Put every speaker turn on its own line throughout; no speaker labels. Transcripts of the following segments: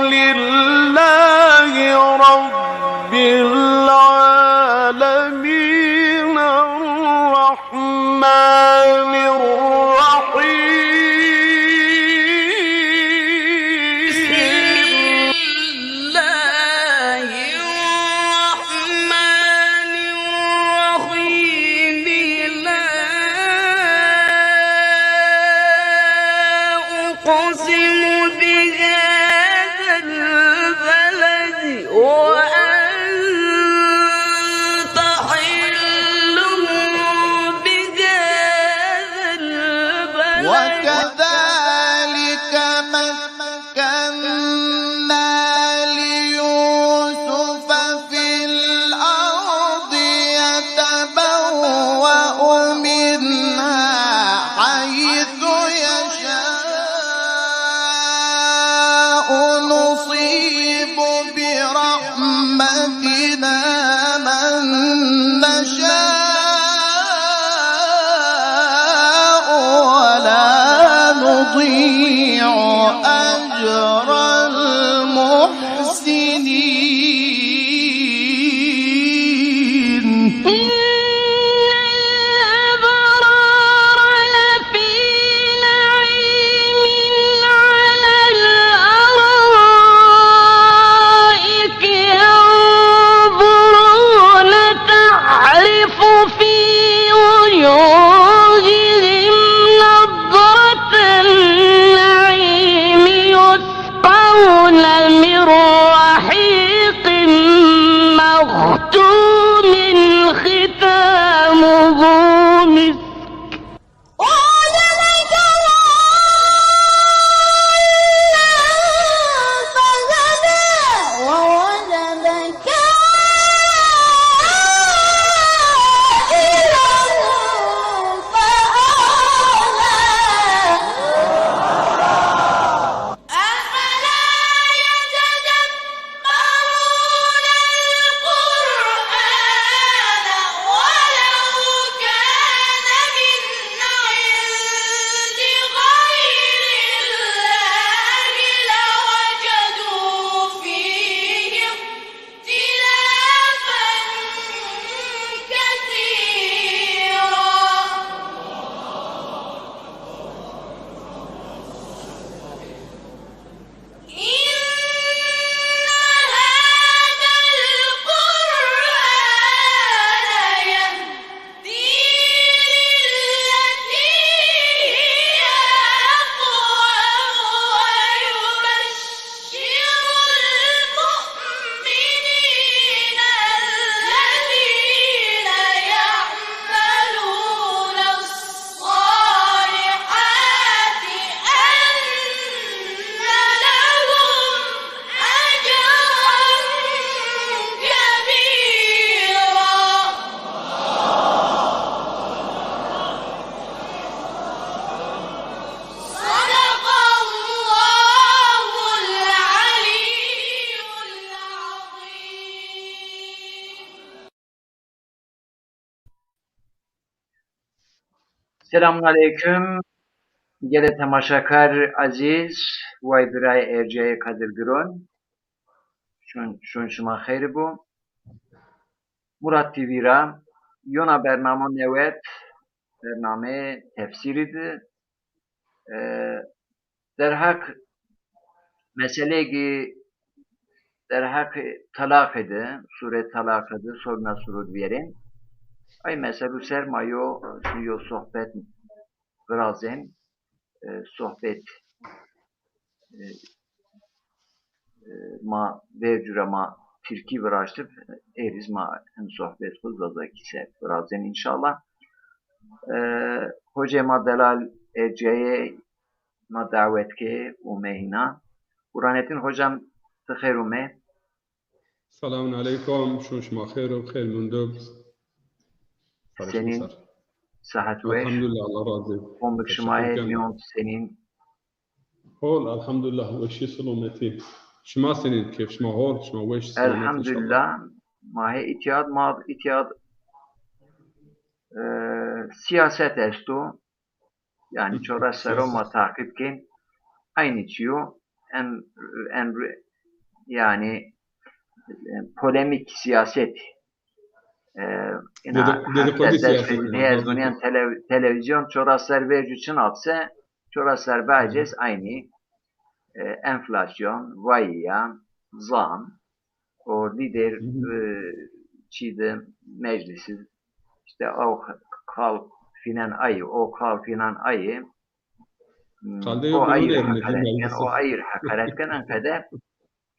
لله رب العالمين الرحمن الرحيم
أقسم بهذا البلد وأنت حل بهذا البلد
وكذلك مكنا ليوسف في الأرض يتبوأ منها حيث يشاء نصيب برحمتنا من نشاء ولا نضيع أجر المحسنين
إن الأبرار لفي نعيم على الأرائك ينظرون تعرف في وجوههم نضرة النعيم يسقون من رحيق مختوم ختامه مسك ووجدك فهدى ووجدك عائلا فأغنى أفلا يتدبرون القرآن ولو كان من عند غير الله لوجدوا فيه اختلافا كثيرا إن هذا القرآن يهدي للتي هي أقوم ويبشر المؤمنين الذين يعملون الصالحات أن لهم أجرا كبيرا صدق الله العلي العظيم
Selamun Aleyküm. Gele temaşakar aziz ve birey erceğe kadir giron. Şun şuma khayr bu. Murat TV ra yona bername nevet bername tefsiridi. Der hak meselegi der hak talak edi. Sure talak edi. Soruna surud verin. Ay meselu sermayo suyo sohbet Grazen sohbet ma vercüre ma Türkiye veraştıp eriz ma sohbet hızla kise Grazen inşallah. Hoca ma delal eceye ma davet ke u mehina. Kur'anetin hocam tıkherume.
Selamun Aleyküm. Şun şuma khayr و خير مندوب.
Senin sıhhat ve
Elhamdülillah Allah razı olsun.
Omuk şumaya miyon senin.
Hol elhamdülillah ve şi selametin. Şuma senin keyf şuma hol şuma ve şi selamet inşallah.
Elhamdülillah. Mahe itiyad siyaset estu. Yani çora seroma takip kin aynı çiyo en yani polemik siyaset
Dedikodu siyasetine.
yani televizyon çoraslar verci apse çoraslar bacez aynı enflasyon, vayya, zam, o lider çiğde meclisi işte o kal filan ayı, o kal filan ayı o ayır hakaretken, o ayır hakaretken enkede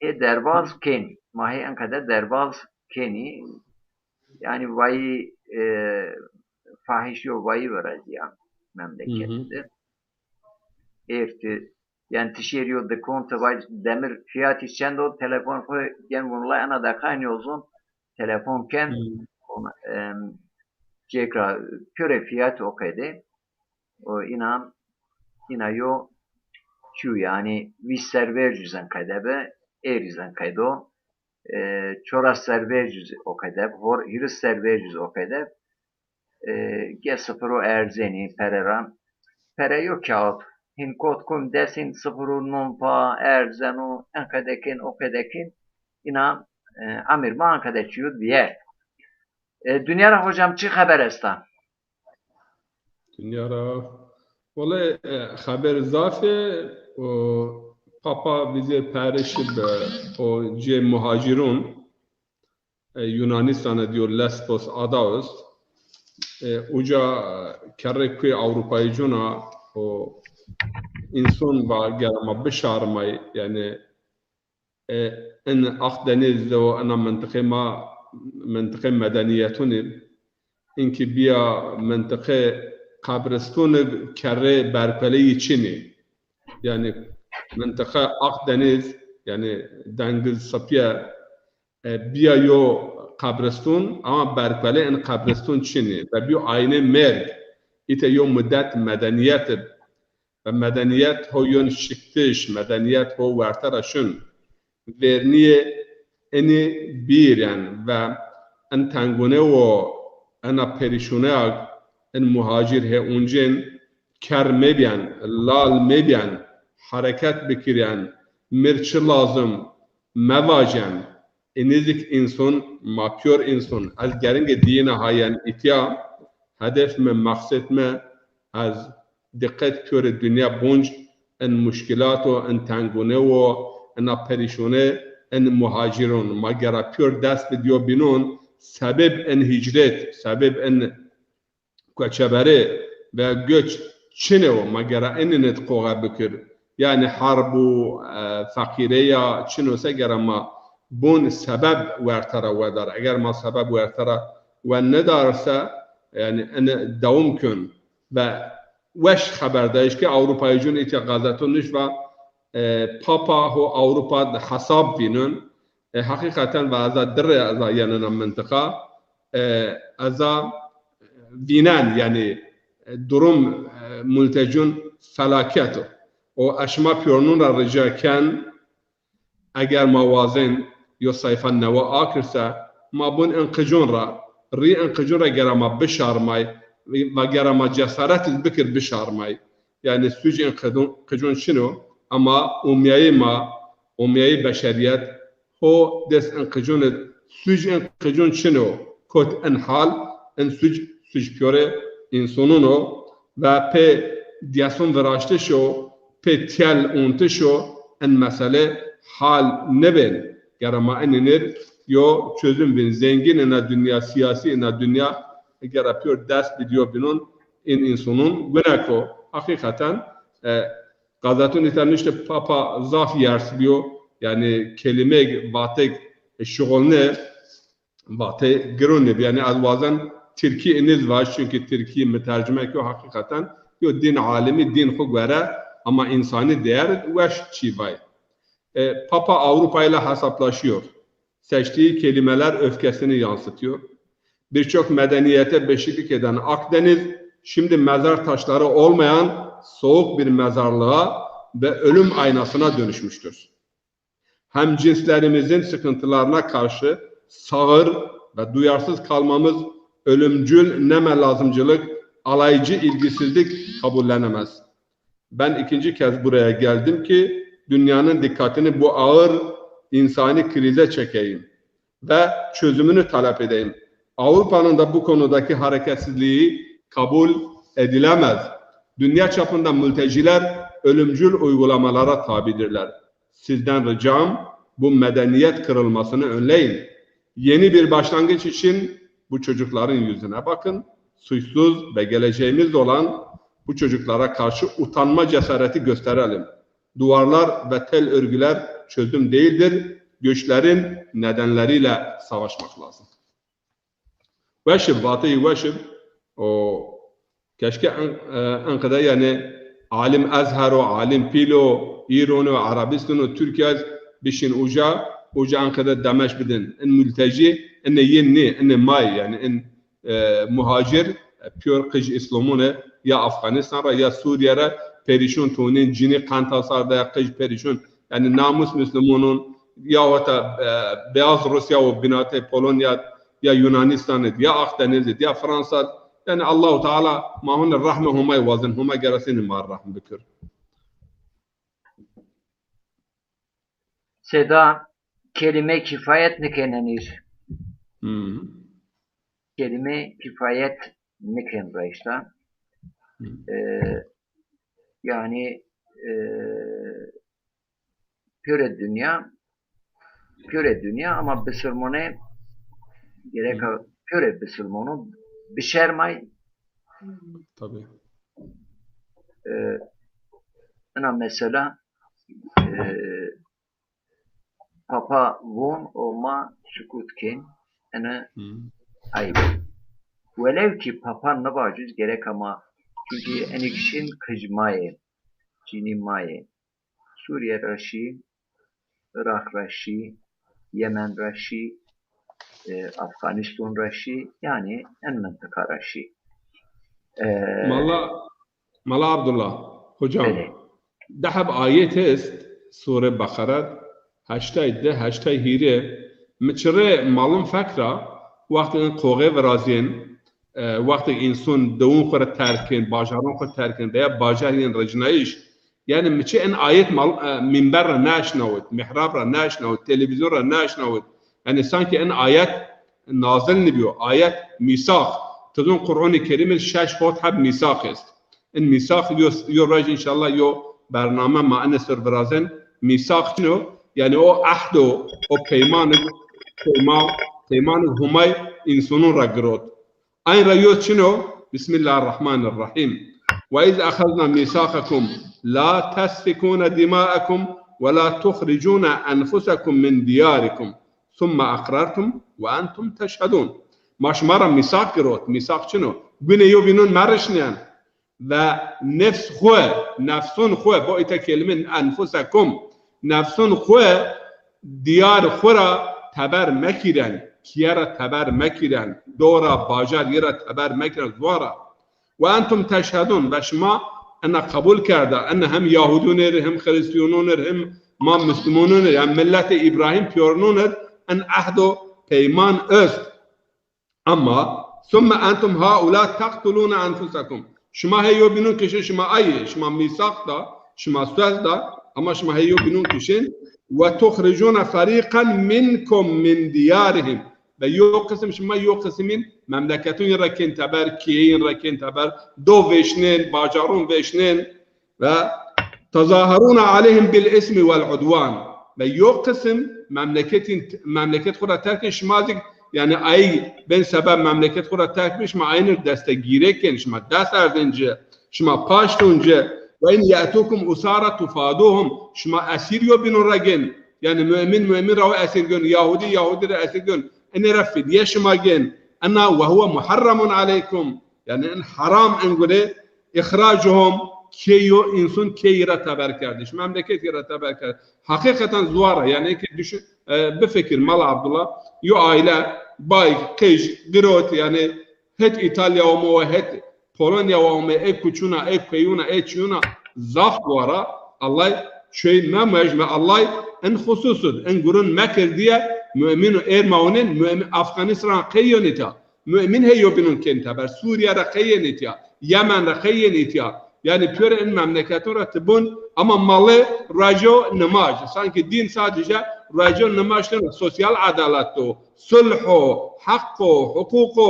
derbaz ken, mahi enkede derbaz keni yani vayı fahişi vayı verez ya memlekette. Erti yani tişeriyor de konta vay demir fiyat içinde o telefon koy gen bunla ana da kaynıyorsun telefon ken ona cekra köre fiyat okede o inayo şu yani visser vercüzen kaydebe erizden kaydo çoras servercüz okede hor hiris servercüz okede ge sıfırı erzeni pereran pere yok kağıt hin kod kum desin sıfırı nunpa erzenu enkadekin okadekin ina amir ma ankadeçiyud biye dünyara hocam çi haber estan
dünyara vallahi haber zafe o Papa bize perişi o ce muhacirun Yunanistan'a diyor Lesbos adaos uca kerrekü Avrupa'yı cuna o insan var gelama beşarmay yani en Akdeniz'de o ana mentıke medeniyetinin inki biya mentıke kabristonu kerre berpeleyi Çin'i yani منطقه Akdeniz yani Deniz Sapya biyo Kabristun ama berkale en Kabristun Çin'i ve bir aynı merg ite yo müddet medeniyet ve medeniyet ho yon şiktiş medeniyet ho vertaraşın verniye eni bir yani ve en tangune o ana perişune en muhacir he uncen kar mebiyan lal mebiyan hareket bikiryan, mirçi lazım, mevajen, enizik insan, mapyor insan, az geringe dine hayan itya, hedef me, maksat me, az dikkat köre dünya bunç, en müşkilato, en tangunevo, en perişone, en muhacirun, magara pür dest bidiyo binun, sebep en hicret, sebep en köçeberi ve göç, çinevo, magara eninet koğa bikir, yani harbu fakiriya çinose gerama bun sebep vertara vedar eğer ma sebep vertara ve ne darsa yani en davam kün ve weş haberdayız ki Avrupa'yı cun itiqadatınış ve Papa ho Avrupa'da hasab binun hakikaten ve aza dirre aza yanına mıntıka aza binen yani durum mültecun felaketi o aşma piyonun ra ricaken eğer mavazin yo sayfa neva akırsa ma bun enqicun ra ri enqicun ra gerama bişarmay ve gerama cesaret bikir bişarmay yani süc enqicun şinu ama umyayi beşeriyet ho des enqicun süc enqicun şinu kot enhal en süc piyore insanın o ve pe diyason veraşte şo petyal untuşo en mesele hal nebin gerama enir yo çözüm bin zengin ena dünya siyasi ena dünya eğer yapıyor ders biliyor bunun insanın venako hakikaten gazatun itanışte papa zaf yers diyor yani kelime batek şuğulne batek grunne yani azvazan Türkiye eniz var çünkü Türkiye mütercime ki hakikaten yo din alemi din hugvere ama insani değer veş çivay. Papa Avrupa ile hesaplaşıyor. Seçtiği kelimeler öfkesini yansıtıyor. Birçok medeniyete beşiklik eden Akdeniz, şimdi mezar taşları olmayan soğuk bir mezarlığa ve ölüm aynasına dönüşmüştür. Hem cinslerimizin sıkıntılarına karşı sağır ve duyarsız kalmamız ölümcül neme lazımcılık, alaycı ilgisizlik kabullenemez. Ben ikinci kez buraya geldim ki dünyanın dikkatini bu ağır insani krize çekeyim ve çözümünü talep edeyim. Avrupa'nın da bu konudaki hareketsizliği kabul edilemez. Dünya çapında mülteciler ölümcül uygulamalara tabidirler. Sizden ricam bu medeniyet kırılmasını önleyin. Yeni bir başlangıç için bu çocukların yüzüne bakın. Suçsuz ve geleceğimiz olan bu çocuklara karşı utanma cesareti gösterelim. Duvarlar ve tel örgüler çözüm değildir. Göçlerin nedenleriyle savaşmak lazım. Veşib, Batı-i Veşib, o keşke Ankara'da yani alim Azhar o alim Pilo, İran o Arabistan o Türkiye bişin uca Ankara'da demeş bidin. En mülteci, en yeni, en may yani en muhacir, pür kıj İslamune ya Afganistan'a ya Suriye'ye perişan tonin cini kantasarda ya kıj perişan yani namus Müslümanın ya hatta beyaz Rusya o binate Polonya ya Yunanistan ya Akdeniz ya Fransa yani Allahu Teala mahun rahme huma vazin huma gerasin mar rahme bikir.
Seda kelime kifayet nikenenir. Kelime kifayet niken rayışta. Yani püre dünya ama Müslümanı gerek püre Müslümanı bişermay.
Tabii.
Ana mesela Papa von olma sükutken ana ayıp. Velev ki Papa ne vacuz gerek ama çünkü enikşin kıcmayı, cinimayı, Suriye raşi, Irak raşi, Yemen raşi, Afganistan raşi yani en mıntıka raşi.
Mala Abdullah hocam
Evet.
dahab ayet est Sure Bakara 8 hire mçre malum fakra vakti qoğe ve razin vakti insan doğun khore terkin bajaran khore terkin veya bajarin rajnaiş yani mçe en ayet minber naşnavut mihrab naşnavut televizyon naşnavut yani sanki en ayet nazil nibiyo ayet misak tadun Kur'an-ı Kerim'in 6 hab misak est en misak yo raj inşallah yo برنامه معنی سربرازن میثاق چنو یعنی او عهد و پیمان همای انسانون را گرفت این رایو چنو بسم الله الرحمن الرحیم و اذ اخذنا میثاقکم لا تسفكون دماءكم ولا تخرجون انفسكم من دياركم ثم اقررتم وانتم تشهدون ماشمارا میثاق گرفت میثاق چنو بینه یو بینون مرشنیان و نفسون خواه با ایتا کلمه انفسکم نفسون خواه دیار خورا تبر مکیرن کیا را تبر مکیرن دورا باجر یرا تبر مکیرن دوارا و انتم تشهدون و شما انا قبول کرده انا هم یهودون هم خریستیونون هم ما مسلمونون هم ملت ابراهیم پیورنون ان عهد و پیمان است اما ثم انتم هؤلاء تقتلون انفسکم شما هیو بینون کشن شما ایه شما میثاق دا شما سوز دا اما شما هیو بینون کشن و تخرجون فریقا منکم من دیارهم و یو قسم شما یو قسمین مملکتون رکن تبر کیین رکن تبر دو وشنین باجارون وشنین و تظاهرون عليهم بالاسم والعدوان و یو قسم مملکت خود را ترکن شما yani ay ben sebep memleket kura terkmiş ma aynı destegireken şma ders erdince şma paştunce ve in yatukum usara tufaduhum şma asiryo bin ragen yani mümin rav asirgon yahudi asirgon en rafid yeşma gen ana ve huve muharramun aleykum yani en haram en gole ihracuhum keyo insun keyra taber kardeş memleket yara taber kardeş hakikaten zuara yani ki düşün bir fikir Mal Abdullah yo aile bay kej girot yani het İtalya o het Polonya o ek kuçuna ek peyuna eçuna zaf duara Allah şey ma mecme Allah en hususud en gurun mekir diye mümin ermaunin mümin Afganistan kayonita mümin heyo binun kentaber Suriye'de kayonita Yemen'de kayonita yani pür en memleketun ratibun ama malı rajo namaz sanki din sadece راجع نماشتن سوسيال عدالتو صلحو حقو حقوقو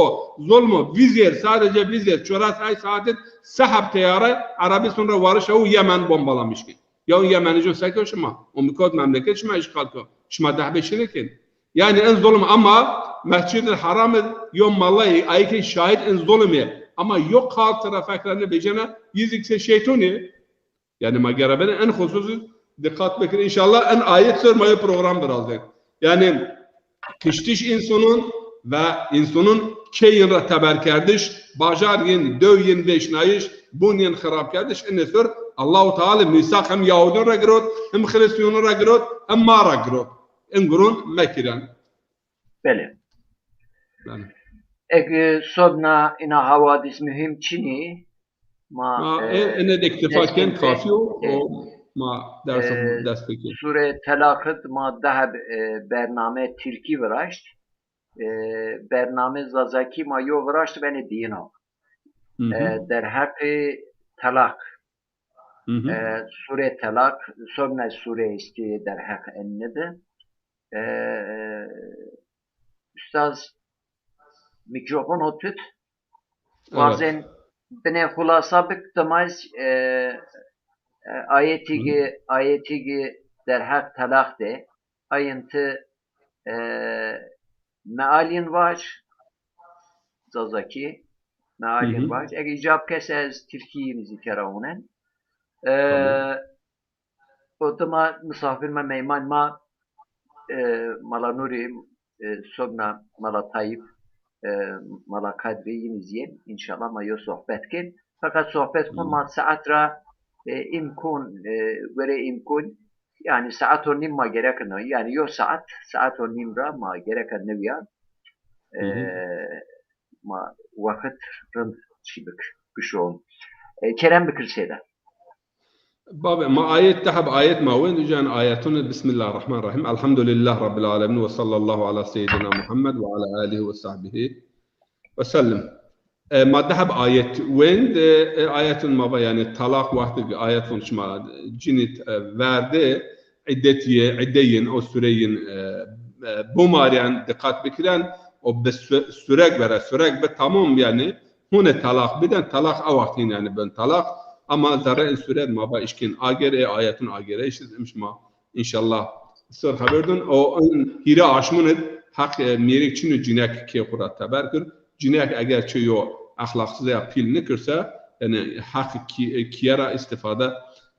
ظلمو vizir sadece vizir çorası ay saatin sahab teyare Arabi sonra varış o Yemen bombalamış ki. Ya Yemen'i jo sakın şuma. O mikot memleket şuma işgal ko. Şuma dahbe şirikin. Yani en zulüm ama Mescid-i Haram'ı yom mallayı ayki şahit en zulümü ama yok halk tarafaklarını becene yüzükse şeytuni. Yani magarabene en hususi dikkat bekir inşallah en ayet sormayı programdır aldık. Yani kiştiş insanın ve insanın keyin ra teber kardeş bajar yin döv yin beşnayiş bun yin xarab kardeş en sor Allah Teala misak hem Yahudun ra girot hem Hristiyanın ra girot hem ma ra girot en gurun mekiren.
Bele.
Yani.
Sobna ina havadis mühim çini ma
ene de iktifaken kafi o ma ders peki.
Sure telakıt ma dahab bername Türki veraşt bername zazaki ma yo veraşt beni dino der hakkı talak sure talak sobna sure isti der hakkı ennede Üstaz mikrofon hotut bazen bine hulasa bıktamaz ayetigi der hak talak de ayıntı mealin var zazaki mealin var eğer icab kesez Türkiye'mizi keravnen o da misafir me meyman ma malanuri sobna mala Tayyip mala kadri yinizyen inşallah ma yo sohbet kin fakat sohbet kun ma saat ra imkun vere imkun yani saat o nim ma gereken yani yo saat o nim ra ma gereken neviya ma vakit rın çibik kuşon Kerem Bikir Seda
بابا ما آيات تحب آيات ما وين جان آياتنا بسم الله الرحمن الرحيم الحمد لله رب العالمين وصلى الله على سيدنا محمد وعلى آله وصحبه وسلم ما تحب آيات وين آيات ما يعني الطلاق وقت آيات شما جنت ورده عدين أو سوريين بوماريان دقات بكران أو بسرق برا سرق بتمام يعني هنا طلاق بدن طلاق أو وقتين يعني بن طلاق ama zara sürer ma ba işkin agere ayetun agere işizmiş ma inşallah sor haberdun o hira aşmın hak merik çinu cinek ki kurat taberkür cinek eğer çöyo ahlaksız ya pil ne kırsa yani hak kiyara istifade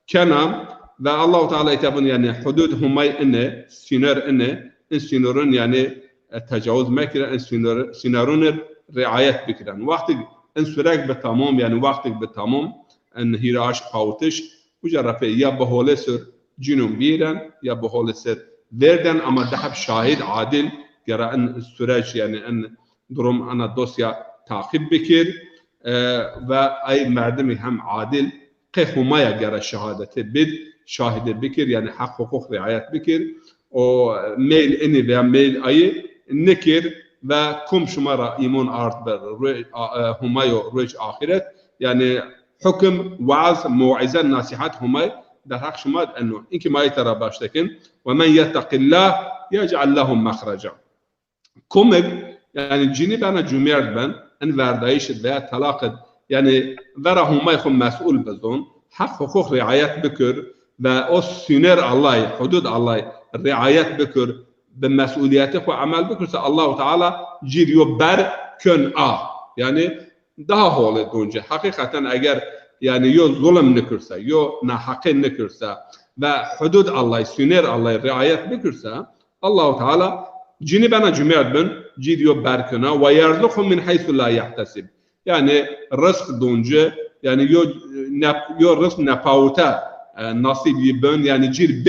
kenam ve Allah Teala itabın yani hudud humay ene siner ene sinurun yani tecavüz mekre sinurun riayet bikran vakti en sürekli be tamam yani vakti be tamam ان هیراش پاوتش وجرفه یا به حال سر جنوم بیرن یا به حال سر وردن اما دهب شاهد عادل گرا ان سرج يعني ان درم انا دوسيا تعقیب بکر و ای مردمی هم عادل قهمایا گرا شهادت بد شاهد بکر يعني حق حقوق رعایت بکر و میل اینی و میل ای نکر و کم شما را ایمان آرد بر همایو روش آخرت يعني حكم وعظ موعظة نصيحات هما در حق شما انه اینکه ما ترى باشتكن ومن يتق الله يجعل لهم مخرجا كومك يعني جيني بنا جميع بن ان وردايش به طلاق يعني ورا هما يكون مسؤول بزون حق حقوق رعاية بكر و او سينر الله حدود الله رعاية بكر بمسؤولياته وعمل بكر الله تعالى جيريو بر كن يعني daha hole donca hakikaten eğer yani yo zulüm nükürse yo nahakin nükürse ve hudud Allah süner Allah riayet nükürse Allah Teala cini bana cümlet ben cidiyo berkına ve yarzuqhum min haythu la yahtasib yani rızk donca yani yo rızk nepauta nasibi ben yani cir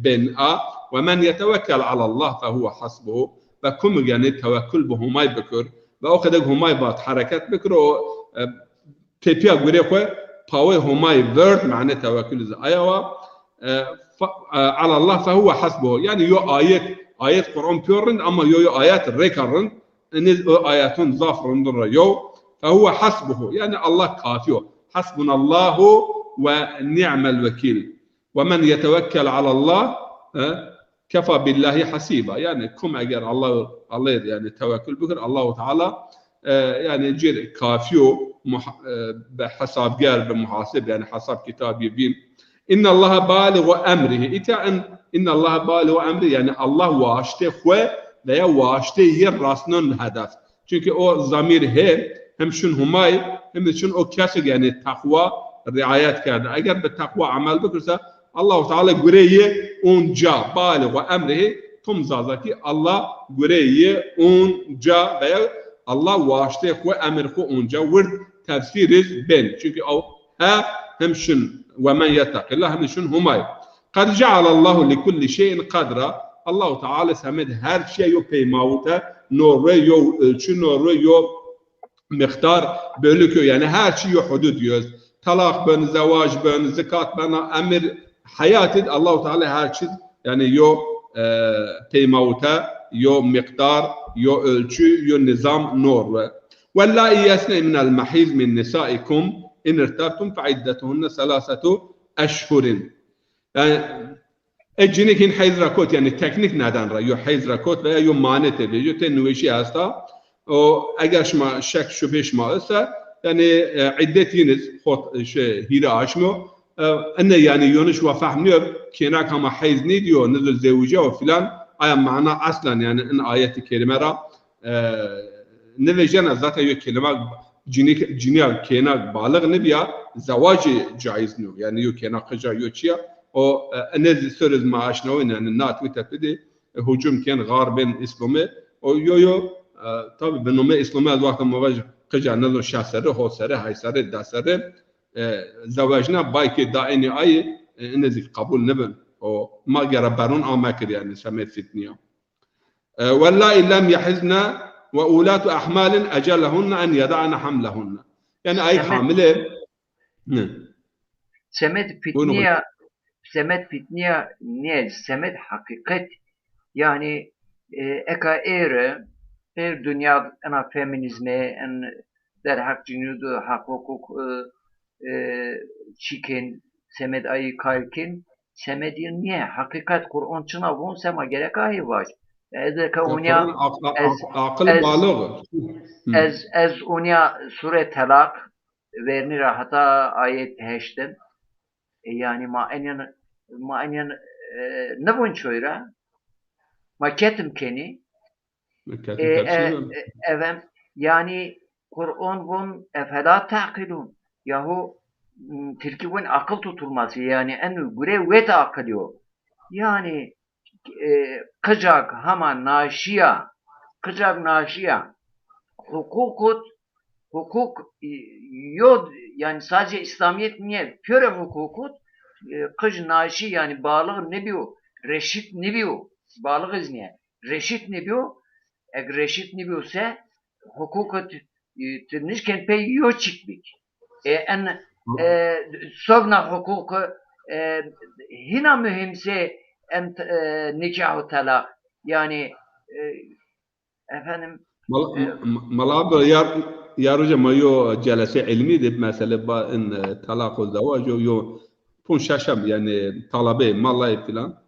ben a ve men yetevekkel ala Allah fehuve hasbuhu ve kum yani tevekkül bu humay bekür و او خدای همای باد حرکت بکره و تپیا گوره خو پاوی همای ورد معنی توکل ز آیا على الله فهو حسبه يعني يو آيات قرآن بيورن اما يو آيات ريكرن ان آياتون ظافرن در يو فهو حسبه يعني الله كافيه حسبنا الله ونعم الوكيل ومن يتوكل على الله kefa billahi hasiba. Yani kum eğer Allah yani tevekkül bükür Allah-u Teala yani cir kafiyo be hesabgar be muhaseb yani hesap kitabı bin. İnna Allah baligu emrihi. İnna Allah baligu emri yani Allah vaşte ve veya vaşte yer rasnın hedef. Çünkü o zamir hem şun humay hem de şun o kesi yani takva riayet kerdi. Eğer bir takva amel bükürse Allah-u Teala güreyi onca baligu emrihi tumzaza ki Allah güreyi onca veya Allah vaşte ve emirku onca vur tefsiriz ben. Çünkü o hem şun ve men yettakillah hem şun humay. Kad cealallahu li kulli şeyin kadra. Allah-u Teala semed her şey yo peymavuta norve yo ölçü norve yo miktar bölükü yani her şey yo hudud diyoruz. Talak ben, zevac ben, zekat ben, emir hayatid Allah-u Teala her şey yani yo peymavuta yo miktar yo ölçü yo nizam norve. Vallahi yasne minel mahiz min nisaikum in irtabtum faiddatuhunne selasatu eşhurin. Yani ecinikin hayz rakot yani teknik neden ra yo hayz rakot veya yo manet ediyor yo tenüveşi hasta o eğer şma şek şüphe şma ise yani iddetiniz hot şey hira aşmı enne yani yonuş ve fahmıyor kenak ama hayz ne diyor nizul zevce ve filan aya mana aslan yani in ayeti kerime ra nevejena zaten yo kelime cinik kenak balık ne biya zavacı caiz ne yani yo kenak kıca yo çiya o enez söz maaş ne yani nat ve tepedi hücum kan garbin İslam'ı o yo tabi benome İslam'ı az vakit muvaj kıca nazar şahsarı hosarı haysarı dasarı zavajna bayki daini ay enez kabul neben o ma garabarun amakir yani semet fitniya vallahi lem yahizna ve ulatu ahmalin ajalahunna en yada'na hamlahunna yani ay hamile
Semet fitniya ne? Semet hakikat yani eka dünya ana feminizme en der hak cünudu hak hukuk çikin semet ayı kalkin semedin niye hakikat Kur'an çına bun sema gerek ayı var. Ezeka unya
akıl balığı.
Ez unya sure talak verni rahata ayet heşten yani ma'enyan ne bun çoyra maketim keni evem yani Kur'an bun efela ta'kilun yahu tilki bun akıl tutulması yani en güre ve akıl yok yani kıcak hama naşiya kıcak naşiya hukuk yok yani sadece İslamiyet niye püre hukukut kıç naşi yani bağlı ne diyor reşit ne diyor bağlığız niye reşit ne diyor eğer reşit ne diyorsa hukukut tırnışken pey yok çıkmış en sovna hukuku hina mühimse en nikah talak yani efendim
malab yarıca mayo celese ilmi de mesela in talak ve zavac yo pun şaşam yani talabe malay filan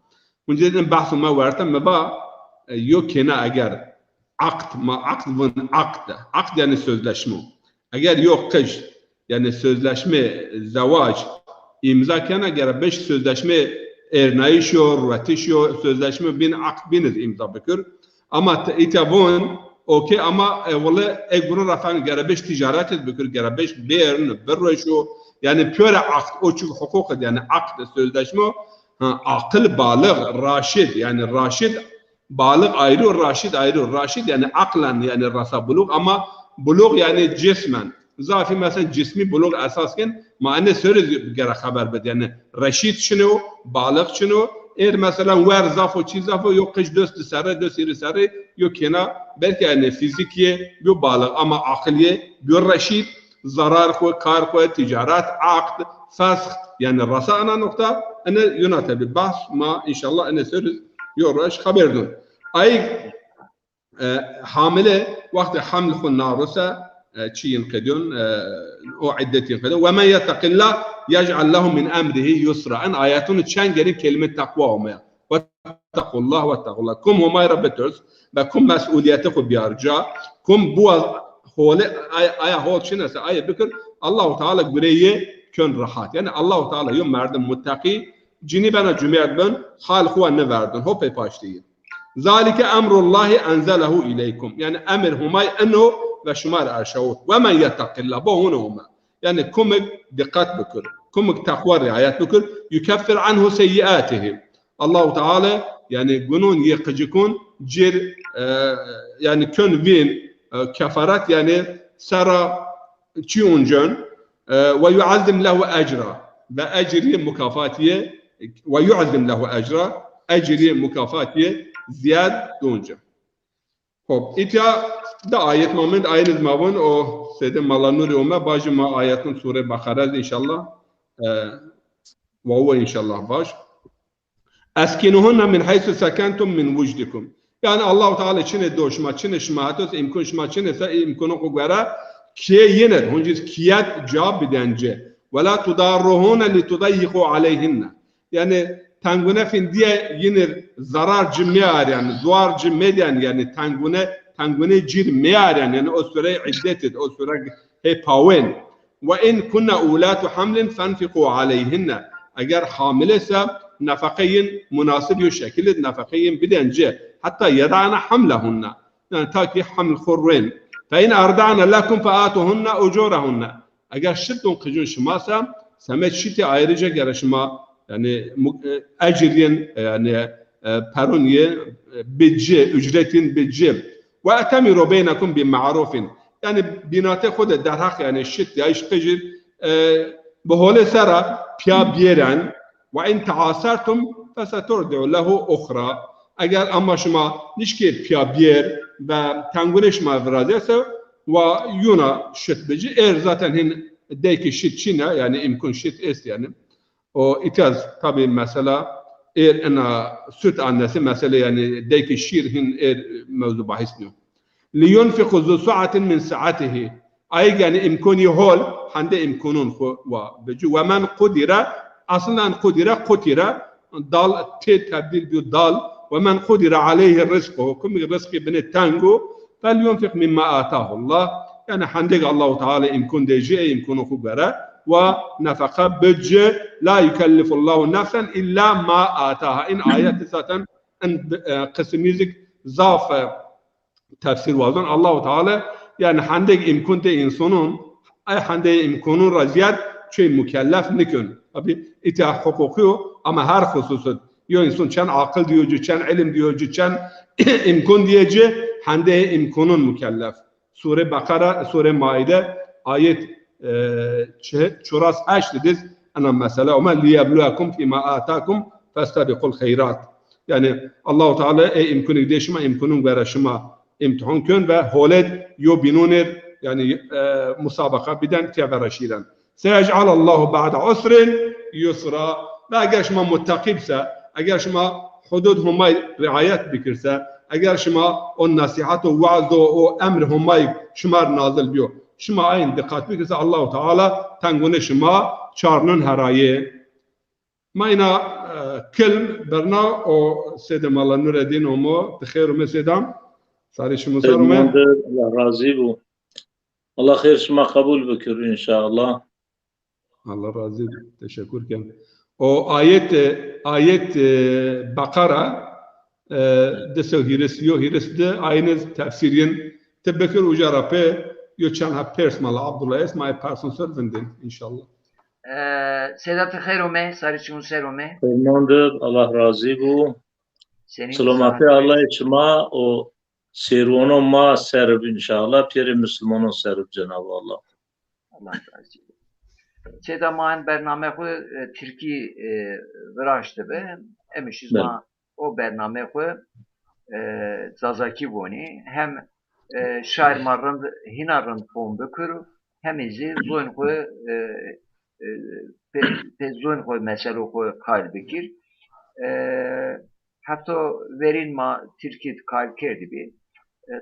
bunun bahsi ma varta ma yo kena eğer akt yani sözleşme eğer yok kış yani sözleşme zavac imza kana eğer 5 sözleşme ernayişo ratişo sözleşme bin akt biniz imza bükür ama itabun okey ama vallahi eğer rafan garabeş ticaret bükür garabeş bern berreşo yani püre akt o çünkü hukuk yani akt sözleşme akıl balık raşid yani raşid balık ayrı raşid yani aklan yani rasa buluk ama buluk yani cismen zafi mesela cismi buluk esasken mane söz gere haber bed yani raşid şunu balık şunu eğer mesela ver zafo çizafo yok kış döst sere yok kena belki yani fizikiye bir balık ama akliye bir raşid zarar ko kar ko ticaret akt fasx yani rasa ana nokta ana yönete bahs ma inşallah ana söz yoraş haberdun ay hamile vakti haml khun narusa çiyin qedun o iddetin qedun ve men yettaqillah yec'al lehu min emrihi yusra en ayatun çengerin kelime takva olmaya واتقوا الله واتقوا الله كم همای را بترس و کم مسئولیت خود بیارجا کم بو هول آیا هول شناسه آیا بکر الله تعالی گریه کن راحت یعنی الله تعالی یوم مردم متقی جنی بنا جمعیت بن حال خواه نوردن هو پی پاشتیه ذلك امر الله انزله اليكم يعني امر همای انه و شما را ارشود و من یتق الله با هونه يعني كمك دقت بكر كمك تقوى رعايات بكر يكفر عنه سيئاته الله تعالى يعني جنون يقجكون جير يعني كن فين كفرات يعني سرى تشيون جن ويعظم له اجرا باجر مكافاتيه ويعظم له اجرا اجر مكافاتيه زياد دونجا خب ایتا دا آیت مومند آیت مابون او سيد مالانور اومه باج ما آیتون سوره بقره ان شاء الله وهو ان شاء الله باش اسكنوهن من حيث سكنتم من وجدكم يعني الله تعالى چنه دوشما چنه شماتوس امکان شما چنه سا امکانو قوغره كي ينر هنجز كيات جاب بدنجه ولا تضاروهن لتضيقوا عليهن يعني تنگونه فندیه ينر zarar جمعار يعني دوار جمعار يعني تنگونه جير ميار يعني أسرة عدتت أسرة هي باوين وإن كنا أولات حمل فانفقوا عليهن أجر حاملة سا نفقين مناسب يشكل نفقين بدنجه حتى يدعن حملهن يعني تاكي حمل خرين فإن أرضعن لكم فآتوهن أجورهن أجر شدون قجون شماسا سمت شتي ayrıca جرشما يعني أجرين يعني برونية بجي ücretin بجي وأتمروا بينكم بمعروف يعني بينات خود در حق يعني الشت يعيش قجر بهول سرا بيا بيران وإن تعاصرتم فسترضع له أخرى اگر اما شما نشكي بيا بير و تنگونش ما فرازيسه و يونا شت بجي zaten هن ديك شت شنا يعني امكن شت است يعني و اتاز طبعا مثلا انا süt annesi mesela yani ديك الشير هن موضوع بحث نيو لينفق ذو سعة من سعته اي يعني امكان يهول عنده امكانون و بجو ومن قدر اصلا قدر قتر دال تبديل بالدال ومن قدر عليه الرزق كم الرزق بن التانجو فلينفق مما آتاه الله يعني عندك الله تعالى امكان ديجي امكان خبره ونفقه بج لا يكلف الله نفسا الا ما آتاها ان آيات ساتن ان قسم يزك ضاف تفسير وازن الله تعالى يعني عندك امكان ده انسانون اي عندك امكانون رزيات شيء مكلف نكن ابي اتاح حقوقه اما هر خصوصا یا انسان چند عقل دیوجه چند علم دیوجه چند امکان دیوجه هنده امکانون مکلف سوره بقره سوره مائده آیت 48 دیز انا مثلا وما ليبلوكم فيما آتاكم فاستبقوا الخيرات يعني الله تعالى امکان دیوجه شما امکانون برای شما امتحان کن و هولد یو بینونر يعني مسابقه بدن تیورشیدن سيجعل الله بعد عسر يسرا و اگر شما متقی بسه اگر شما حدود همای رعایت بکرسه اگر شما اون نصیحت و وعظ و امر همای شما نازل بیو شما این دقت بکرسه الله تعالی تنگونه شما چارنون هرایه ما اینا کلم برنا و سید مولا نورالدین اومو بخیر و مسیدم ساری شما سرمه
الله راضی بو الله خیر شما قبول بکر انشاءالله
الله راضی تشکر کنم o ayet Bakara deso hiris de aynı tefsirin tebekir ujarape yo çanha personal Abdullah es my person servant inşallah.
Sedat-ı Khayrome, Sarıçın Serome.
Fermandır, Allah razı bu. Selamatı Allah içma o servono ma serb inşallah. Piri Müslümanın serb Cenab-ı Allah.
Allah razı چه ما برنامه خو ترکی وراشته به امیشیز ما o برنامه خو زازاکی بونی hem şair marrın hinarın fon bükür hem izi zoin xo pe zoin xo mesele xo kalbikir hatta verin ma Türkiye kalkerdi bir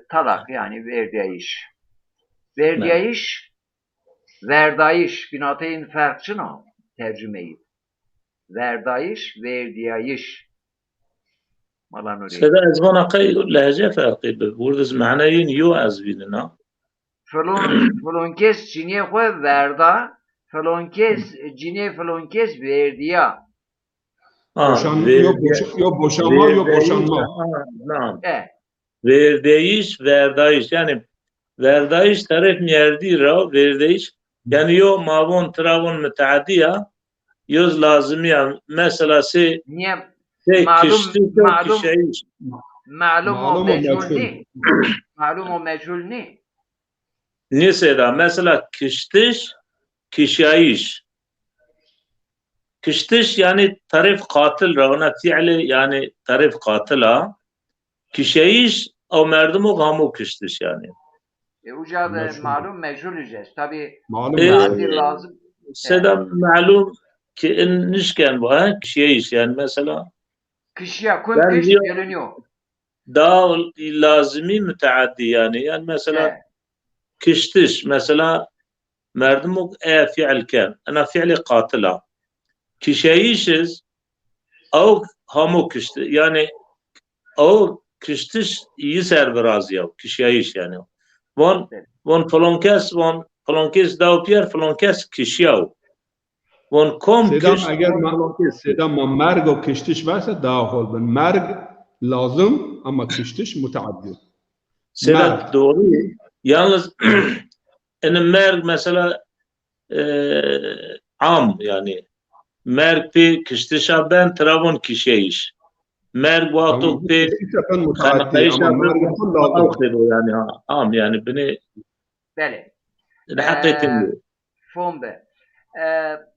talak yani verdiyiş verdayiş binateyn farkçına tercümeyi verdayiş verdiyiş Malanuri.
Seda ezvan akay lehçe farkı be. Burada manayin yo azbinina.
Falon kes ciniye xwe verda, falon kes ciniye falon kes verdiya.
Yo boşanma yo boşanma.
Naam.
E,
Verdeyiş, verdayiş. Yani verdayiş tarif yerdi ra, verdeyiş. Yani yo mavon travon müteaddiya, yoz lazımıya. Mesela
niye
kişi
malum
kişiyiş.
malum o
Malum o
meçhul
meçhul.
ne? Malum o meçhul ne?
Ne seda? Mesela kiştiş, kişiyiş. Kiştiş yani tarif katil ra, ona fiili yani tarif katila. Kişiyiş o merdumu gamu kiştiş yani.
Uca da
Meçhul.
malum meçhul ücret. Tabi
Malum
tadir
meçhul.
lazım.
Seda malum ki nişken bu ha kişiyiş yani mesela
Kışya kun
Ben
kış
diyor-
görünüyor.
daha lazimi müteaddi yani mesela kiştiş mesela merdumuk fiil kan ana fiili katila kişiyişiz او همو kişti yani o kiştiş iyi serveraz ya kişiyiş yani von falonkes da pier falonkes kişiyav von kom
Sedam
kişt
eğer sedam merg o kiştiş varsa daha hol ben. Merg lazım ama kiştiş müteaddi.
Sedat
Merg.
doğru. Yalnız merg mesela am yani merg pe kiştişa ben travon kişiyiş. Merg vaktu pe
Sefen müteaddi
kanakayış
ama merg lazım.
yani am yani beni
Bele.
hakikaten
Fon be.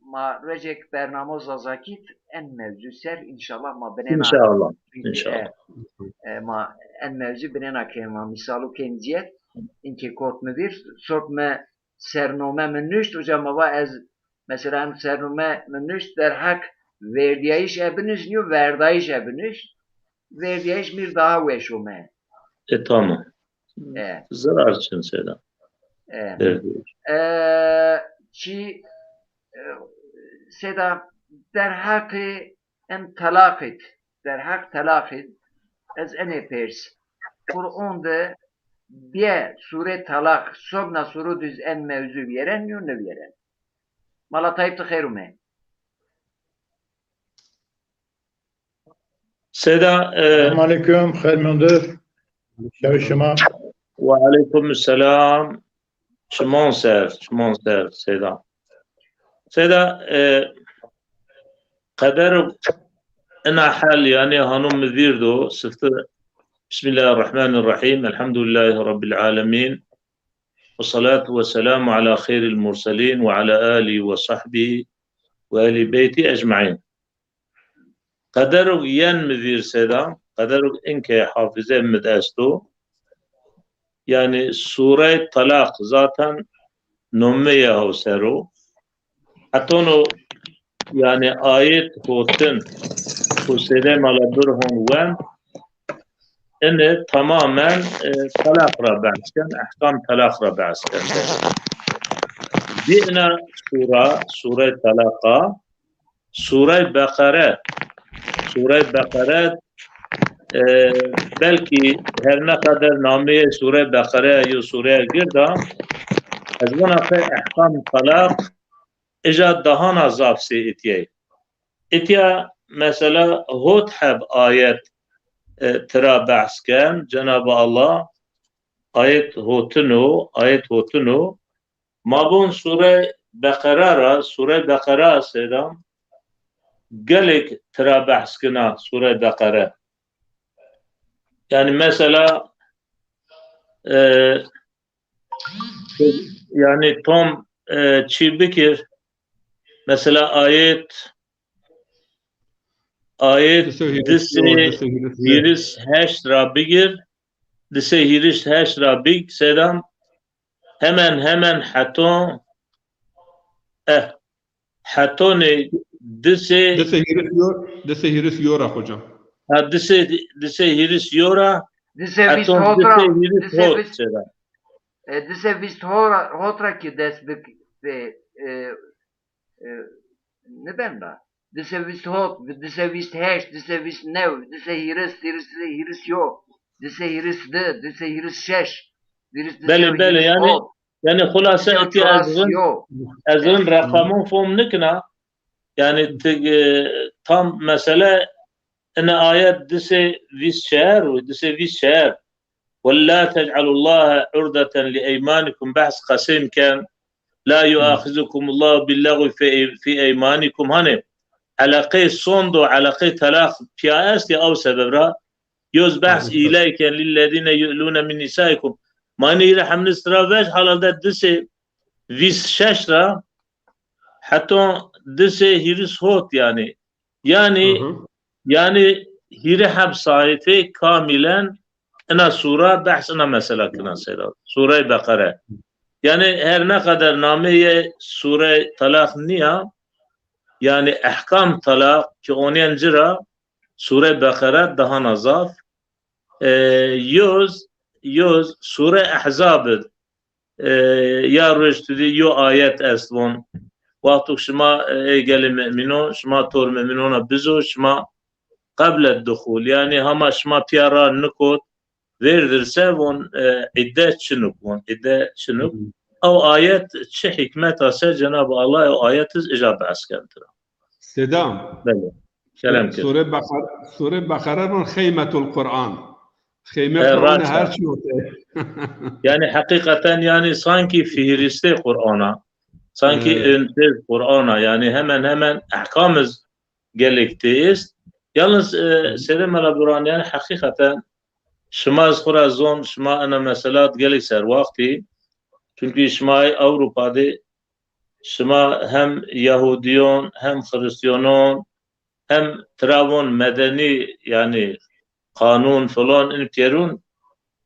Ma Recep Bernamoz Azakit en mevzu ser inşallah ma benena.
inşallah inşallah.
Ma en mevzu benena kema misalu kendiyet inke kot bir sort me sernome menüşt hocam ama ez mesela sernome menüşt der hak verdiyiş ebiniz niyo verdayiş ebiniz verdiyiş bir daha veşume.
Tamam.
E.
Zarar için Sedat. Evet.
Ki seda der hakkı en talakit der hak talakit ez ene pers Kur'an'da bir sure talak sobna suru düz en mevzu veren yönü veren malatayıp da xerume
Seda
السلام عليكم خير منذر شو شما
ve aleykümselam Şmonser Seda. Seda kader ana hal yani hanım müdirdo sıftı Bismillahirrahmanirrahim Elhamdülillahi Rabbil alemin ve salatu ve selamu ala khairil mursalin ve ala ali ve sahbihi ve ali beyti ecma'in. Kader yen müdir Seda kader inke hafize müdesto yani Sure Talak zaten nommeye havsero atono yani ayet hotin kusede malabirhum wen ene tamamen talak rabasken ahkam talak rabasken diğna Sure Talaka Sure Bakara belki her ne kadar nameye Sure Bakara ya Sure girda az buna ahkam talak اجا دهان azaf se etiye mesela hot heb ayet tera bahsken Cenab-ı Allah ayet hotunu mabun sure Bekara sedam gelek tera bahskena sure Bekara yani mesela yani tom çibikir mesela ayet dise hiris hash rabigir dise hiris hash rabig sedam hemen haton dise
hiris yora hocam.
dise hiris yora
Dise vist hotra ki desbik ne ben da dise vist hot, dise vist heş, dise vist nev, dise hiris yo, dise hiris de, dise hiris şeş, dise
بله yani
hot,
yani hulasa
dise
eti
çoğas
azgın
yo.
rakamın form nikna yani tam mesele en ayet dise vis şer ve dise vis şer ولا تجعلوا الله عرضة لأيمانكم بحث قسيم كان لا يؤاخذكم الله باللغو في أيمانكم هني علاقه صندو علاقه طلاق بياس أو سبب را يوز بحث إليك للذين يؤلون من نسائكم ما نيرا حمل استرافاج حالا دسي فيس شاشرا حتى دسي هيرس هوت يعني هيري حب صاحفه كاملا انا سوره بحث انا مثلا كنا سيرا سوره بقره yani her ne kadar namiye sure talak niye yani ahkam talak ki onun cira sure Bakara daha nazaf yüz sure ahzab ya rüştüdi yo ayet esvon vaktu şma egeli müminun şma tor müminuna bizo şma قبل الدخول yani hama şma piyara nukot verdirse on iddet çınuk او ayet çi hikmet ase Cenab-ı Allah o ayetiz icab askentir.
Sedam.
Bele. Kelam ki.
Sure Bakara'nın Kheymetul Kur'an. Kheymet Kur'an'ı her şey ortaya.
Yani hakikaten yani sanki fihriste Kur'an'a, sanki öntez Kur'an'a yani hemen ahkamız gelikteyiz. Yalnız Sedem el-Buran yani hakikaten şma Khorazon şma ana meselat gelik ser vakti çünkü şmay Avrupa'da şma hem Yahudiyon hem Hristiyanon hem travon medeni yani kanun falan inkerun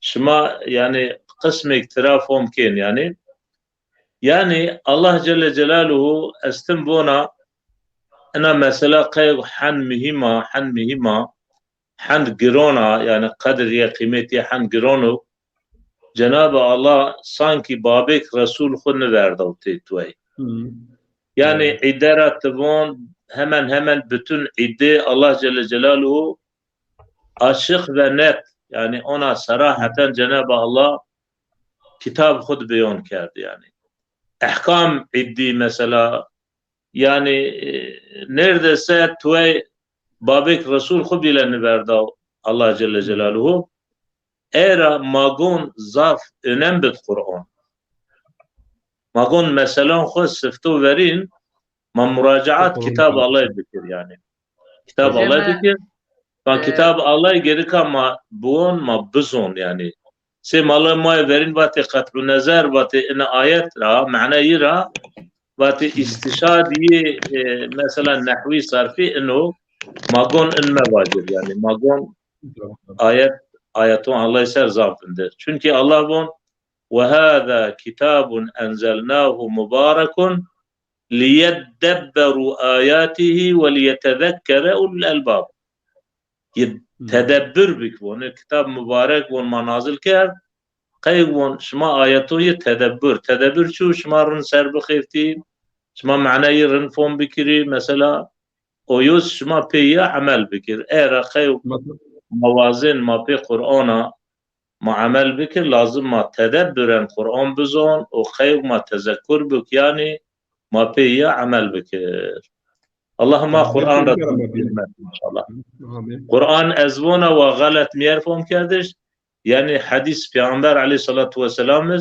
şma yani kısmı iktiraf mümkün yani Allah Celle Celaluhu estinbona ana mesela kay han mühima han girona yani kadriye kıymeti han gironu Cenab-ı Allah sanki babek Resul khudne verdi o tetüey. Yani idare tabon hemen bütün idde Allah Celle Celaluhu açık ve net yani ona sarahaten Cenab-ı Allah kitap khud beyan kerdi yani. Ahkam iddi mesela yani neredeyse tüey babek Resul khud bilen verdi Allah Celle Celaluhu. Era magon zaf önem bit Kur'an. Magon mesela khud sıftı verin ma muracaat kitab Allah dikir yani. Kitab Allah dikir. Kan kitab Allah gerek ama buon ma bizon yani. Se malay ma verin vati qat'u nazar vati in ayet ra ma'nayı ra vati istişadiye mesela nahvi sarfi inu magon inme vacib yani magon ayetun Allah ser zafındır. Çünkü Allah bon ve hâzâ kitabun enzelnâhu mübârekun liyedebberu âyâtihi ve liyetezekkere ulul elbâb. Tedebbür bik bon. Kitab mübarek bon manazil ker. Kayık bon şma ayetoyu tedebbür. Tedebbür çu şmarın ser bixefti. Şma ma'nayı rın fon bikiri. Mesela o yüz şma peyye amel bikir. Eğer kayık موازن ما في قرآن ما عمل بكر لازم ما تدبرا قرآن بزون وخير ما تذكر بك يعني ما في عمل بكر اللهم قرآن إن شاء الله قرآن أزونا وغلط ميرفهم كردش يعني حديث پیامبر عليه الصلاة والسلام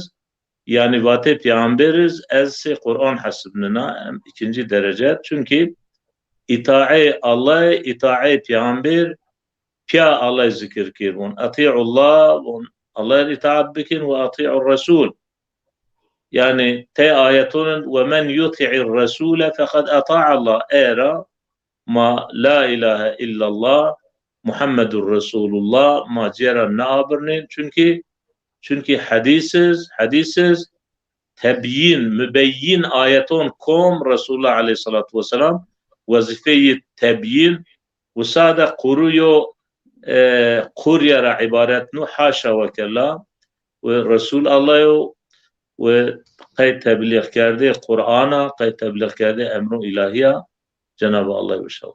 yani vate peygamberiz ez Kur'an hasbına ikinci derece çünkü itaat Allah itaat peygamber Pya Allah zikir kirun. Ati'ullah, Allah'a itaat bikin ve ati'ur Resul. Yani te ayetunun ve men yuti'ir Resule fekad ata'allah. Era ma la ilahe illallah Muhammedur Resulullah ma ceren nabirnin. Çünkü hadisiz tebyin, mübeyyin ayetun kom Resulullah aleyhissalatu vesselam vazifeyi tebyin ve sada kuruyor kuryara ibaret nu haşa ve kella ve Resul Allah'ı ve kay tebliğ kerdi Kur'an'a kay tebliğ kerdi emru ilahiya Cenab-ı Allah inşallah.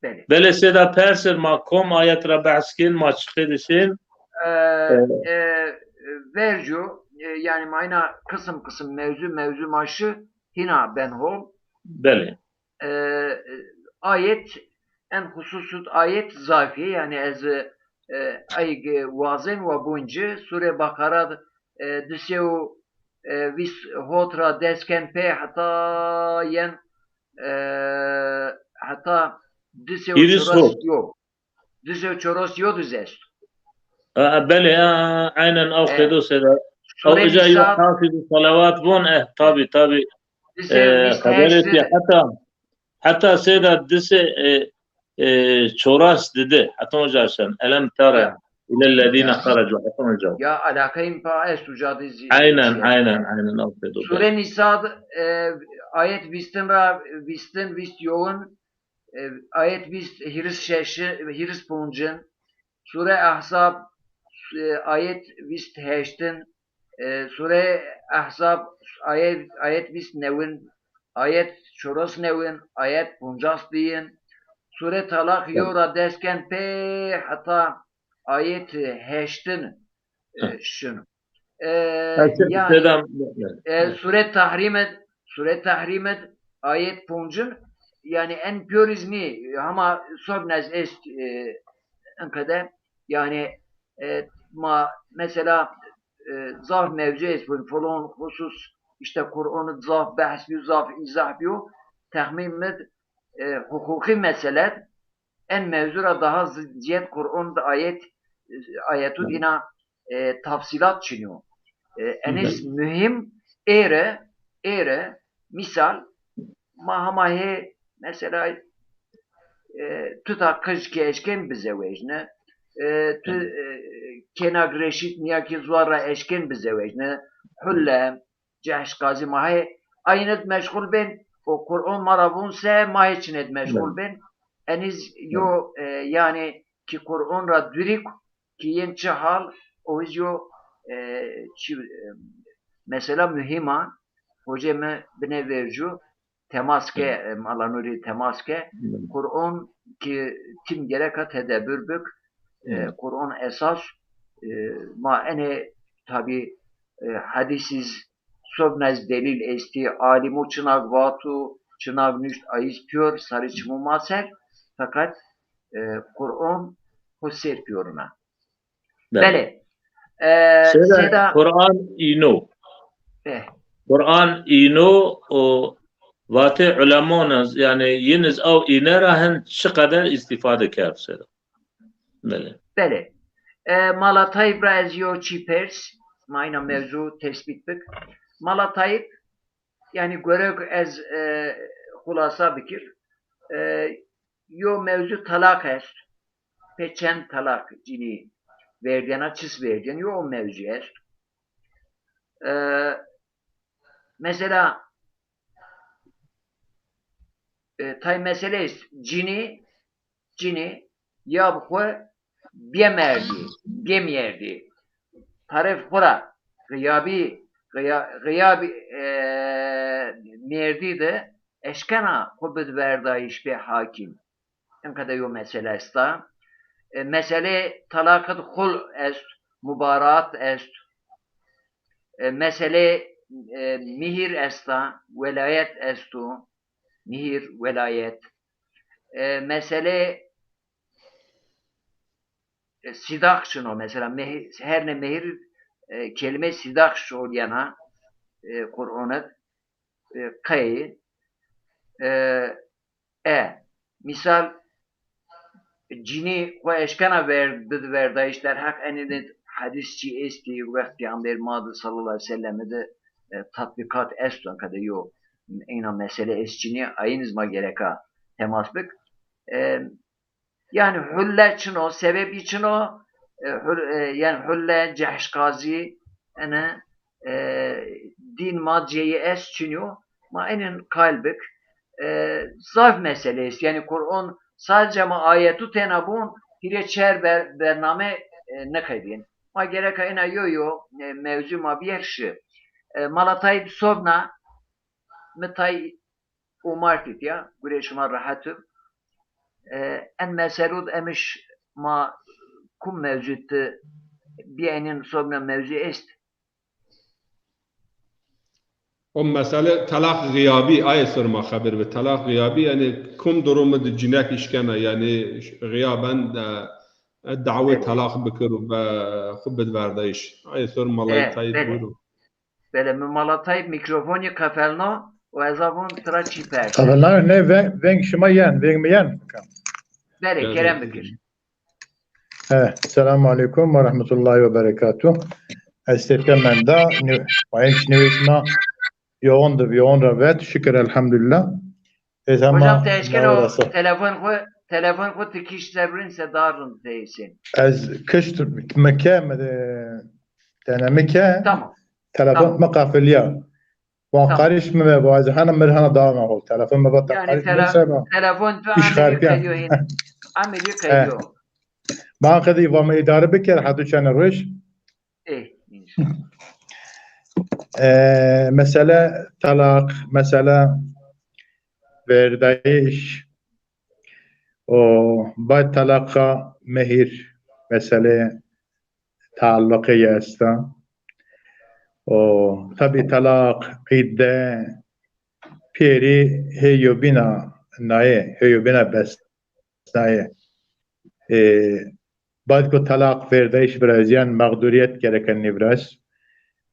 Beli.
Bele seda perser ma kom ayet ra bahskin ma çıkıdışın.
Vercu yani mayna kısım kısım mevzu maşı hina ben hol
Bele.
ayet en hususut ayet zafiye yani ez ay vazin ve buncu sure Bakara diseu vis hotra desken pe hatta yen hatta diseu
İris
çoros
hot.
yok. Diseu çoros yok düzest.
Bele aynen av kıdo seda. Av
Sure
ija
Nisa
yuhafizu salavat bon tabi
diseu vis
kabaret ya
heşti
hatta seda dise çoras dedi. Hatta ocaşan elem tara
ya
ilellezine haracu hatta ocaşan.
ya alakayım pa es sucadizi
Aynen av kıdo.
Sure Nisa ayet vistin vist yoğun ayet vist hiris şeşi hiris puncun Sure Ahzab ayet vist heştin Sure Ahzab ayet vist nevin ayet çoros nevin ayet puncas diyin Sure Talak yora desken pe hatta ayet heştin şunu yani Sure Tahrimet ayet puncun yani en pürizmi ama sobnez est kadar yani ma mesela zaf mevzu esbun falan husus işte Kur'an'ı zaf bahs zaf izah diyor tahmin med hukuki mesele en mevzura daha ziyet Kur'an'da ayetu dina tafsilat çiniyor. Enes mühim ere misal mahamahe mesela tuta kız ki eşken bize vecne kenak reşit niya ki zuara eşken bize vecne hulle cahş gazi mahe aynet meşgul ben o Kur'an marabun se mahe çinet meşgul ben eniz yo yani ki Kur'an ra dürik ki yen çahal o yo mesela mühima hocam bine vercu temaske malanuri temaske Kur'an ki tim gereka tedebbür bük Kur'an esas ma ene tabi hadisiz sobnez delil esti alimu çınag vatu çınag nüşt ayız pür sarı çımı maser fakat Kur'an husser pürüne bele
seda Kur'an ino Kur'an ino o vate ulemonaz yani yeniz av inerahen şu kadar istifade kâr seda.
Bele. Malatayip razio çipers mayna mevzu tespit bik. Malatayip yani görek ez hulasa bikir. Yo mevzu talak est. Peçen talak cini verdiyana çiz verdiyan yo o mevzu est. Mesela tay mesele est cini yabhu biemerdi tarif kura gıyabi merdi de eşkena kubud verdayiş be hakim en kadar yo mesele esta mesele talakat hul est mübarat est mesele mihir esta velayet estu mihir velayet mesele sidak şunu mesela her ne mehir kelime sidak şu yana Kur'an'ı kayı misal cini ve eşkana verdayışlar hak eninde hadisçi esti ve Peygamber Muhammed sallallahu aleyhi ve sellem'e de tatbikat eston kadar yok. Eyna mesele escini ayınızma gereka temas bük. Yani hülle için o, sebep için o, yani hülle cehş gazi ene din madceyi es çiniyor. Ma enin kalbik zayıf meselesi. Yani Kur'an sadece ma ayetu tenabun hireçer bername ne kaydın. Ma gereka ena yo mevzu ma bir şey. Malatay sobna metay وماركت يا قريش مرة حتى en meselud emiş ma kum mevcut biyenin sobna mevzu est.
O mesele talak gıyabi ay sorma haber ve talak gıyabi yani kum durumu da cinek işkene yani gıyaben davet
Evet.
talak bikir ve hubbet verdeyiş. Ay sorma
Evet,
Allah tayyip
evet.
buyurun.
Böyle mimalatayıp mikrofonu kafelno ve ezabun tıra çiper.
Kafalar ne ven şıma yen, ven mi yen?
Böyle Kerem Bükür.
Evet. Selamun Aleyküm ve Rahmetullahi ve Berekatuhu. Estağfirullah da Vayenç Nevesma yoğun rağbet. Şükür elhamdülillah.
Hocam teşkil o telefon ku tikiş zebrinse darın değilsin.
Az kış Mekke tane Mekke
Tamam.
telefon
Tamam.
makafilya.
Tamam.
Karış mı ve bazı hanım merhana dağına ol. Telefon mu batak
Yani
karış mı?
telefon tu
İş
ameli
harfi.
kayıyor hin. Ameli kayıyor.
ما قضي وما إدارة بكر حدو كان الرش
İnşallah.
مسألة طلاق مسألة وردايش وبعد طلاق مهر مسألة تعلقية استا وطبي طلاق عدة بيري هيو بنا نايه هيو بنا بس نايه بعد ko talak verdeyiş biraz yani mağduriyet gereken biraz.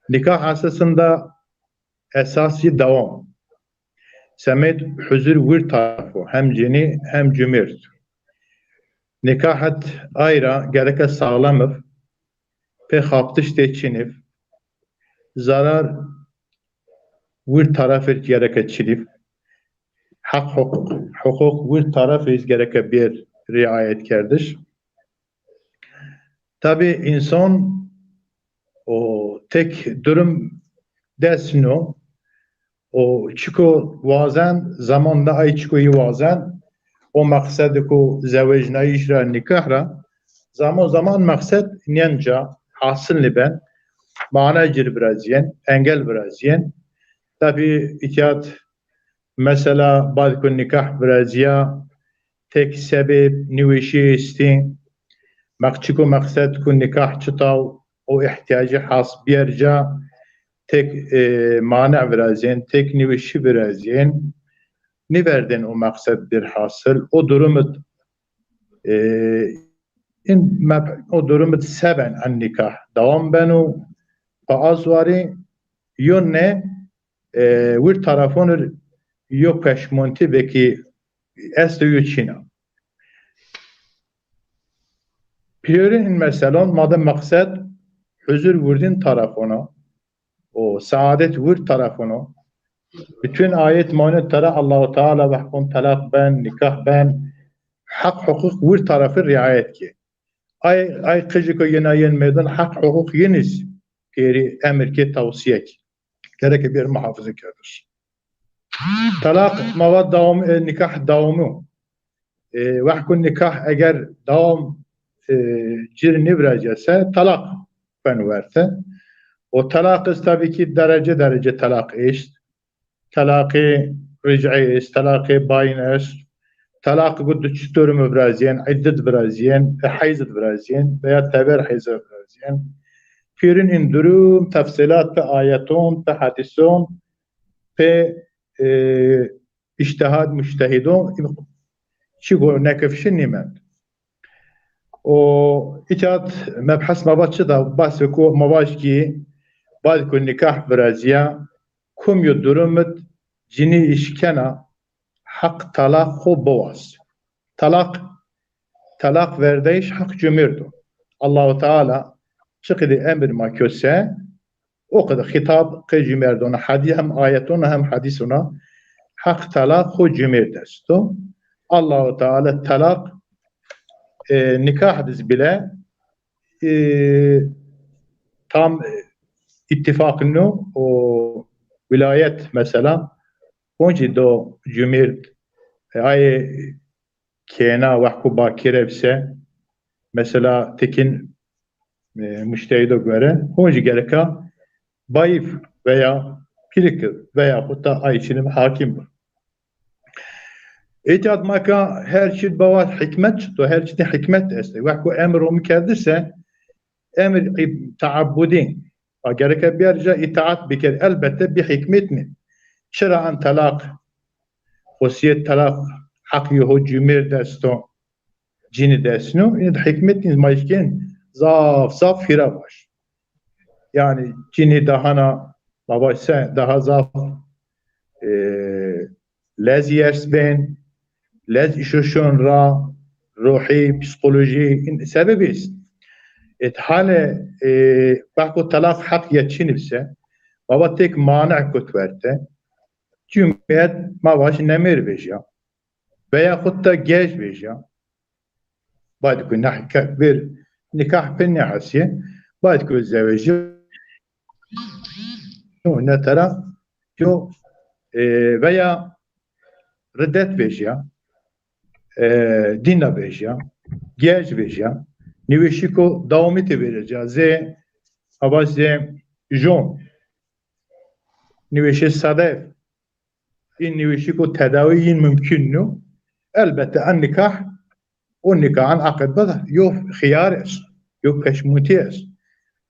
Nikah asasında esası devam. Semet huzur bir tarafı hem cini hem cümirt. Nikahat ayrı gereke sağlamır. Pe haptış teçinif. Zarar bir tarafı gereke çilif. Hak hukuk. Hukuk bir tarafı gereke bir riayet kerdiş. Tabi insan o tek durum desno o çiko vazen zamanda ay çikoyu vazen o maksadı ko zevecna işra nikahra zaman maksat nyanca hasıl liben mana cir biraziyen engel biraziyen tabi ikiyat mesela bazı nikah biraziya tek sebep nivişi istin مقصد مقصد كن نكاح چطاو او احتياجي حاص بيرجع تك مانع برازين تك نوشي برازين نبردن o مقصد حاصل o durumu o durumu seben an nikah devam benu azvari yönne bir tarafını yok peşmonti beki estü Çin'a Piyorin mesela madem maksat huzur vurdun tarafına o saadet vur tarafına bütün ayet manet tara Allah-u Teala ve hukum talak ben nikah ben hak hukuk vur tarafı riayet ki ay kıcıko yenayen meydan hak hukuk yeniz piri emir ki tavsiye ki gerek bir muhafızı kardır talak mavad devam nikah devamı ve hukum nikah eğer devam cirini verecekse talak ben verse. O talak tabii ki derece talak eşit. Talakı ric'i eşit, talakı bayin eşit. Talakı gudu çütürümü biraziyen, iddet biraziyen, hayzet biraziyen veya teber hayzet biraziyen. Firin indirum, tefsilat pe ayetun, pe hadisun, pe iştihad müştehidun. Çigo nekefşin nimet. و إتات مبحث مباشر ده بس کو مواج کی بعد کو نکاح برازیا کم یدرمت جنی işkena hak talak خو بواس talak verdeyiş hak cümirdu Allah-u Teala çıkıdı emir ma köse o kadar hitap ki cümirdu ona hadis hem ayetuna hem hadisuna hak talak خو cümirdestu Allah-u Teala talak nikah bile tam ittifakını o vilayet mesela onca do cumhur ay kena vahku bakirevse mesela tekin müştehide göre onca gereka bayif veya pirik veya hatta ay içinin hakim İtiyat maka her şey bava hikmet çıktı. Her şeyde hikmet este. Ve ku emir o mükerdirse emir taabbudin. Gerek bir yerce itaat bikir. Elbette bir hikmet mi? Şera'an talak خصوصیت طلاق حقی هو جمیر دستو جینی دستنو این حکمت نیز مایشکن zaf fira baş. Yani cini dahana babası daha zaf lez yersben lez işuşun ra ruhi psikoloji sebebiz. Hale bakko talak hak yetişini bise baba tek mana kutverte cümleyet mavaş nemir beja veya hutta geç beja بعد كنا bir nikah penni hasiye بعد كل زواج ne tara jo veya reddet beja dinle beja geç beja nivişiko davamete vereceğiz ze abazze jon nivişe sadef in nivişiko tedaviyin mümkünü elbette an nikah o nikahın akıbı yok hıyar es yok peşmuti es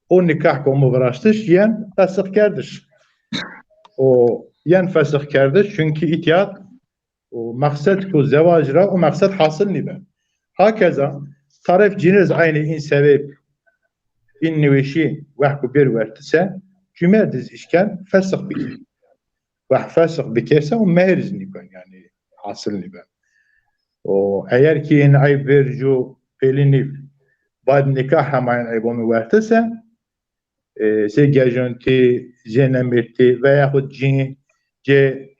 o nikah komu varastış yen fesih kardeş o yen fesih kardeş çünkü itiyat o maksat ko zevacra o maksat hasıl nibe hakeza taraf ciniz aynı in sebep in nivişi vahku bir vertise cümerdiz işken fesih bikir ve fesih bikirse o mehriz niben yani hasıl niben o eğer ki in ayıp vercu pelinif bad nikah hemen ayıbonu vertise se gejönti zenemirti veyahut cini ce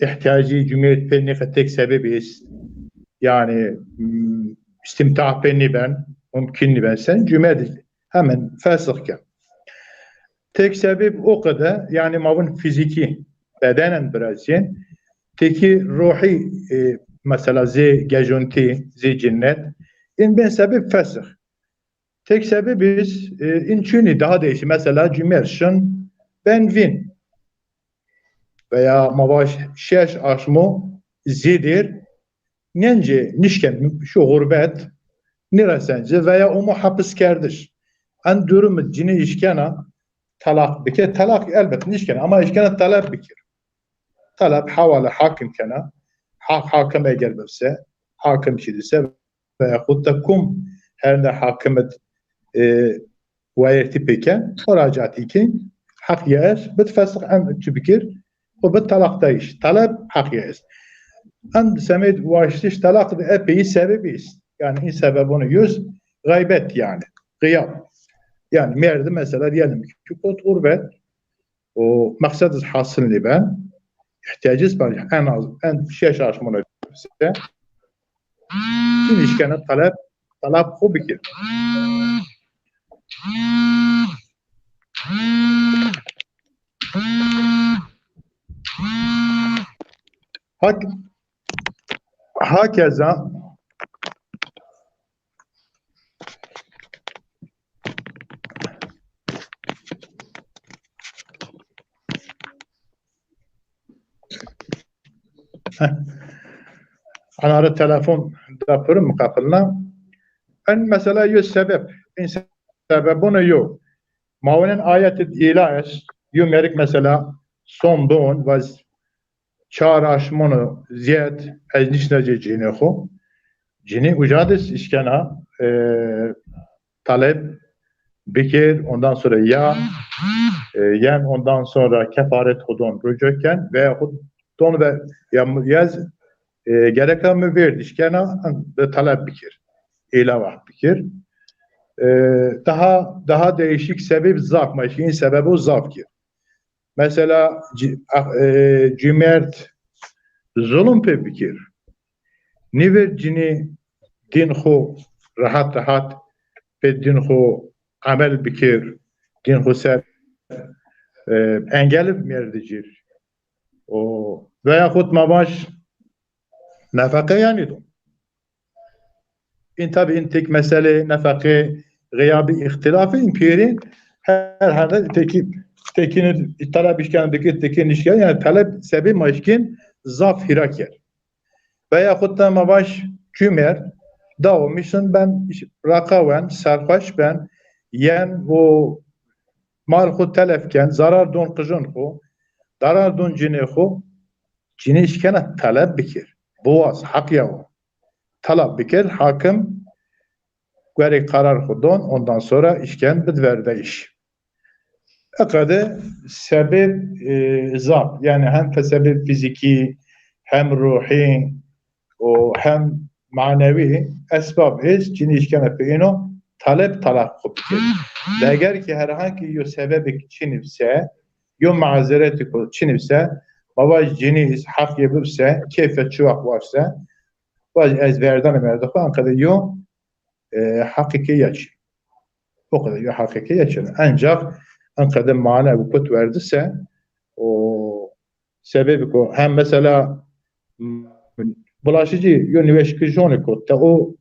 ihtiyacı cumhuriyet penni tek sebebiyiz yani istimtah penni ben mümkün ben sen cumhuriyet hemen fesihken tek sebep o kadar yani mavun fiziki bedenen biraz yani teki ruhi mesela zi gejönti zi cinnet in ben sebep fesih tek sebebiz in çünkü daha değişik mesela cümerşin ben vin veya mavaş şeş aşmo zidir nence nişken şu gurbet niresence veya o hapis kardeş an durumu cini işkena talak bike talak elbet nişken ama işkena talep bikir talep havale hakim kana hakim eğer bese hakim şidise veya hutta kum her ne hakimet ويرتي بيكا مراجعتي كين حق ياس بتفسق عن تبكير وبالطلاق دايش طلب حق ياس عند سميد واشتش طلاق ابي سببيس يعني ايه سببونه yüz gaybet yani gıyab yani merde mesela diyelim ki kut gurbet o maksat hasıl ben ihtiyacız var en az en şey şaşmına size tüm işkene talep o bikir hakeza ana telefon yapıyorum kapılına en mesela yüz sebep sebebunu yok mavinin ayeti ilaç yümerik mesela son don vaz çağraşmonu ziyad az nişnece cini xo cini ucadis işkena talep bikir ondan sonra yen ondan sonra kefaret hudon rücukken ve don ve yaz gereken mi verdi işkena talep bikir ilava bikir daha değişik sebep zaf maşin sebebi o zaf ki mesela cümert zulüm pe bikir niver cini din xo rahat pe din xo amel bikir din xo ser engel merdicir o veya xut mabaş nafaka yani do in tabi in tek mesele nafaka gıyabi ihtilafı impirin her tekinin talep işken bikir tekin işken yani talep sebebi maşkin zaf hiraker veyahut da mavaş cümer davmışsın ben rakaven sarhoş ben yen o mal xu telefken zarar don kızın xu darar don cini xu cini işkene talep bikir boğaz hak yavu talep bikir hakim göre karar xu don ondan sonra işken bidverde iş akadı sebep zat yani hem sebep fiziki hem ruhi o hem manevi esbab iz cini işkene peyno talep talak bikir eğer ki herhangi bir sebebi çinipse yo mazereti ko çinipse baba cini hak yapıpsa keyfe çuvak varsa baz ezberden merde falan kadar yo hakiki yaş o kadar yo hakiki yaş ancak an kadar mana bu kut verdiyse o sebebi ko hem mesela bulaşıcı yo niveşki joniko ta o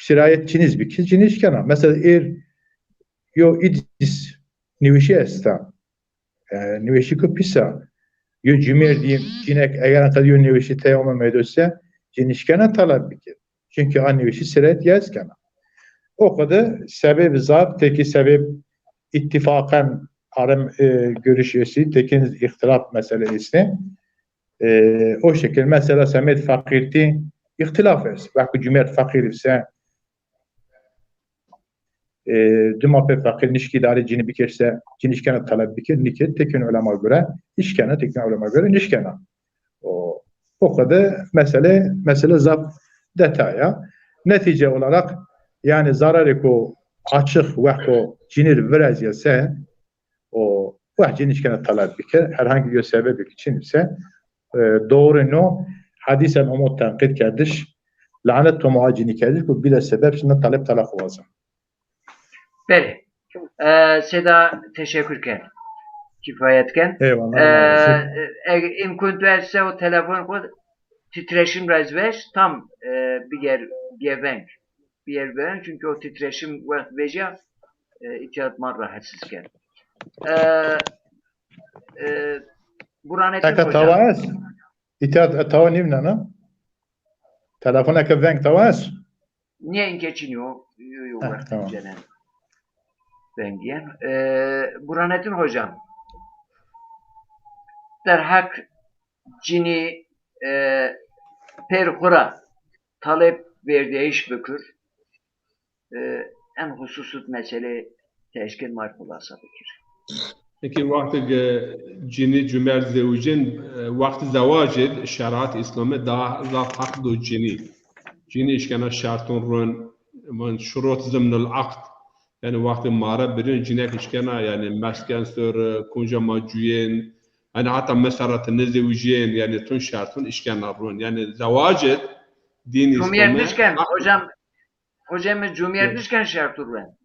sirayet çiniz bir kez ciniz kana mesela yo idis nivişi esta nivişi ko pisa yo cümer diyeyim cinek eğer kadar yo nivişi teyama medose ciniz kana talep bir kez çünkü an nivişi sirayet yaz kana o kadar sebep zat teki sebep ittifakan arım görüşüyesi tekin ihtilaf meselesi o şekilde mesela semet fakirti ihtilaf es belki cümer fakir ise duma pe fakir nişkidari cini bikirse cinişkene talep bikir nikir tekin ulema göre işkene tekin ulema göre nişkene o kadar mesele zap detaya netice olarak yani zararı ko açık ve ko cinir biraz ise o ve cinişkene talep bikir herhangi bir sebep için ise doğru no hadisen umut tenkit kardeş lanet ve muacini kardeş bu bile sebep şimdi talep talak olacak.
Bəli. Seda teşekkürken. Kifayetken.
Eyvallah.
İmkün verse o telefon kod titreşim razveş tam bir yer veren çünkü o titreşim veja ihtiyat mar rahatsızken. Buranetin hocam.
Tavas. İhtiyat tava nivna no? Telefona ke venk tavas.
Niye geçiniyor? Yok
tamam.
Cenen. Ben diyen. Buranetin hocam. Derhak cini perhura talep verdiği iş bükür. En hususut mesele teşkil markulasa bükür.
Peki vakti cini cümer zevcin vakti zavacid şeriat İslam'ı daha hak do cini. Cini işkana şartun run من شروط ضمن العقد yani vakti mara birin cinek işkana yani mesken sör kunca macuyen yani hatta mesarat nezevciyen yani tun şartun işkana run yani zavacid din İslam'ı
Cumhuriyetmişken hocam cumhuriyetmişken şartı run.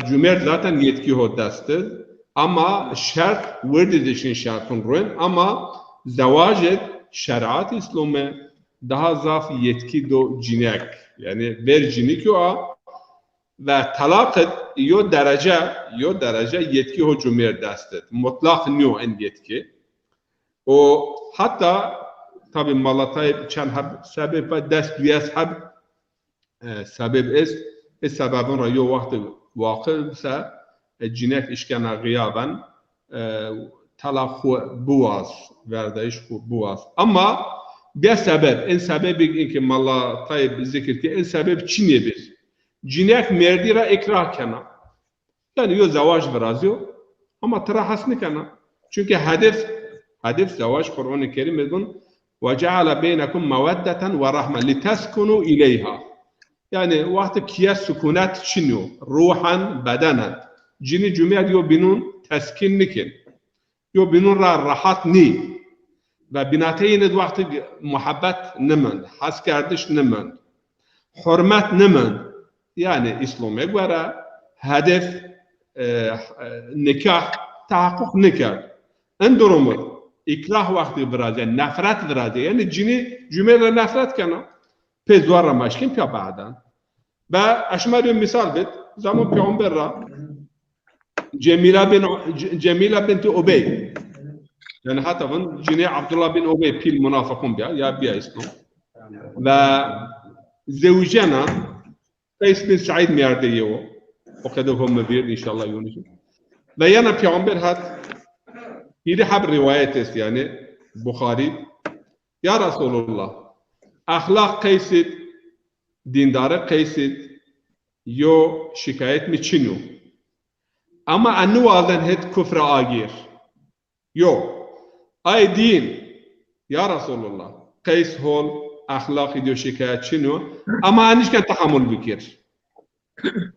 Cumhuriyet zaten yetki o dastı ama şart verdi için şartun run ama zavacid şeriat İslam'ı daha zaf yetki do cinek yani ver cinik yo ve talakit yo derece yetki o cumhuriyet dastı mutlak niyo en yetki o hatta tabi malatay çan hab sebep dest duyas hab sebep sebebin ra yo vakti ise cinek işkana gıyaben talak buaz verdeyiş buaz ama bir sebep, en sebebi ki malla tayyip zikirti, en sebep Çin'e bir. Cinek merdira ikrah kana. Yani yo zavaş biraz yo. Ama terahasını kana. Çünkü hedef zavaş Kur'an-ı Kerim edin. وَجَعَلَ بَيْنَكُمْ مَوَدَّةً وَرَحْمَةً لِتَسْكُنُوا إِلَيْهَا. Yani vakti kiyas sükunet Çin'yo. Ruhan, bedenen. Cini cümle yo binun teskinlikin. Yo binun rahat ni. ve binateyni vakti muhabbet nemend, has kardeş nemend, hürmet nemend. Yani İslam'a göre hedef nikah tahakkuk nikah. En durumu ikrah vakti biraz yani nefret biraz yani cümle nefret kana pezvara maşkin pya badan. Ve aşmarı misal bit zaman peygamber Cemila binti Ubey يعني حتى من جني عبد الله بن أبي بيل منافقون بيا يا بيا اسمه و زوجنا قيس بن سعيد ميارديو وقدهم مبير إن شاء الله يونس بيانا بيعمر هات يدي حب رواية يعني بخاري يا رسول الله أخلاق قيس دیندار قیسید یو شکایت میچینو اما انو آلن هد کفر آگیر یو ای دین یا رسول الله قیس هول اخلاقی دیو شکایت چینو اما انیش کن تحمل بکیر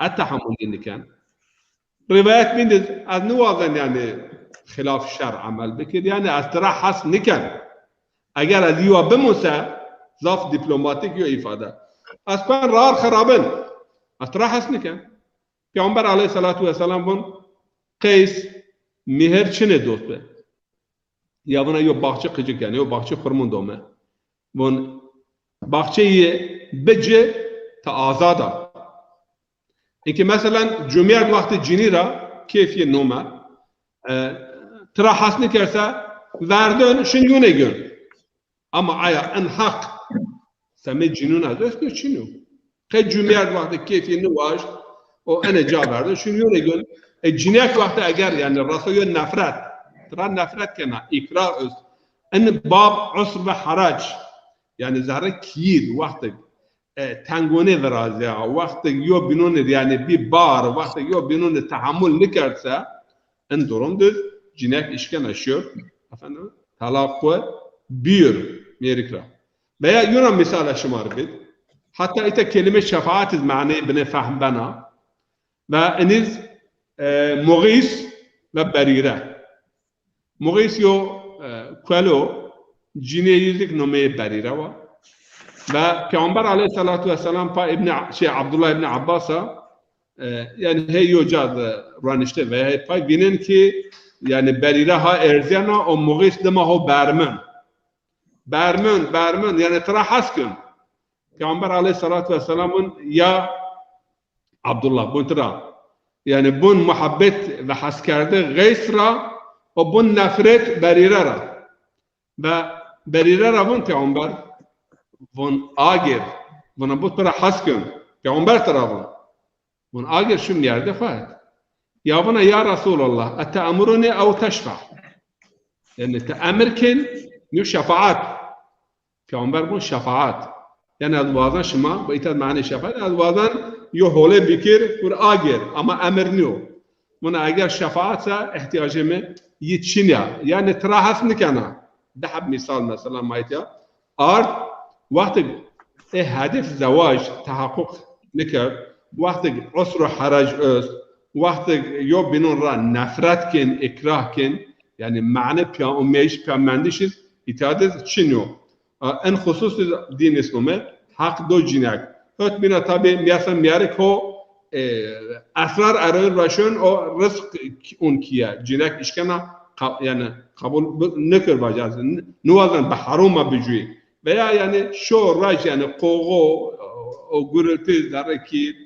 التحمل اینی کن روایت میدید انو آلن یعنی خلاف شرع عمل بکیر یعنی از طرح حس نکن اگر از یو بموسه ظاف دیپلماتیک یو ifade اسپان رار خرابن اتراح اسنكن پیامبر علیه الصلاة والسلام بون قیس مهر چنه دوست به یا بنا یو باغچه قجه کنه یو باغچه خرمون دومه بون باغچه بجه تا آزادا اینکه مثلا جمعیت وقت جنی را کیفی نومه تراح اسنكرسه وردن شنیونه گن اما آیا ان حق سمي جنون هذا اسمه شنو؟ قد جمعيات وقت كيف ينواج او انا جابر شنو يقول الجنيات وقت اگر يعني الرسول نفرت ترى نفرت كنا اقرار ان باب عسر وحرج يعني زهره كيل وقت تنگونه ورازه وقت يو بنون يعني بي بار وقت يو بنون تحمل نكرسه ان durum düz cinek işken aşıyor efendim talakı bir merikra veya Yunan misal şımar bid hatta ite kelime şefaatiz mani bine fahm bana ve eniz muğis ve berire muğis yo kwalo cineyizlik nome berire var ve Peygamber aleyhissalatu vesselam pa Abdullah ibn Abbas'a yani hey yocad ranişte ve hey pay binin ki yani berire ha erziyana o muğis dema ho برمن yani tara haskın Peygamber aleyhissalatu vesselam'ın ya Abdullah bun tara yani bun muhabbet ve haskerde gaysra o bun nefret berirara ve berirara bun Peygamber bun agir buna bu tara haskın Peygamber tara bun agir şu yerde fayet ya buna ya Resulallah ete'amuruni ev teşfa yani te'amirkin نيو شفاعات پیامبر بون شفاعت یعنی از وازن شما با ایتاد معنی شفاعت از وازن یو حوله بکر پر آگر اما امر نیو من اگر شفاعت سا احتیاجمه یتشینیا یعنی تراحس نکنه ده حب مثال مثلا مایتیا آرد وقت هدف زواج تحقق نکرد وقت عسر و حرج است وقت یو بینون را نفرت کن اکراه کن yani معنی پیامندیش İtaat çiniyor. En husus din İslam'ı hak do cinak. Öt bina tabi miyasam miyarik o asrar arayın raşın o rızk un kiya. Cinak işkana yani kabul ne kır bacası. Nuvazan baharuma bücüğü. Veya yani şu raş yani koğu o gürültü zareki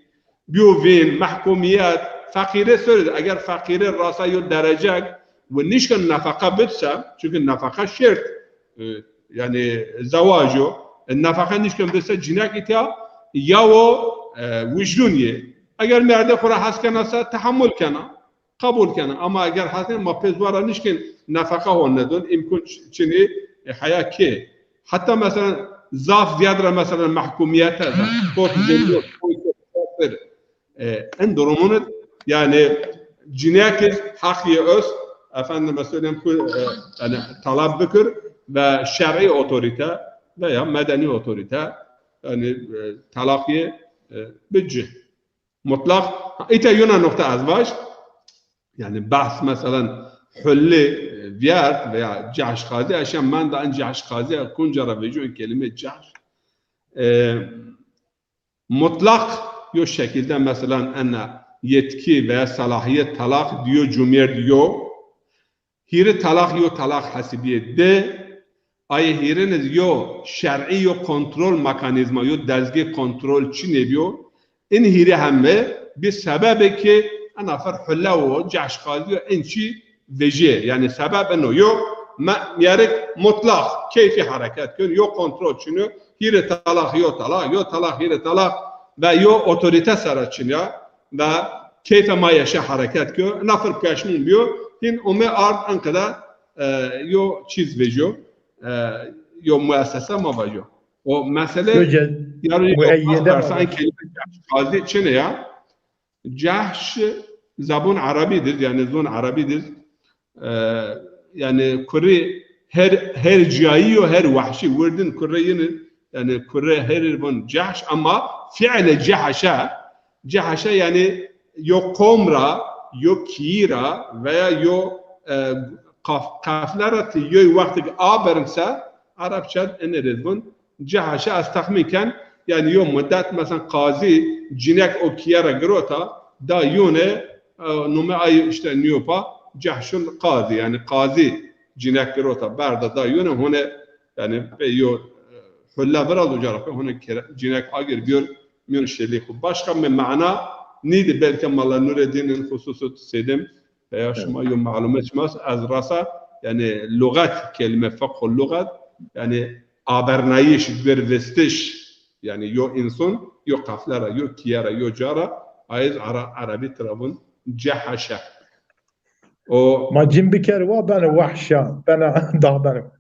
biyovin mahkumiyat fakire söyledi. Eğer fakire rasa yol derecek ve nişkan nafaka bitse çünkü nafaka şart يعني زواجه النفقه نشكم بس جناك إتيا ياو وجدونية أجر مرده خورا حس كنا سا تحمل كنا قبول كنا أما أجر حسن ما بزوارا نشكن نفقه هو ندون يمكن شنو حياة كي حتى مثلا ضعف زيادة مثلا محكوميات هذا كوت زندور اندرومون يعني جناك حقي أس efendim mesela yani talep bükür ve şer'i otorite veya medeni otorite yani talakki bütçe mutlak ite Yunan nokta azvaj yani bahs mesela hülli viyat veya cahş kazi aşan man da en cahş kazi kuncara vecun kelime cahş mutlak yo şekilde mesela en yetki veya salahiyet talak diyor cumhuriyet diyor هيري طلاق يو طلاق حسبيه ده اي هيرنز يو شرعي يو كنترول ميكانيزما يو دزگه كنترول چي نبيو ان هيري همه بسبب كي انا فر حلا و جعش قاضي ان شي وجه يعني سبب انه يو میارک مطلق کیفی حرکت کن یا کنترل چنیو هیر طلاق یا طلاق هیر طلاق و یا اتوریته سر چنیا و کیف مایشه حرکت کن نفر کشمون بیو این اومه آرد انقدر یا چیز ویجو یا مؤسسه ما ویجو و مسئله یارو درسان کلمه قاضی چنه یا جحش زبون عربی دید یعنی زون عربی دید yani Kore her cayı ve her vahşi wordun Kore'nin yani Kore her bun cahş ama fiile cahşa yani yok komra yok kira veya yok kaflarati yok vakti abernse Arapça eneriz bun cahşa astahmiken yani yok müddet mesela kazi cinek o kira grota da yone nume ay işte niyopa جحشون قاضي يعني قاضي جناك روتا بعد دا يونه هنا يعني بيو حلا براد وجرب هنا جناك اجر بيور من الشليخ باشا من معنى نيد بالكم الله نور الدين الخصوصات سيدم يا شما يوم معلومات ماس از راسا يعني لغات كلمه فقه اللغه يعني ابرنايش برفستش يعني يو انسان يو قفلره يو كياره يو جاره عايز عربي ترابون جحشه
ما جيم بكر وبنا وحشة بنا ضعبنا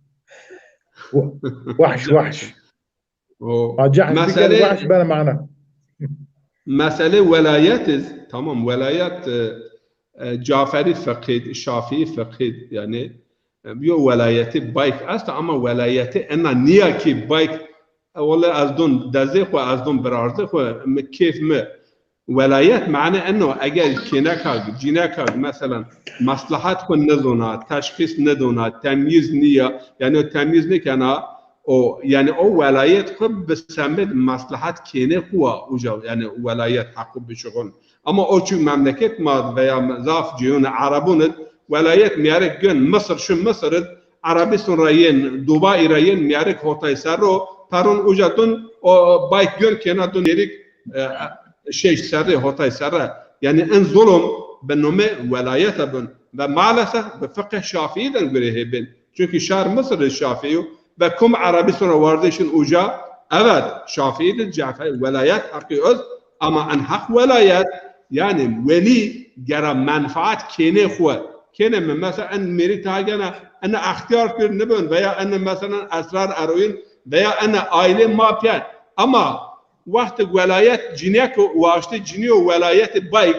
وحش جحش بكر وحش بنا معنا
مسألة ولايات تمام ولايات جعفري فقيد شافعي فقيد يعني بيو ولايات بايك أصلا أما ولايات أنا نياكي بايك والله أزدون دزيق وأزدون برارزيق كيف ما ولايات معناه انه اگر كيناكاغ جيناكاغ مثلا مصلحات كن ندونا تشخيص ندونا تمييز نيه يعني تمييز نكنا او يعني او ولايات خب بسمد مصلحات كينه قوه وجو يعني ولايات حق بشغل اما او شو مملكه ما veya ضاف جيون عربون ولايات ميارك جن مصر شو مصر عربي سنراين دبي راين ميارك هوتاي سرو تارون وجاتون او بايك جن كنا دون يريك شيء سري هوتاي سري يعني ان ظلم بنومه ولايات بن ومعلسه بفقه الشافعي نقوله بن çünkü شهر مصر الشافعي وكم عربي سنة واردشن اوجا evet شافعي الجعفري ولايات حقي öz ama ان حق ولايات yani veli gara menfaat kene خو kene mesela en meri tagana ana اختيار bir ne ben veya en mesela esrar eroin veya ana aile mafya ama وقت ولايات جنيك واشتي جنيو ولايات بايك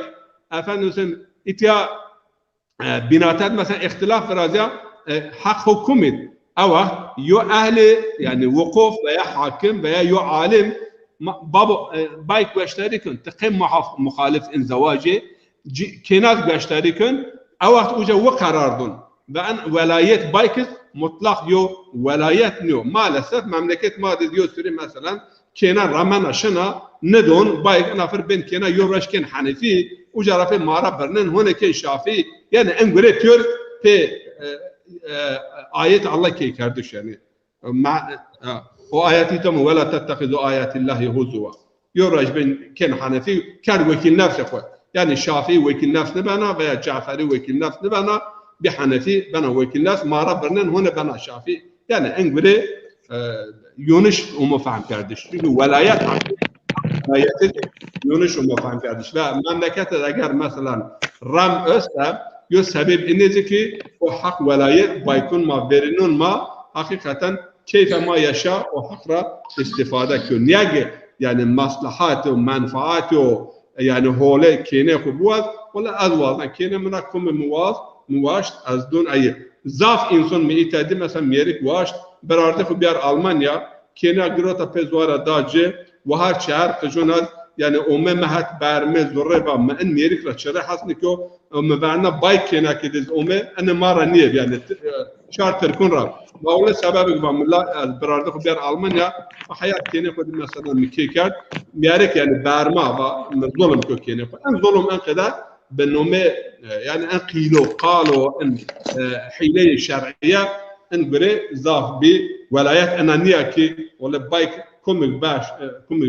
افندم اتيا بناتات مثلا اختلاف رازيا حق حكومه او يو اهل يعني وقوف ويا حاكم ويا يو عالم بابا بايك باشتريكن تقيم مخالف انزواجي كينات باشتريكن او وقت وجا وقراردون بان ولايات بايك مطلق يو ولايات نيو مالسف مملكه ما ديو سوري مثلا كينا رمانا شنا ندون بايك نافر بين كينا يورشكن حنفي وجرافي مارا برنن هنا كي شافي يعني انغري بيور في آيات الله كي كردش يعني مع وآياتي تم ولا تتخذوا آيات الله هزوا يورش بين كين حنفي كان وكيل نفس اخوه يعني شافي وكيل نفس نبنا ويا جعفري وكيل نفس نبنا بحنفي بنا وكيل نفس مارا برنن هنا بنا شافي يعني انغري یونش اونو فهم کردش ولایت یونش اونو فهم کردش و مملکت اگر مثلا رم است یا سبب اینه که او حق ولایت بایکون ما برینون ما حقیقتا کیف ما یشا و حق را استفاده کن یعنی مصلحات و منفعات و یعنی حوله کینه خوبواد ولا ازواز کینه منا کم مواشت از دون ای زاف انسان میتادی مثلا میریک واشت برارده خو بیار آلمانیا کینا گروتا پزوارا داجه و هر شهر تجوناد yani اومه مهت برمه زره و من میریک را چرا حسنی که مبارنا بایک کینا کدیز اومه انا مارا نیه yani شهر ترکون را و اول سبب که ملا برارده خو بیار آلمانیا و حیات کینا خود مثلا میکرد میریک yani برما و ظلم که کینا ان ظلم انقدر بنومه يعني ان قيلو قالوا ان حيلة شرعية ان بري ضاف بولايات انانيه كي ولا بايك كم باش كم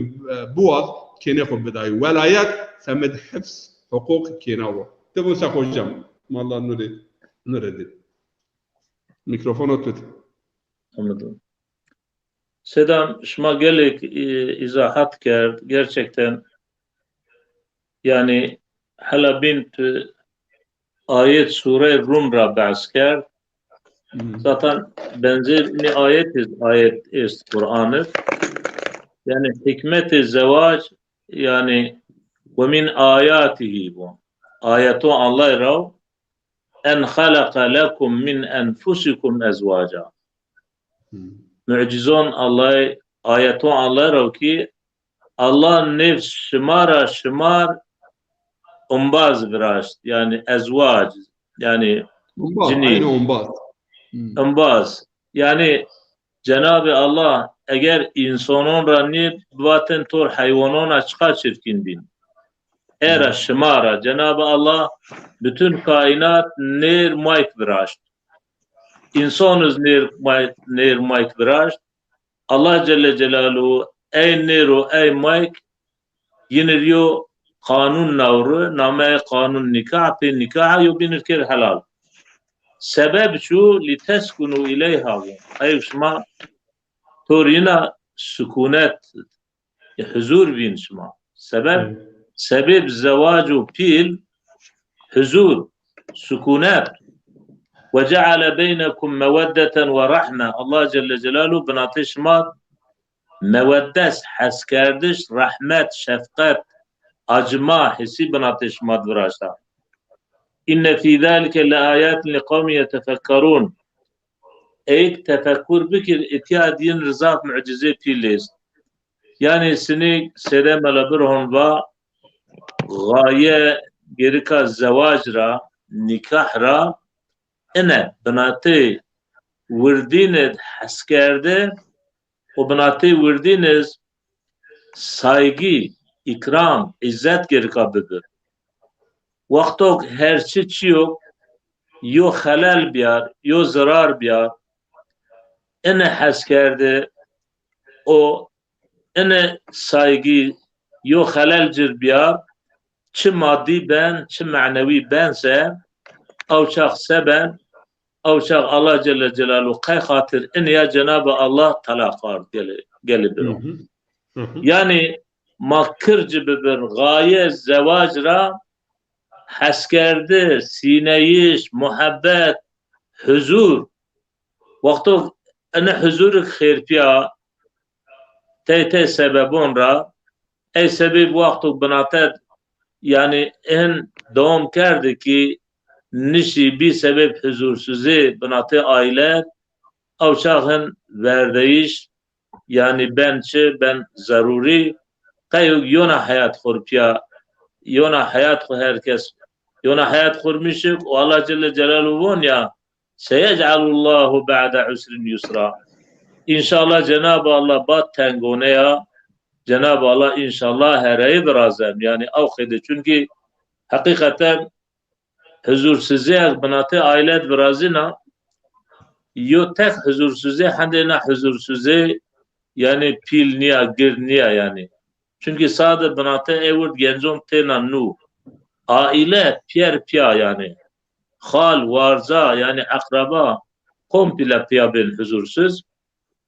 بوض كي ناخذ بدايه ولايات ثمد حفظ حقوق كيناو تبون ساكو جم ما الله نريد Mikrofonu tut.
Anladım. Sedam, şma gelek izahat kerd. Gerçekten yani hala bint ayet sure Rum ra bahs kerd. Zaten benzer bir ayet ist Kur'an'ı. Yani hikmet-i zevac yani ve min ayatihi bu. Ayatu Allah rav en halaka lekum min enfusikum ezvaca. Mucizon Allah ayatu Allah rav ki Allah nefs şımar umbaz biraşt yani ezvac yani
Aynı
cini
ombaz.
umbaz yani Cenab-ı Allah eğer insanın ranı baten tor hayvanın açığa çirkin bin. Era şımara Cenab-ı Allah bütün kainat ner mayk biraşt. İnsanız ner mayk biraşt. Allah Celle Celaluhu ey nero ey mayk yiniriyor kanun navru name kanun nikah pe nikah yo binirker halal. Sebep şu liteskunu ileyha. Ay şma torina sükunet huzur bin şma. Sebep zevacu pil huzur sükunet ve ceale beynekum meveddeten ve rahme. Allah Celle Celaluhu binatı şma meveddes haskardiş rahmet şefkat acıma hissi binatı şma dvraşta. İnne fî zâlike le âyâtin li kavmi yetefekkarûn. Eyk tefekkür bikir ihtiyadiyen rızaf mucize pillez. Yani seni sedemele bir honva gaye gerika zevacra nikahra ene binatı virdiniz haskerde o binatı virdiniz saygı, ikram, izzet gerika bidir. Vaktok her şey yok yo halal biyar yo zarar biyar ene haskerde o ene saygı yo halal cir biyar çi maddi ben çi manevi bense avçak seben avçak Allah Celle Celaluhu kay hatır ene ya Cenab-ı Allah talakar gelibir. Yani makkırcı bir gaye zevacra haskerde sineyiş muhabbet huzur vakto ene huzur khirpiya te sebebon ra ey sebep vakto banatet yani en devam kerdi ki nişi bir sebep huzursuzi banatı aile avşahın verdeyiş yani ben zaruri kayı yona hayat khurpiya yona hayat herkes yona hayat kurmuşuk o Allah Celle Celaluhu ya seyec'alullahu ba'de usrin yusra. İnşallah Cenab-ı Allah bat tengone ya Cenab-ı Allah inşallah hereyi birazem yani avkede çünkü hakikaten huzursuzluğa binatı ailet birazina yo tek huzursuzluğa handena huzursuzluğa yani pil niya gir niya yani çünkü sadece binatı evurt gencon tena nu aile pier pia yani hal varza yani akraba komple pia ben huzursuz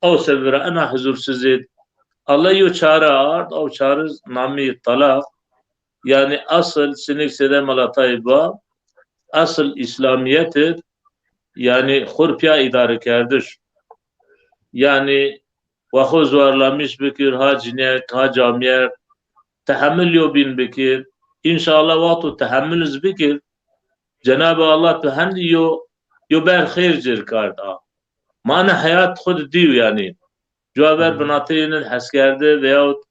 o sebra ana huzursuzid Allah yo çare ard o çare nami talak yani asıl sinik sedem ala tayba asıl İslamiyet yani hurpiya idare kerdir yani vahuz varlamış bikir ha cinet ha camiyer tahammül yo bin bikir İnşallah vaktu tahammülüz bikir Cenab-ı Allah tehanni yo ber khair cir karda. Mana hayat khud diyor yani. Cevabler binatının haskerde veyahut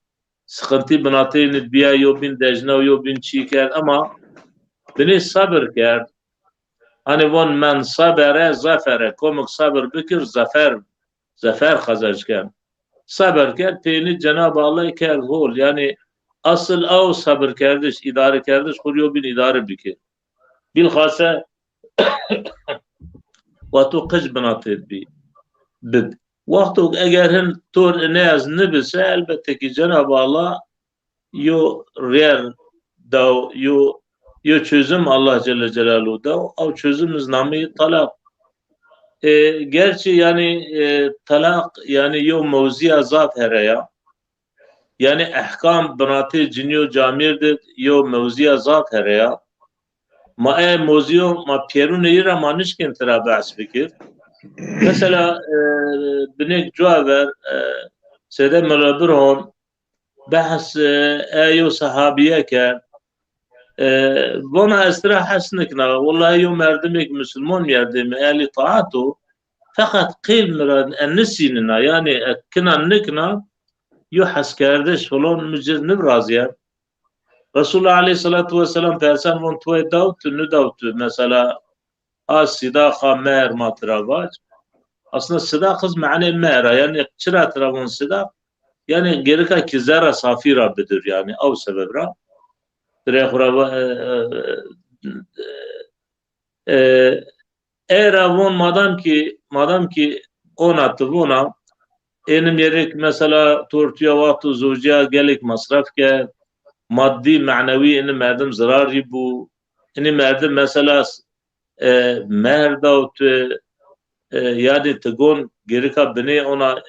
sıkıntı binatının biya yo bin dejne yo bin çiker ama beni sabır kerd. Hani von men sabere zafere komik sabır bikir zafer kazançken. Sabır kerd teyni Cenab-ı Allah kerd hol yani asıl av sabır kardeş, idare kardeş, kuruyor bin idare bike. Bilhassa vaktu kız binatır bi. Bid. Vaktu eğer hen tor ne az ne bilse elbette ki Cenab-ı Allah yo rer da yo çözüm Allah Celle Celaluhu da o çözümüz namı talak. gerçi yani talak yani yo mevziya zat heraya yani ahkam binati cinyo camirdir yo mevziya zat heraya ma mevziyo ma pierun yira manişkin tera bahs fikir mesela binek cuaver sede melabirhon bahs ayo sahabiye ke bana استراحة حسنكنا والله يوم يردمك مسلمون يردم آلي طاعته فقط قيل مراد النسيننا يعني كنا نكنا يحس كاردش فلون مجز نبراز يعني رسول الله عليه الصلاة والسلام فرسان من توي داوت نداوت مثلا الصداقة مهر ما تراواج أصلا الصداقة معنى مهر يعني شرا تراون صداق يعني غيرك كزارة صافيرة بدر يعني أو سبب را eğer madem ki ona tuvuna enim yerek mesela tortuya vaktu zocuya gelik masraf ke maddi manevi enim merdim zararı bu enim merdim mesela merda ot yani tegon gerika bine ona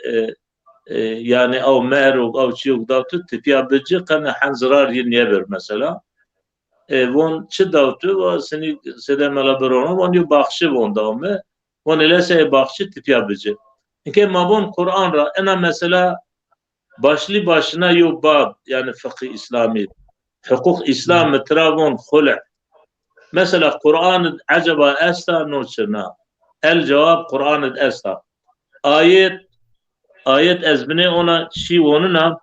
yani av mer o av çiyok davtu tipiya bıcı kan han zarar yin yeber mesela von çi davtu ve seni sedem alaberona von yu bakşı von davme von elese bakşı tipiya bıcı ki mabon Kur'an ra ena mesela başlı başına yu bab yani fıkıh İslami hukuk İslam travon khula mesela Kur'an acaba esta noçna el cevap Kur'an esta ayet ezbine ona şi onuna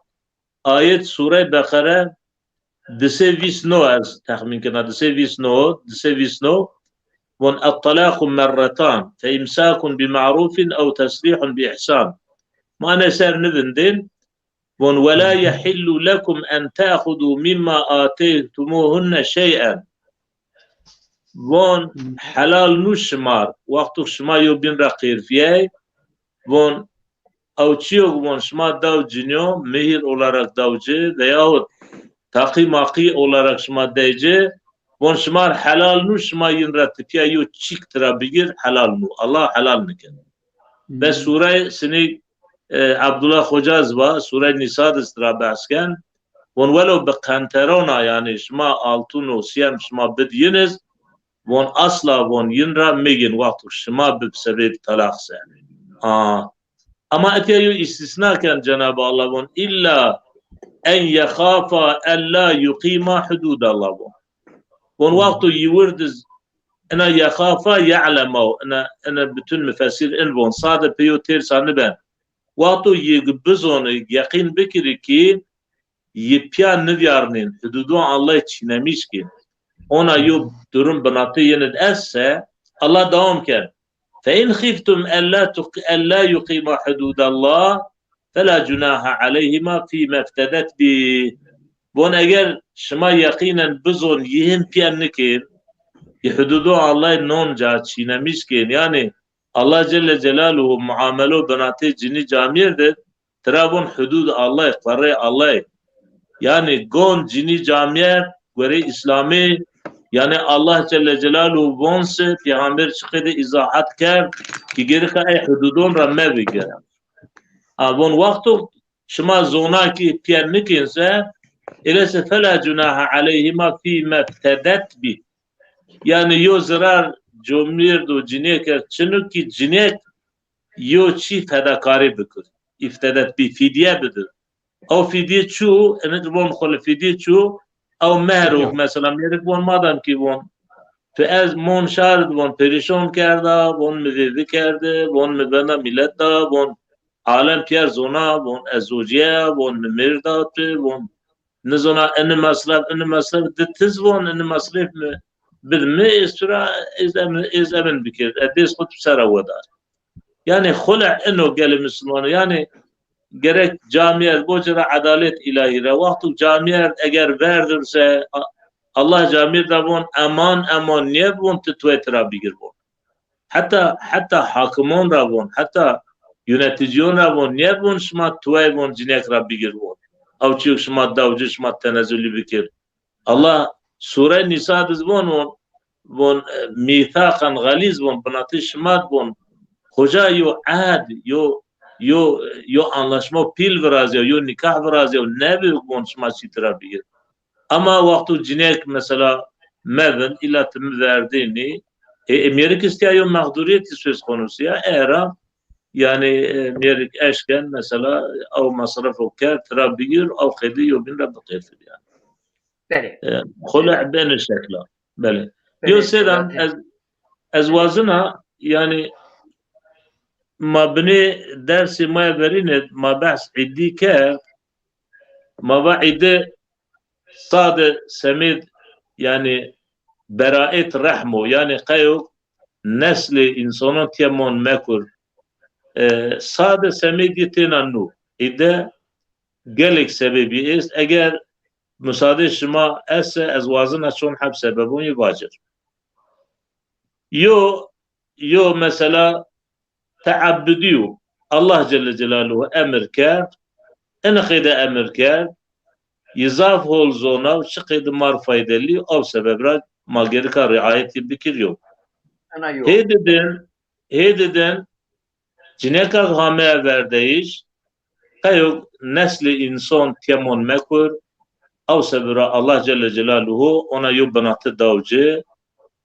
ayet sure Bekara dise visno az tahmin kana dise visno von at-talaq marratan fa imsakun bi ma'rufin aw tasrihun bi ihsan mana ser nivindin von ve la yahillu lekum an ta'khudu mimma ataytumuhunna shay'an von halal nushmar waqtu shma yo bin raqir fiye von avçiyok von şma dav cinyo mehir olarak davcı veyahut taqi maqi olarak şma deyci von şmar halal nu şma yin ratifiya yo çik tıra bigir halal nu Allah halal niken ve sure sini Abdullah Hocaz va sure Nisa istra basken von velo be kanterona yani şma altun o siyam şma bidyiniz von asla von yinra megin vaqtu şma bib sebep talaq yani ama etiyo istisna kan Cenab-ı Allah von illa en yakhafa en la yuqima hudud Allah von vaqtu yurdiz ana yakhafa ya'lamu ana bütün müfessir en von sade peyo tersanı ben vaqtu yigbiz onu yaqin bikri ki yipyan nivyarnin hududu Allah çinemiş ki ona yo durum banatı yenid esse Allah devam ker فإن خفتم ألا يقيما حدود الله فلا جناح عليهما فيما افتدت به بون اگر شما یقینا بزون یهن پیان نکن حدودو الله نون جا چینمیش کن yani Allah Celle Celaluhu muamelo benati cini camirdir trabun hudud Allah qarre Allah yani gon cini camir göre İslami yani Allah Celle Celaluhu vonse peygamber çıkıdı izahat kar ki geri kay hududun ramme bige abon vaktu şuma zona ki piyan nikinse elese fela cunaha aleyhima fîme iftedet bi yani yo zarar cumir do cinek çünkü ki cinek yo çi fedakarı bikir iftedet bi fidye bidir o fidye çu enet bon khol fidye çu او مهرو مثلا میرک وان مادام کی وان تو از مون شارد وان پریشان کرده وان مذیذی کرده وان مبنا ملت دا وان عالم پیر زونا وان ازوجیه وان مردات وان نزونا ان مصرف دتز وان ان مصرف بالمي استرا از امن بکرد ادیس خود سر ودار yani خلع انه قال مسلمان yani gerek camiyer bocra adalet ilahire vaktu camiyer eğer verdirse Allah camiyer da bon aman niye bon tutvetra bigir bon hatta hakimon ra bon hatta yöneticiyon ra bon niye bon şma tuve bon cinek ra bigir bon avçuk şma davcı şma tenezzülü bikir Allah sure Nisa diz bon mithaqan galiz bon banati şma bon hoca yo ahd yo anlaşma pil verazi yo nikah verazi ne bir konuşma çitira bir. Ama vaktu cinek mesela mevin ilatımı verdiğini Amerika istiyor mağduriyeti söz konusu ya era yani Amerika eşken mesela o masraf o kar trabiyir o kedi yo bin rabbi kefir yani.
Beli.
خلع بين الشكلين بله
Beli,
يو سيدان
zaten-
ازوازنا يعني ما بني درسي ما برينه ما بحث عدي كيف ما بعد صاد سميد يعني براءة رحمه يعني قيو نسل إنسان تيمون مكر صاد سميد يتنانو إذا قالك سببي إست أجر müsaade şuma esse ezvazına çon hep sebebun yubacır. Yo mesela teabbüdüyor. Allah Celle Celaluhu emir kar, enqide emir kar, yizaf hol zona, şıkıdı mar faydalı, o sebeple malgerika riayeti bikiriyor.
Ana yok.
Hededen cineka gamaya verdeyiş, kayok nesli insan temon mekur, او سبرا الله جل جلاله ona yo banatı davcı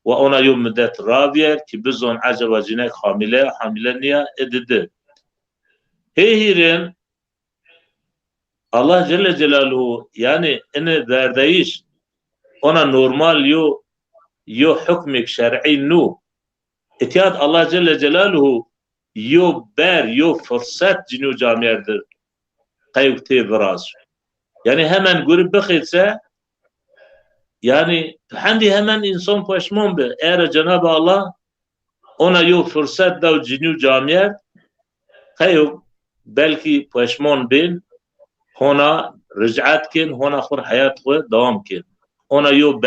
ve ona yo müddet raviyer ki bizon acaba cinek hamile niye edildi. Hehirin Allah Celle Celaluhu yani ene verdeyiş ona normal yo hükmek şer'i nu itiyat Allah Celle Celaluhu yo yo fırsat cinu camiyerdir kayıkte biraz. Yani hemen görüp bakılsa yani handi hemen insan pişman be. Eğer Cenab-ı Allah ona yok fırsat da cinu camiye kayıp belki pişman bin ona rıc'at kin ona khur hayat ko devam kin. Ona yok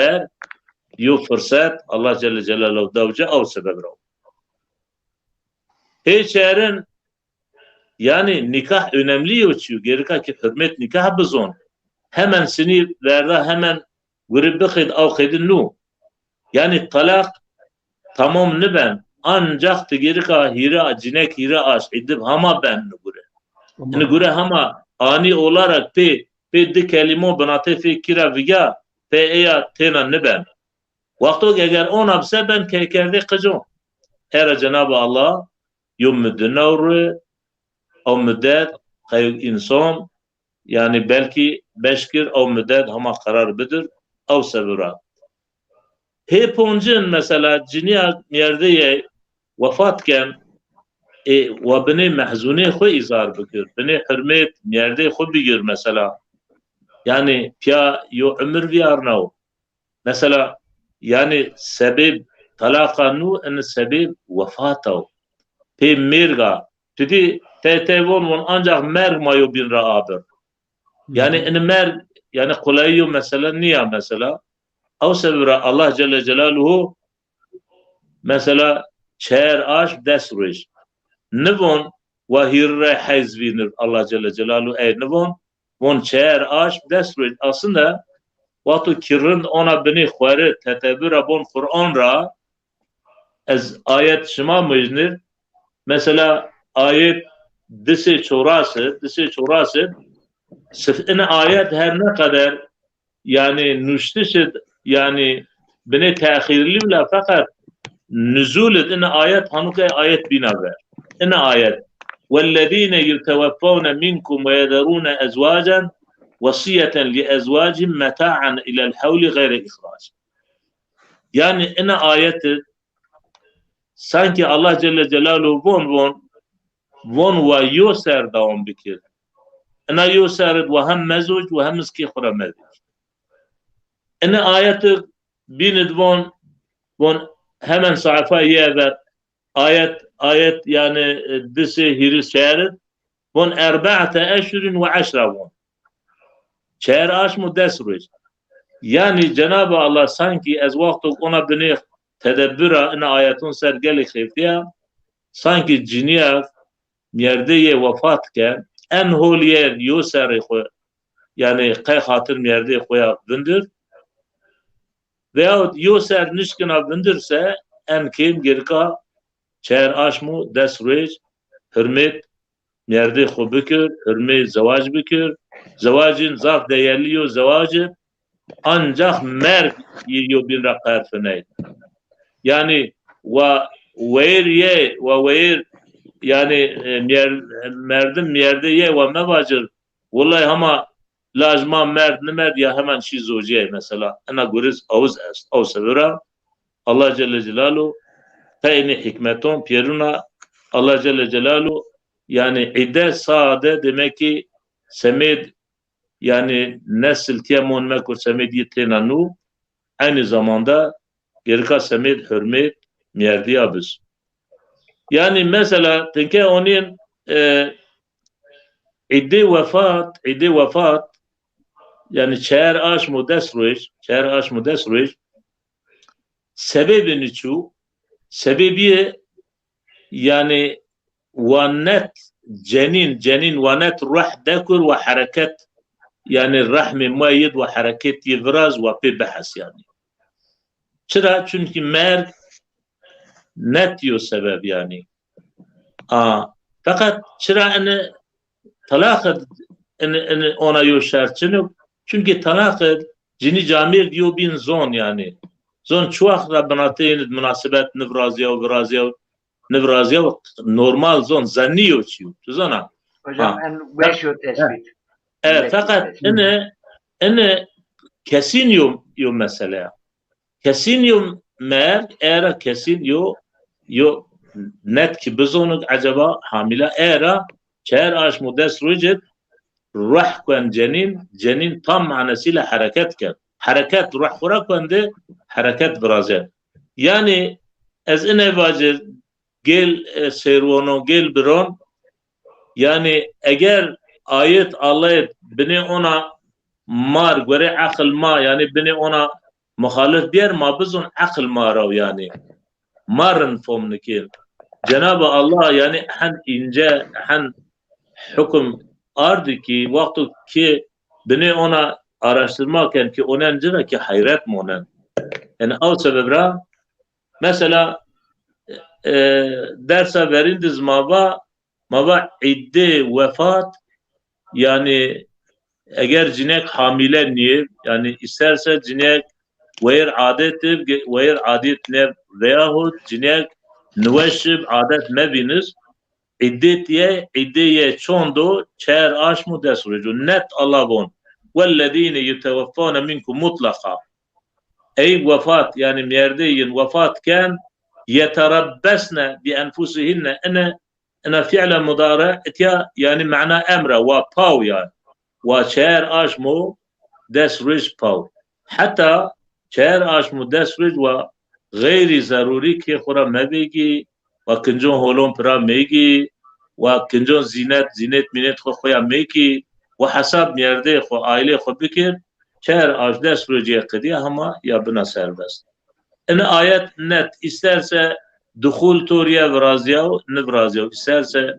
yok fırsat Allah Celle Celaluhu davca o sebep rav. Hiç yerin yani nikah önemli ölçüyor. Gerika ki hürmet nikah bizon. Hemen seni verdi hemen görüp bakıd avkıdın nu. Yani talak tamam ne ben ancak gerika hira cinek hira aş edip hama ben göre. Yani göre hama ani olarak pe de kelime banate fikira viga pe eya tena ne ben. Vakti eğer ona bse ben kekerde kıcım. Eğer Cenab-ı Allah yom müddenavru o müddet kayık insan yani belki beşkir o müddet hama karar bidir o sebura. Hep oncun mesela ciniya yerde vefatken ve beni mehzuni xo izar bikir. Beni hürmet yerde xo bigir mesela. Yani pya yo ömür viyarnav. Mesela yani sebep talaqanu en sebep vefatav. Pe mirga. Dedi tetevon ancak mermayo bin raaber. Yani en mer yani kolayyo mesela niye mesela? O sebeple Allah Celle Celaluhu mesela çer aş desruş. Nivon vahirre hazvinir Allah Celle Celaluhu nivon von çer aş desruş. Aslında vatu kirrin ona beni khwari tetebbüra bon Kur'an ra az ayet şima mecnir mesela ayet disi çorası sırf ayet her ne kadar yani nüştişid yani beni tehirli bile fakat nüzul in ayet hanuka ayet binaver in ayet وَالَّذ۪ينَ يُتَوَفَّوْنَ مِنْكُمْ وَيَذَرُونَ أَزْوَاجًا وَصِيَّةً لِأَزْوَاجٍ مَتَاعًا إِلَى الْحَوْلِ غَيْرِ إِخْرَاجٍ. Yani in ayeti sanki Allah Celle Celaluhu von ve yoser devam bikir. İna yoser ve hem mezuc ve hem miski khura mezuc. İna ayeti binid von hemen sayfa yever ayet yani disi hiris şerit von 4 eşhurin ve 10 von. Çer aş mudesruj. Yani Cenab-ı Allah sanki ez vaktu ona beni tedebbüra in ayetun sergeli khiftiya sanki ciniya yerde vefatken en hol yer yusari yani kay hatır yerde koya bindir veyahut yuser nişkina bindirse en kim gerika çer aşmu des roj hürmet merde xo bikir hürmet zevac bikir zevacın zaf değerliyor zevacı ancak mer yiyor bir rakâfine yani ve veriye ve ver yani merdim merde ye ve mevacır vallahi ama lazma merd ne merd ya hemen şey zojiye mesela ana guriz avuz est av severa Allah Celle Celaluhu tayni hikmeton pieruna Allah Celle Celaluhu yani idde sade demek ki semed yani nesil tiyamon mekur semed yitlenanu aynı zamanda gerika semed hürmet merdiya biz yani mesela tenke onun idde vefat yani çer aş modesruj sebebini çu sebebi yani vanet cenin vanet ruh dekur ve hareket yani rahmi mayid ve hareket yivraz ve pe bahs yani çıra çünkü mer net yo sebep yani fakat çıra ene talakad ene ona yo şartını çünkü talakad cini camir diyor bin zon yani zon çuak rabanateyn münasebet nevraziya normal zon zanniyo çiyor zona
Hocam en beşo tespit.
fakat ene kesin yo mesela kesin yo mer era kesin yo net ki bizonuk acaba hamile era çer aş mudes rujet ruh kwen cenin tam manasıyla hareket ruh kura kwende hareket biraze yani ez ene vacir gel servono gel biron yani eğer ayet Allah beni ona mar göre akıl ma yani beni ona muhalif diğer ma bizon akıl marav yani marın fomnikin Cenab-ı Allah yani han ince han hüküm ardı ki vakti ki beni ona araştırmaken ki onen cira ki hayret monen yani o sebeple mesela derse verindiz mava idde vefat yani eğer cinek hamile niye yani isterse cinek veya adet ne veyahut cinek nüveşib adet mebiniz iddeye çondo çer aşmu desrucu net Allah'ın vellezine yutevaffana minkum mutlaka ey vefat yani merdeyin vefatken yeterabbesne bi enfusihinne ana fi'le mudara etiya yani mana emre ve pav yani ve çer aşmu desruc pav hatta çer aşmu desruc ve gayri zaruri ki khura mebegi ve kinjon holon pra megi ve kinjon zinet minet khoya megi ve hasab merde kho aile kho bikir çer aş desruc qediye ama ya bina serbest en ayet net isterse duhul toriya vrazya nevrazya isterse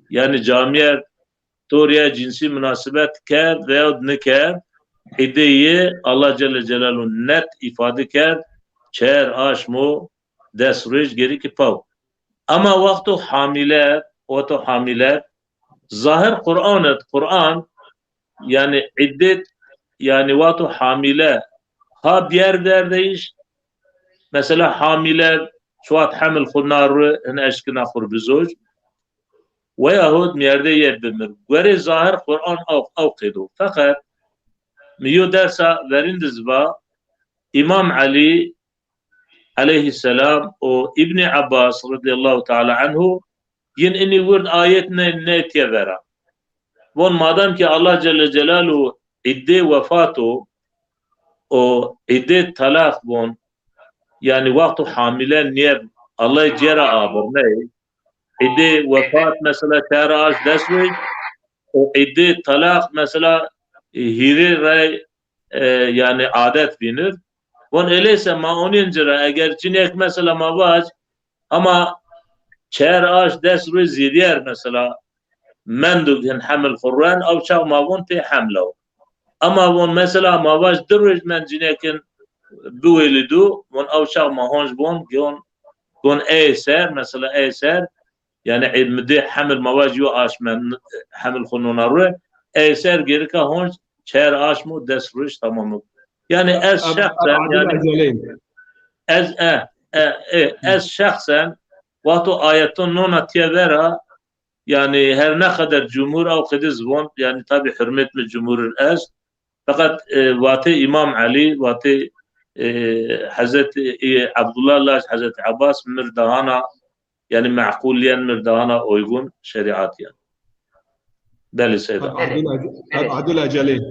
yani camiye toriya cinsi münasebet ker veya ne ker ideyi Allah Celle Celaluhu net ifade ker çer aşmu desruj geri ki pav ama vaktu hamile zahir Kur'an yani iddet yani vaktu hamile ha bir derdeyiş mesela hamile şuat hamil khunnar en eşkina khur bizoj ve yahud miyerde yerdemir göre zahir Kur'an avqidu fakat miyo dersa verindiz ba İmam Ali aleyhisselam o İbni Abbas radıyallahu teala anhu yin ini word ayet ne tiyevera von madem ki Allah Celle Celaluhu idde vefatu o idde talak von yani vaktu hamile niye Allah cera abur ne idde vefat mesela teraş desve o idde talak mesela hiri ray yani adet binir von öyleyse ma onun cera eğer cinek mesela mavac ama teraş desve zidiyer mesela mendughen hamil Kur'an av çağ mavon te hamlo ama von mesela mavac duruz men cinekin بولدو من او شغ ما هونج بون جون كون ايسر مثلا ايسر يعني مدي حمل مواد يو آش من حمل خنونا روی ايسر گیر که هون چهر آش مو دست روش تمام يعني از شخصا يعني
الأجلين
از شخصا وقتو آياتون نونا تيبرا يعني هر نقدر جمهور او قد زبون يعني طبي حرمت من جمهور الاس فقط واتي امام علي واتي حضرت عبد الله لاش حضرت عباس مردهانا يعني معقوليا مردهانا اويغون شريعاتيا بله سيدا
عدل أجلين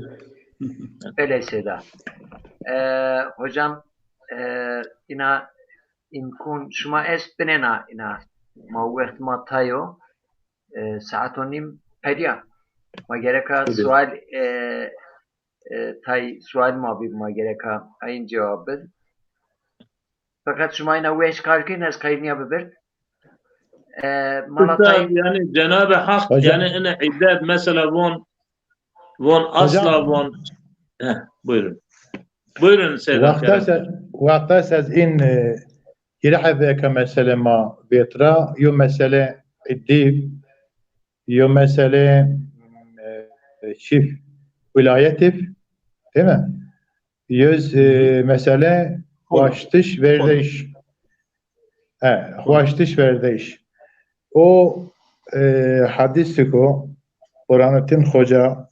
Öyleyse de. Hocam ina imkun şuma es benena ina ma waqt ma tayo saatonим pediya ma gereka
Tabii.
sual tay sual ma bir ma gereka ayın cevabı fakat şuma ina weş kalkin es kaydını yapıbır malatay
يعني جناب حق
Hocam.
يعني انا عداد مثلا وون اصلا
Hocam.
وون buyurun سيدا
وقتاس از این يرحب كمسألة ما بيترا يو مسألة الديب يو مسألة شيف ولايتف تمام يوز مسألة واشتش ورديش واشتش ورديش او حديثكو قرآنتين خوجا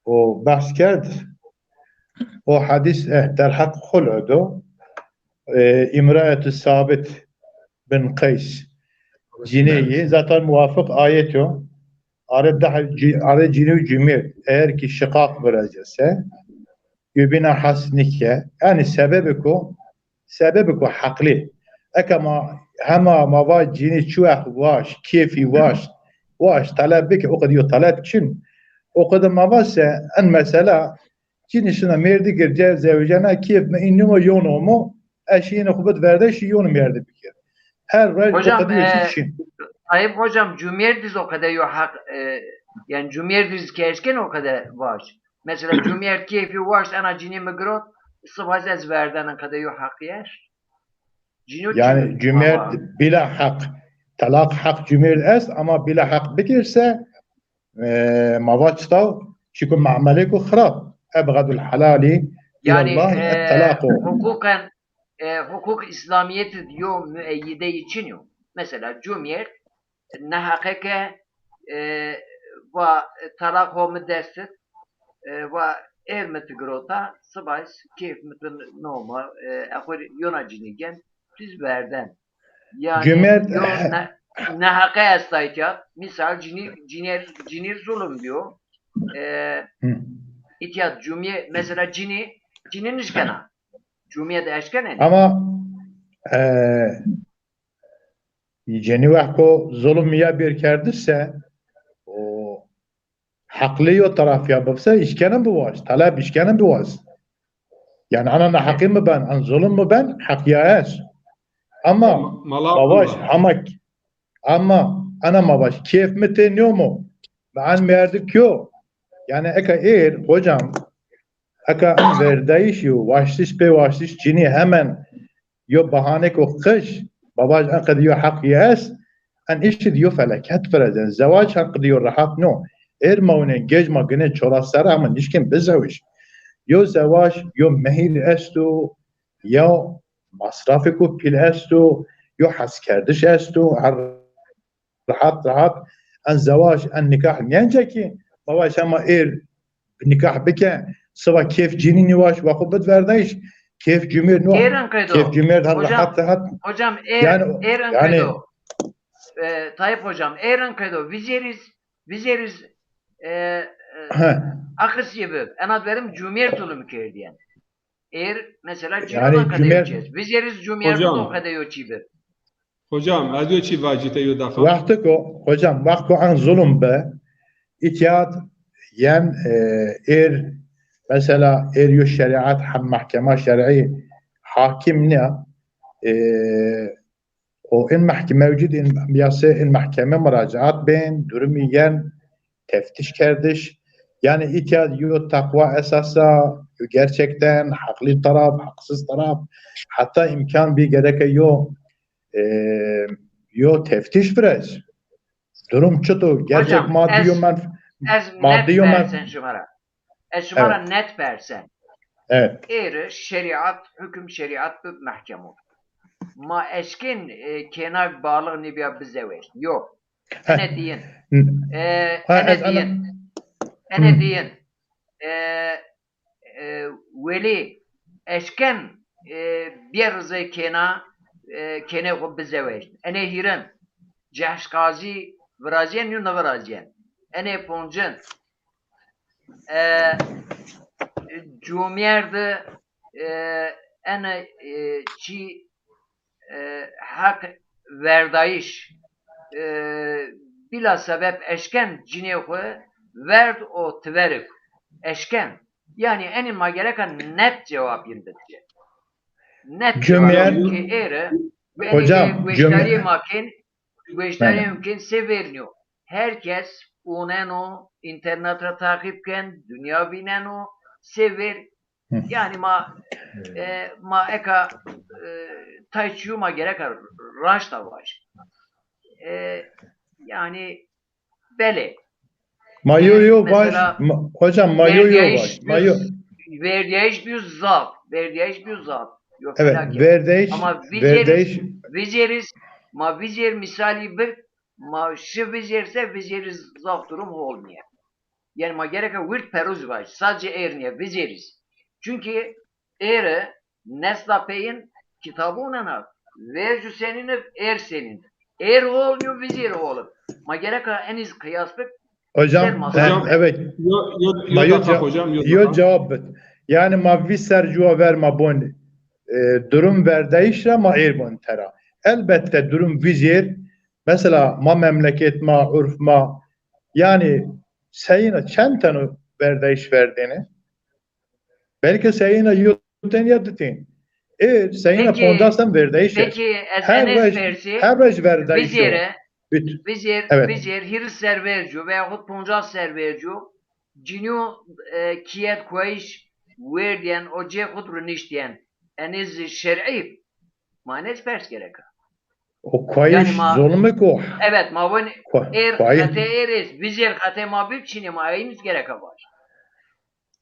و بحث کرد و حديث در حق خلعدو امرأة ثابت بن قيس جنيه zaten muvafık ayet o. Arada cini cümle eğer ki şikak verecekse yübina hasnike yani sebebi ko hakli. Ekama hema mava cini çuah vaş keyfi vaş talep beki o kadar talep için o kadar mavase en mesela cinisine merdi girce zevcana keyf me innumu yonumu eşiğine kubet verdi şi yonum yerde bir kere. Her ray o
Hocam,
kadar için.
Tayyip hocam cumhuriyetiz o kadar yok hak yani cumhuriyetiz keşken o kadar var. Mesela cumhuriyet keyfi var ana cini migrot sıvaz ez verden kadar yok hak yer.
Yani cumhuriyet bila hak talak hak cumhuriyet es ama bila hak bikirse mavaçta çünkü ma'maleku kharab ebgadul halali
yani
ilallah talaku.
Hukuken hukuk İslamiyeti diyor müeyyide için yok. Mesela cumhuriyet ne hakike ve talak o müddessit ve ev metigrota sıvaz keyf metin normal akır yonacinigen biz verden. Yani
Cumhuriyet
ne hakike estaycat misal cinir zulüm diyor. İtiyat cumhuriyet mesela cinin işkena. Cumhuriyet eşkene.
ama Cenab-ı ko zulüm ya bir kerdiyse o haklı o taraf yapıpsa işkenen bu var. Talep işkenen bu var. Yani ana hakim mi ben, an zulüm mü ben, hak yağız. Ama babaş ama ana babaş keyif mi teniyor mu? Ben merdik yo. Yani eka hocam eka verdeyiş yo vaştiş cini hemen yo bahane ko kış babaş an kad yo hak yağız an işi diyor felaket فرزن زواج حق diyor rahat no mavne gecma güne çoraslara ama nişkin bezaviş yo زواج yo mehir estu ya masrafı ko pil estu yo has kardeş estu rahat an زواج an nikah nence ki babaş ama nikah bike sıva keyf cini nivaş vakubet verdeyiş keyf cümür no keyf cümür rahat
hocam
yani
Tayyip hocam eğren kredo vizeriz akıs gibi en verim cumhuriyet zulüm kere diyen eğer mesela cumhuriyet kadar yapacağız vizeriz cumhuriyet o kadar yapacağız
hocam az önce vacite yudafa
vakti ko hocam vakti an zulüm be itiyat yen mesela yo şeriat ham mahkeme şer'i hakim ne o in mahkeme mevcut in mahkeme müracaat ben durumiyen teftiş kardeş yani itiyat yo takva esasa gerçekten haklı taraf haksız taraf hatta imkan bir gerek yo yo teftiş biraz. Durum çıtı. Gerçek
Hocam,
maddi yo
Ez net
maddi yo
versen şumara. Ez şumara net versen.
Evet.
Eğer şeriat, hüküm şeriat bir mahkeme olur. Ma eşkin kenar bağlı nibiya bize ver. Yok. Ene diyin. Ene diyin. Ene diyin. Veli eşken bir rızı kene xo bize ver. Ene hirin. Cehşkazi viraziyen yu neviraziyen. Ene poncun. Cumiyerde ene çi hak verdayiş bila sebep eşken cinehu verd o tverik eşken yani enima gereken net cevap yindirce net
Cumhuriyet-
cevap ki ere
Hocam,
veştari
cumhur-
makin veştari mümkün severniyor herkes uneno internete takipken dünya bineno sever yani ma eka tayçiyuma gerek raş da var. Yani bele.
Mayo yo baş.
Mesela
Hocam mayo yo baş. Mayo.
Verdiğiş bir zat. Verdiğiş bir zat. Yok
Evet.
felaket.
Verdeyiş.
Ama
Verdeyiş.
vizeriz ma vizer misali bir ma şu vizerse vizeriz zat durum olmuyor. Yani ma gerek virt peruz var. Sadece erniye vizeriz. Çünkü eğer nesla peyin kitabına vercu senin er senin. Er olmuyor vizir olur. Ma gerek eniz kıyaslık
Hocam
Hocam,
evet.
Yo dakika hocam.
Yo cevap et. Yani ma vi sercuva verma bon durum verdeyişle ma erbon tera. Elbette durum vizir mesela ma memleket ma urf ma yani sayına çend tane verdeyiş verdiğini belki sayına yoten yadıtin. Sayına
Peki-
pondastan verdeyiş.
peki
Her
enes
rej
versi
her rej verdeyiş.
vizire
Bütün.
vizir
Evet.
vizir hirs servercu veyahut poncas servercu cinu kiyet koyiş verdiyen o cehut rüniştiyen eniz şer'i manes pers gerek.
O koyiş
Yani ma-
zulmü ko.
Evet mavun er
Koyiş.
hate eres vizir hate mabib çini mayimiz gerek var.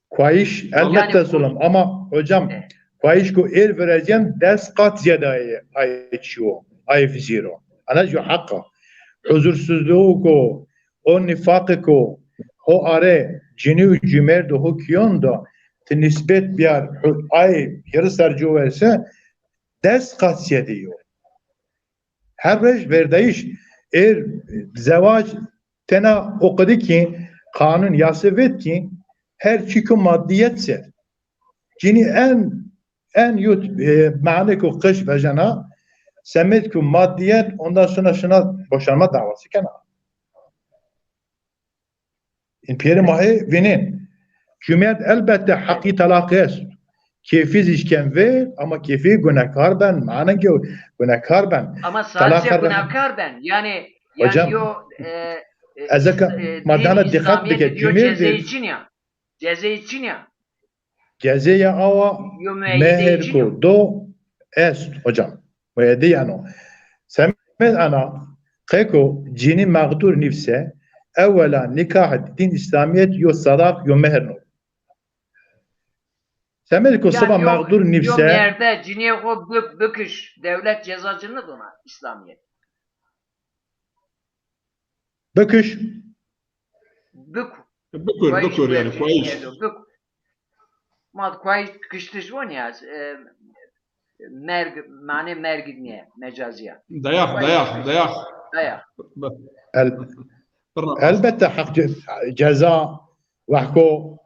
Koyiş elbette
Yani bu-
zulüm ama hocam
Evet.
koyiş ko vereceğim dest kat ziyadayı ayçiyor. Ay fiziro. Ana jo hakka. Huzursuzluğu ko o nifakı ko o are cini cümer de o kiyon da nispet biyar ay yarı sercu verse dest kat ziyadıyor. Her rej verdeyiş zevac tena okudu ki kanun yasevet ki her çiku maddiyetse cini en yut mani ku kış ve jana semet ku maddiyet ondan sonra şuna boşanma davası kana. In piyeri mahi vinin cumhuriyet elbette hakkı talak est. Keyfi zişken ver ama keyfi günahkar ben. Manen ki günahkar ben.
Ama sadece
Talak-
günahkar ben. Yani
Hocam,
yo
ezeka madana
din
dikkat
İslamiyet
dike
diyor
cumhuriyet
ceza
ver.
için ya. Ceza için ya.
Cezeye ava
Yo müeyyide
meher
için ya.
ko do est hocam. Müeyyide yani. Semet ana keko cini mağdur nifse evvela nikah din İslamiyet yo sadak yo meher no. Semet ko sabah mağdur
Yo
nifse
merde ciniye o büküş devlet cezacını da ona İslamiyet.
bakış
Bük.
Bukur yani koyiş.
Bük. Mad koyiş kıştış var ya. Mane mergid niye mecaziya.
Dayak.
Daya.
el elbette hak ceza vahko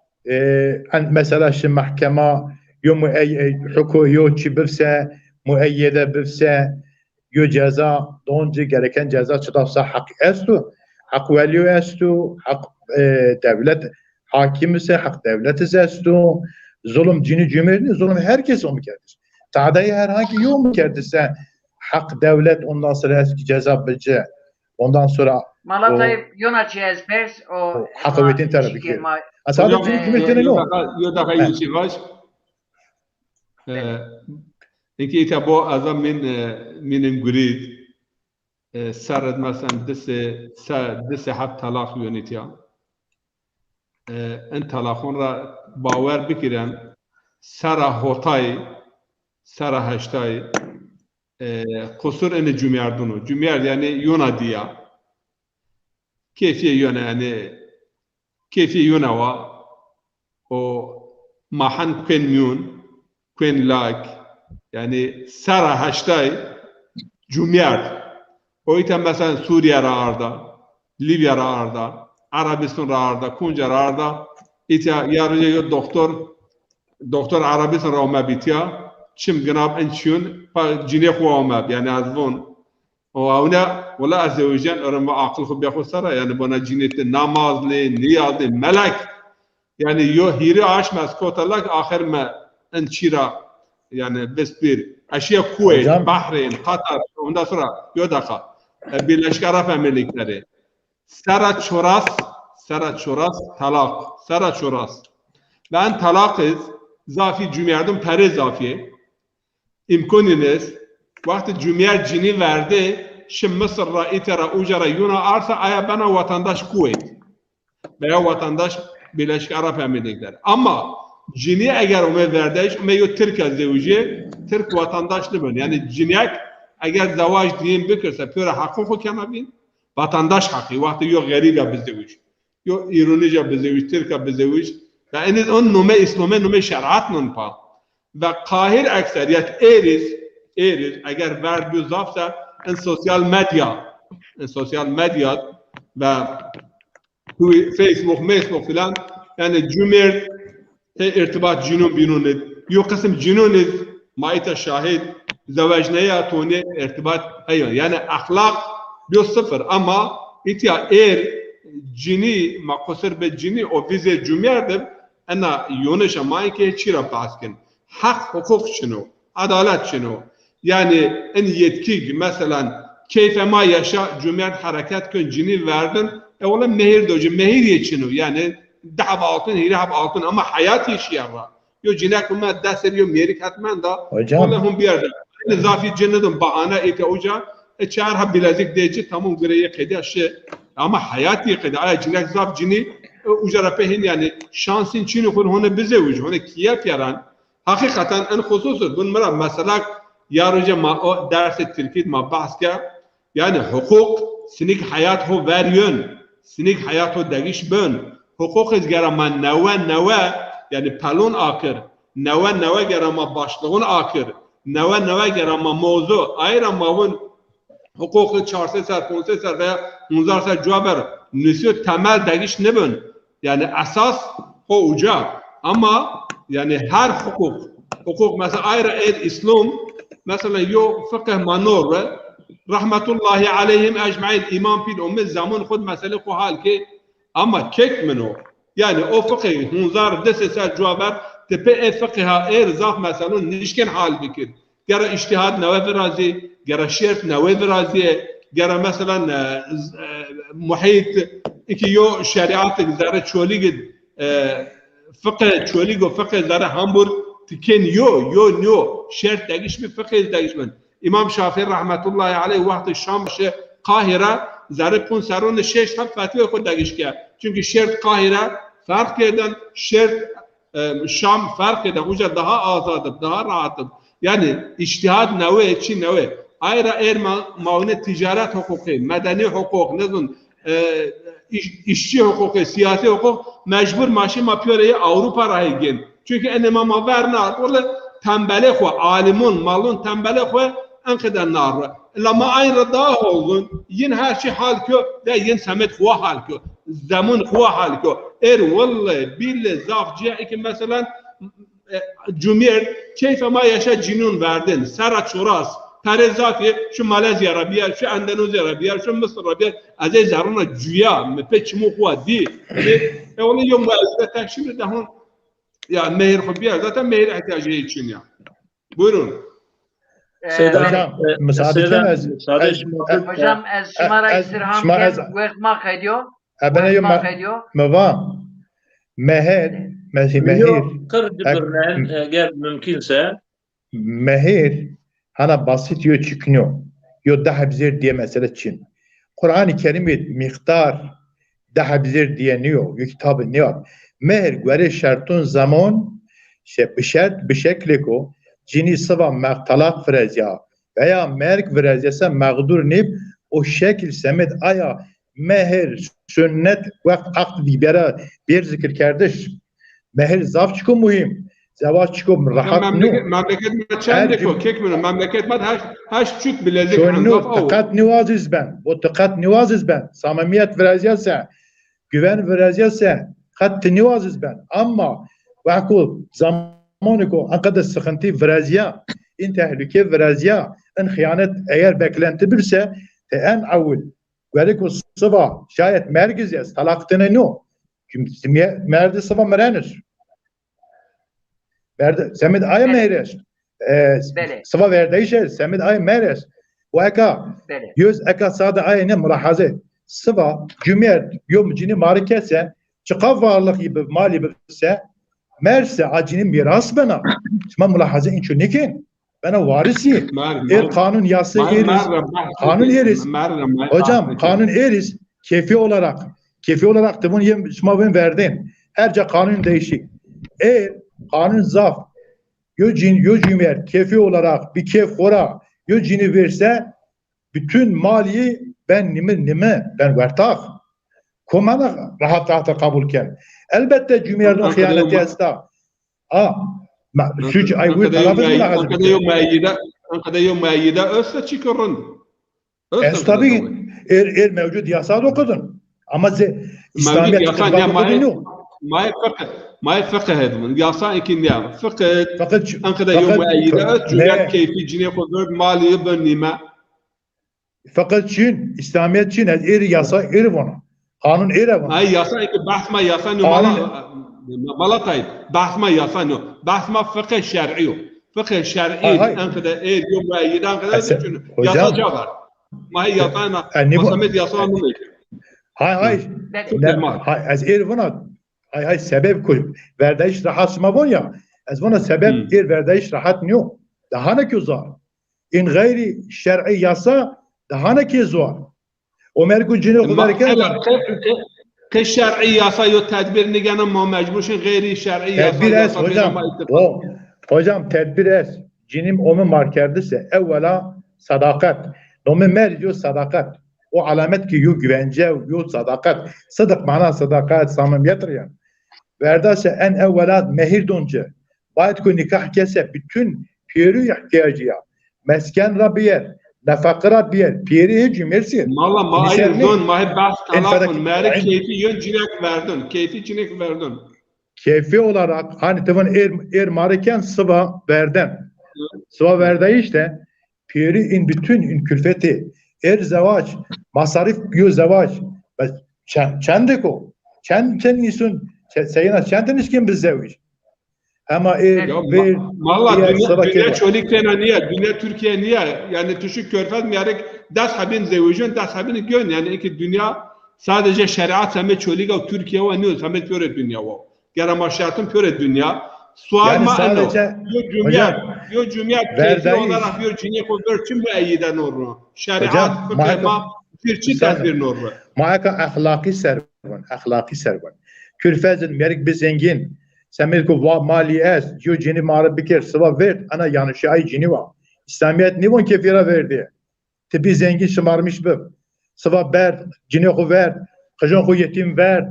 mesela şimdi mahkeme yo hukuku yo çi bifse müeyyide bifse yo ceza donca gereken ceza çıtafsa hak estu hak veliyo estu hak devlet hakim ise hak devlet estu zulüm cini cümerni zulüm herkes onu kerdir. Tadayı herhangi yok mu kerdiyse hak devlet ondan sonra eski ceza bilce ondan sonra
Malatay Yonaçı ezpers o
hakikatin tarafı ki. Aslında
Hocam,
cini cümerni yok.
yo dakika yiyeceğiz. اینکه ایتا با از من گرید سرد مثلا دست حب طلاق یونیتیا این طلاقون را باور بکرن سر هوتای سر هشتای قصور این جمعیار یعنی یونا دیا کیفیه یونا یعنی کیفیه یونا و محن کن میون کن لاک yani sara haştay cumhuriyet o yüzden mesela Suriye arada, Libya arada, Arabistan arada, Kunca arada ita yarıca doktor Arabistan rağmen bitiyor çim gnab ençün pa cine kuamab yani azvon o ona valla azevjen örüm akıl xub yaxu sara yani bana cinette namazlı, niyazlı, melek yani yo hiri aşmaz kotalak ahir me ençira yani besbir Aşiya Kuveyt, Bahreyn, Katar ondan sonra Yodaka Birleşik Arap Emirlikleri Sara çoras talak Sara çoras ben talakız zafi cümlerdum pere zafiye imkoniniz vakti cümler cini verdi şimdi Mısır'ra itera ucara yuna arsa aya bana vatandaş Kuveyt veya vatandaş Birleşik Arap Emirlikleri ama cini eğer ume verdiş ume yo Türk azevci Türk vatandaşlı ben yani cinek eğer zavaş diyeyim bükürse pöre hakkı kenabin vatandaş hakkı vakti yo gariba bizdeviş yo İronica bizdeviş Türk bizdeviş ve eniz on nume İslam'e nume şeriat nunpa ve kahir ekseriyet eriz eğer verdiği zafsa en sosyal medya ve Facebook filan yani cümle ارتباط جنون بینونه یو قسم جنون مایت شاهد زواجنیا تونه ارتباط ایون یعنی اخلاق بیو صفر اما ایتیا ایر جنی مقصر به جنی او ویزه جمعه انا یونش مای که چی را بحث کن حق حقوق شنو عدالت شنو yani en yetki mesela keyfe ma yaşa cumhuriyet hareket kön cini verdin ola mehir docu mehir yetşinu yani دعب altın, hirab altın ama hayat yaşıyor var. Yo cinak ma dasır yo merik hatman da. Valla hum bir yerde. Zafi cennetin bahane ete uca. Çağır ha bilezik deyci tamam gıreye kedi aşı. Ama hayat yıkıdı. Aya cinak zaf cini uca rapehin yani şansın çini kur hone bize ucu. Hone kiyap yaran. Hakikaten en hususur. Bun mera mesela yarıca ma o derse Türkiye ma bahs ya. Yani hukuk sinik hayat ho veriyon. Sinik hayat ho dagiş bön. حقوق گرما نوه یعنی پلون آکر نوه گرما başlığın آکر نوه گرما موضوع ayra mavun حقوق 400 سر 500 سر veya 1000 سر جوابر نسیو temel degiş ne bön yani esas o uca ama yani her hukuk mesela ayra İslam mesela yo fıkıh manor ve rahmetullahi aleyhim ecmaîn imam pil ummet zaman khud mesele ko hal ki ama kek منو yani o fıkıh hunzar desesel cevablar tepe fıkıha erzaf mesela nişken hal fikir gera ijtihad neve verazi gera şert neve verazi gera mesela muhit iki yo şeriat zara çolig fıkıh çolig o fıkıh zara hamburg tiken yo şert degiş mi fıkıh degiş mi İmam Şafii rahmetullahi aleyh vakti Şam Kahire zarı pun sarun şeş hep fatva خود داگیش کرد çünkü şert Kahire fark eden şert Şam fark eden uca daha azadır daha rahattır yani ijtihad neve çi neve ayra maune ticaret hukuku medeni hukuk nezun işçi hukuku siyasi hukuk mecbur maşi mapiyore Avrupa rahi gen çünkü enema mavernar orada tembele xo alimun malun tembele xo انقدر نار لما این ردا هولن ین هر چی حال کو ده ین سمت خوا حال کو زمان خوا حال کو والله بیل زاف جایی که مثلا جمهور کیف ما yaşa cinun verdin sara çoras pere zafi şu Malezya Arabiya şu Endonezya Arabiya şu Mısır Arabiya azay zaruna cüya mepeç mu xwa di onu yom vaziyet takşir dehon ya mehir xubiya zaten mehir ihtiyacı için ya buyurun
hocam müsaade
hocam ez şımara istirham وقت ما خیلیو
موا مهر
Kır dibirnen eğer mümkünse
mehir hana basit yo çıkıyor. Yo daha bizir diye mesele Çin. Kur'an-ı Kerim'e miktar daha bizir diye ne yok. Yo kitabı ne yok. Mehir göre şartın zaman bir şekli ko cini sıva talak vereceği veya merk vereceğse mağdur neyip o şekil semet aya mehir sünnet vakt akd bir zikir kardeş mehir zaf çıkı mühim zavaş çıkı rahat nu
memleket me çende ko kek mi memleket med haş çük bilezik
şunu tıkat nivaziz ben o tıkat nivaziz ben samimiyet vereceğse güven vereceğse kat nivaziz ben ama vakul zamanı ko akada sıkıntı vereceği in tehlike vereceği in hıyanet eğer beklenti birse te en avul verik o sabah şayet merkeziyez talaktını no çünkü merdi sabah merenir merdi semid ay meres sabah verdeyşe semid ay meres وeka yüz eka sade ay ne mulahaze sabah cümlet yom cini marikese çıkaf varlık gibi mali birse merse acinin miras bana şimdi mulahaze inço nekin bana varisi kanun yası eriz kanun eriz hocam kanun eriz kefi olarak da bunu ben verdim herce kanun değişik kanun zaf yo cümer kefi olarak bir kef kora yo cini verse bütün maliyi ben ben vertak komana rahat kabulken elbette cümerden hıyaneti esta suç ay bu tarafı lazım.
Ankara yom müeyyide össe çıkarın.
Tabii mevcut yasa okudun. Ama İslamiyet
yasa ما فقه هذا من ياسا يمكن يا فقه أنقذ يوم مؤيدة جوات كيفي جنيه خبر مالي بنيمة
fakat Çin İslamiyet Çin yasa bunu. Kanun bunu.
Ay yasa ki bahs ma yasa no mala طيب bahs ma yasa no bahs ma fıkıh şer'i fıkıh şer'i ankada yom müeyyide ankada yasa var ma yasa masamet yasa mı
hay az buna hay sebep koy verdeş rahat ma bon ya az buna sebep verdeş rahat ne daha ne kuzar in gayri şer'i yasa daha ne kuzar Ömer Güncü'nü kudarken
كالشرعي ياسا يو تدبير نجانا ما مجبورش غيري شرعي
ياسا hocam tedbir cinim onun markerdise evvela sadakat nomi merdiyo sadakat o alamet ki yu güvence yu sadakat sadık mana sadakat samimiyettir yani verdase en evvela mehir donca bayit ko nikah kese bütün piyeri ihtiyacı ya mesken rabiyer nafakra bir piyeri cümersi
malla mahir don mahir bahs talafun merik keyfi yön cinek verdin keyfi cinek verdin
keyfi olarak hani tavan mariken sıva verden sıva verdi işte piyeri in bütün in külfeti zevaç masarif yo zevaç çendeko çend insun sayına çendiniz kim biz zevaç ama
valla dünya çölikten niye dünya Türkiye niye yani Türk körfez miyerek ders habin zevcun ders habin gön yani ki dünya sadece şeriat hem çölik o Türkiye ve ne hem pöre dünya o gerama şartın pöre dünya sual
yani
ma
sadece
yo cumhuriyet keyfi olarak yo ciniye koyuyor tüm bu eyyiden orru şeriat fıkıhma bir çift bir normu
maaka ahlaki servan körfezin miyerek bir zengin Semil ko mali yo cini marı bikir sıva ver ana yanışı ay cini var. İslamiyet ne bu kefira verdi. Tipi zengin şımarmış bu. Sıva ver cini ko ver. Kıcın ko yetim ver.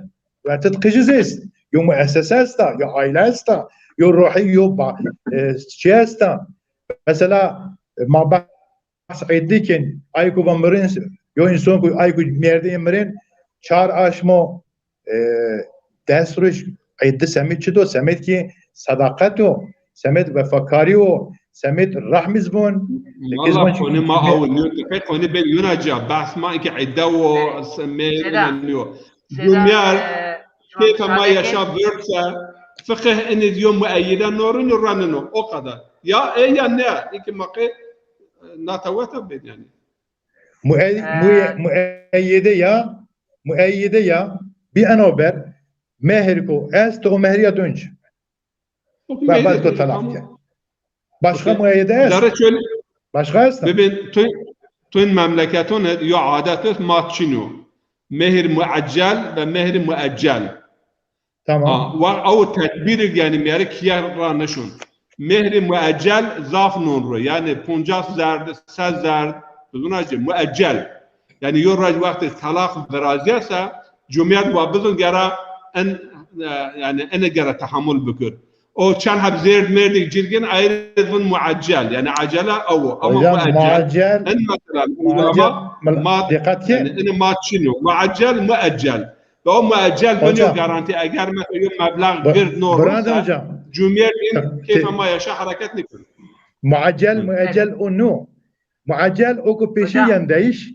Ve tet kıcızız. Yo müessese esta, yo aile esta, yo ruhi yo şey esta. Mesela mabahs ediken ay ko bamrin yo insan ko ay ko merde emrin çar aşmo desruş عدة سميت شدو سميت كي صداقته سميت وفكاريو سميت رحم زبون
والله كوني ما هو نيو كوني بين ينجا بحث ما إنك عدة وسميت نيو يوميار كيف ما يشاف يرسى فقه إن اليوم مؤيدا نورن يرننو أو قدر يا إيه يا نا إنك ما قي ناتوته بين يعني
مؤيدة يا بأنوبر مهر کو است و مهریت اونج و بعد کو طلاق کرد Başka
Okey.
müeyyide es.
Dara şöyle
Başka es.
bibin tün memleketun yo adet matçinu. Mehir muaccel ve mehir muaccel.
Tamam.
او تدبیر یعنی میاره کیا را نشون مهر مؤجل ضاف نون رو یعنی 50 زرد 100 زرد بدون اجل مؤجل یعنی یو راج وقت طلاق درازی است جمعیت و بدون گرا ان yani ene gera tahammül bükür. O çan hab zerd merdik cilgin ayrıdın muaccel yani acele o ama
Hocam
muaccel
muaccel.
en mesela
Muaccel.
uygulama mat
Dikkat
yani
ki.
ene matçino muaccel muaccel ve o muaccel
Hocam.
beniyor garanti eğer mesela meblağ bir nur
Burada
olsa
hocam.
cumhuriyetin keyf ama yaşa hareket ne kılır?
Muaccel müeccel o no. Muaccel oku peşiyen değiş.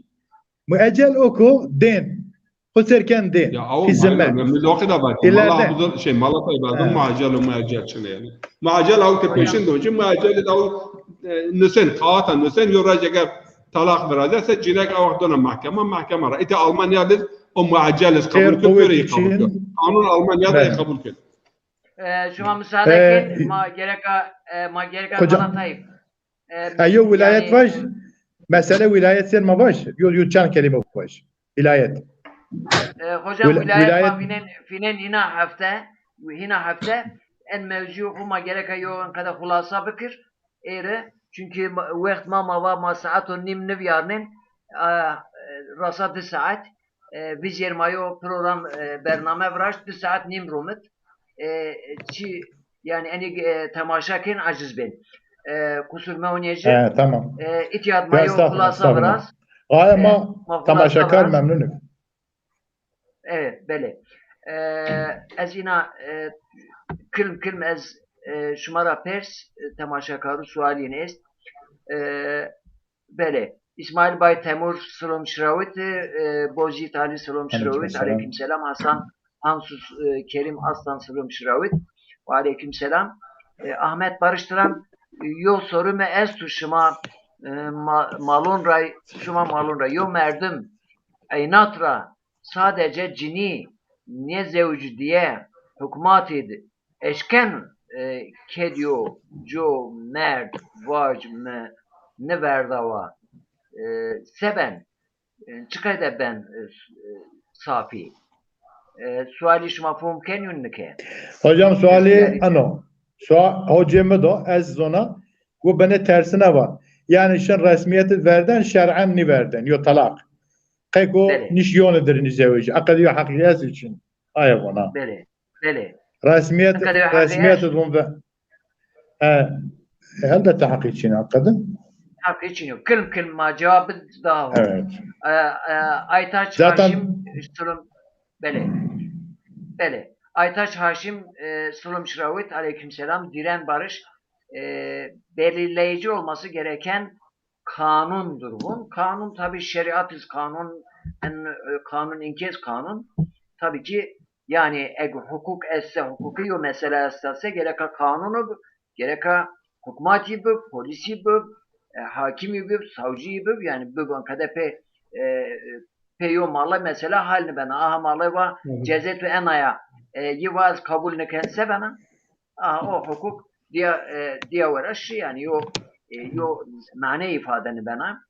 Müeccel oku den. Huserken den.
Ya o
Hizmet.
müdahale da var.
İleride.
Allah bu şey Malatya bazı muaccel o muaccel çene yani. Muaccel o tepeşin de hocam muaccel de o nesen kağıta nesen yoracağı talak verecekse cinek avdona mahkeme ra. İte Almanya'da o muaccel kabul
Kuvvet
ediyor
için-
kabul. Kanun Almanya'da
Evet.
kabul ediyor.
شما müsaade edin. Ma gereka
Hocam.
anlatayım.
Eyo vilayet var. Mesele vilayet ser ma baş. Yol çan kelime baş. Vilayet.
hocam
Vilayet-
wilayet finen hina hafte en mevzu huma gereka yo kada hulasa bikir ere çünkü vakt ma saat o nim nevyarnin rasa 2 saat biz yermayo program bername vraş 2 saat nim rumet çi yani eni temaşakin aciz ben kusur meuniyeci
Tamam.
itiyad
Ya
mayo
estağfurullah,
hulasa
estağfurullah.
biraz
Ama
ma
tamaşakar
hulasa biraz.
memnunum.
Evet, bele. Ez ina kilm ez şumara pers temaşakarı sualin est. Bele. İsmail Bay Temur Sılom Şiravit, Bozit Ali Sılom Şiravit,
Aleykümselam.
Aleykümselam. Hasan Hansus Kerim Aslan Sılom Şiravit, Aleykümselam. Ahmet Barıştıran yol soru me ez tu şuma malon ray şuma malon ray yo merdim aynatra sadece cini ne zevcu diye hükümet idi. Eşken kediyo jo merd vaj me ne verdava seben çıkayda ben safi suali şuma mafhum kenyun nike
Hocam suali
Yani-
ano. Hocamı da ez zona bu bana tersine var. Yani şen resmiyeti verden şer'en ni verden. Yo talak. Kayko
Bele.
niş yönedir ni zevci. Akadiyo hakikiyet için. Aya buna.
bele bele
Resmiyet
Akadiyo hakikiyet.
resmiyet bunu ve elbette hak için hakikaten.
hak için yok kılm ma cevabı daha var.
Evet.
Aytaç
Zaten-
Haşim Sülüm Bele. Aytaç Haşim Sülüm Şiravit aleykümselam Diren Barış belirleyici olması gereken kanundur bu. Kanun tabi şeriat kanun kanun inkez kanun tabii ki yani hukuk esse hukuki yo mesele estase gereka kanunu gereka hükümeti bu polisi bu hakimi bu savcıyı bu yani bu kadepe peyo mala mesela halini ben aha malı va cezetu enaya yivaz kabul nekense bana o hukuk diye uğraşı yani yo mane ifadeni bana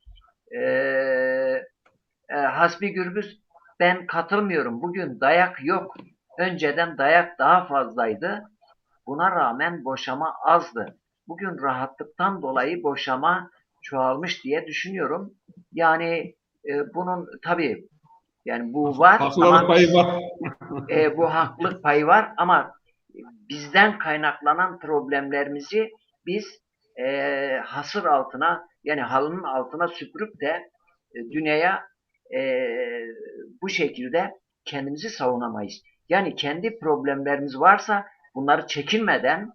hasbi gürbüz ben katılmıyorum bugün dayak yok önceden dayak daha fazlaydı buna rağmen boşama azdı bugün rahatlıktan dolayı boşama çoğalmış diye düşünüyorum yani bunun tabii yani bu var
Haklılık
ama
payı var.
bu haklılık payı var ama bizden kaynaklanan problemlerimizi biz hasır altına yani halının altına süpürüp de dünyaya bu şekilde kendimizi savunamayız. Yani kendi problemlerimiz varsa bunları çekinmeden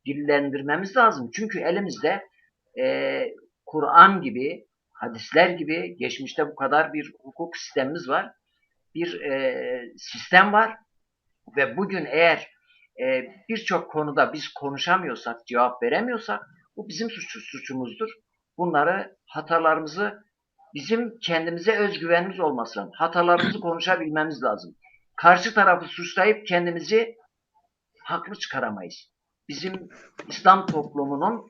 dillendirmemiz lazım. Çünkü elimizde Kur'an gibi, hadisler gibi geçmişte bu kadar bir hukuk sistemimiz var. Bir sistem var ve bugün eğer birçok konuda biz konuşamıyorsak, cevap veremiyorsak bu bizim suçumuzdur. Bunları, hatalarımızı bizim kendimize özgüvenimiz olması lazım. Hatalarımızı konuşabilmemiz lazım. Karşı tarafı suçlayıp kendimizi haklı çıkaramayız. bizim İslam toplumunun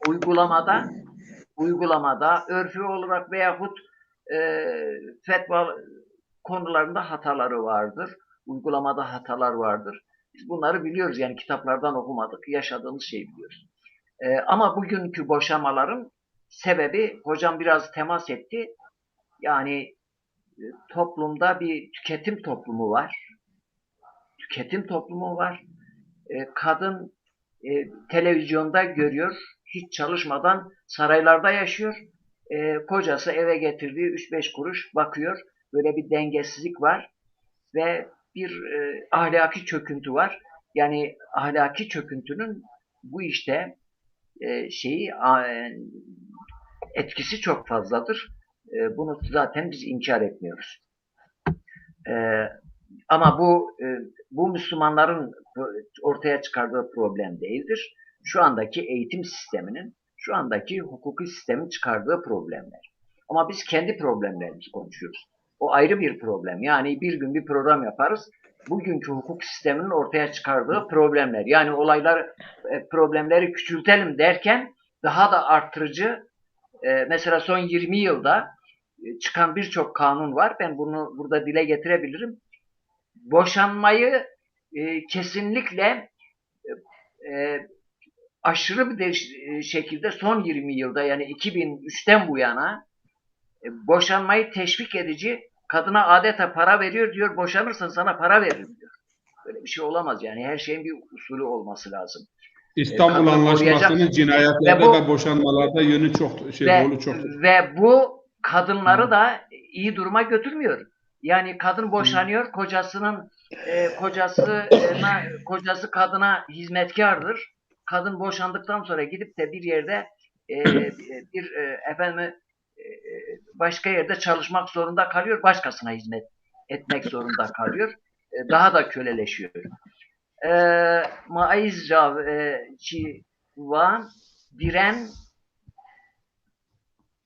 uygulamada örfü olarak veyahut fetva konularında hataları vardır. Uygulamada hatalar vardır. Biz bunları biliyoruz, yani kitaplardan okumadık, yaşadığımız şeyi biliyoruz. Ama bugünkü boşanmaların sebebi, hocam biraz temas etti, yani toplumda bir tüketim toplumu var. Tüketim toplumu var. Kadın televizyonda görüyor, hiç çalışmadan saraylarda yaşıyor. Kocası eve getirdiği 3-5 kuruş bakıyor. Böyle bir dengesizlik var ve bir ahlaki çöküntü var. Yani ahlaki çöküntünün bu işte etkisi çok fazladır. Bunu zaten biz inkar etmiyoruz. Ama bu Müslümanların ortaya çıkardığı problem değildir. Şu andaki eğitim sisteminin, şu andaki hukuki sistemin çıkardığı problemler. Ama biz kendi problemlerimizi konuşuyoruz. O ayrı bir problem. Yani bir gün bir program yaparız. Bugünkü hukuk sisteminin ortaya çıkardığı problemler. Yani problemleri küçültelim derken daha da arttırıcı, mesela son 20 yılda çıkan birçok kanun var. Ben bunu burada dile getirebilirim. Boşanmayı kesinlikle aşırı bir şekilde son 20 yılda, yani 2003'ten bu yana boşanmayı teşvik edici, kadına adeta para veriyor, diyor boşanırsan sana para veririm diyor. Böyle bir şey olamaz yani, her şeyin bir usulü olması lazım.
İstanbul Anlaşması'nın cinayetlerde ve boşanmalarda yönü çok rolü çoktur.
Ve bu kadınları da iyi duruma götürmüyor. Yani kadın boşanıyor, kocası kadına hizmetkardır. Kadın boşandıktan sonra gidip de bir yerde başka yerde çalışmak zorunda kalıyor, başkasına hizmet etmek zorunda kalıyor. Daha da köleleşiyor. Maiz çi van diren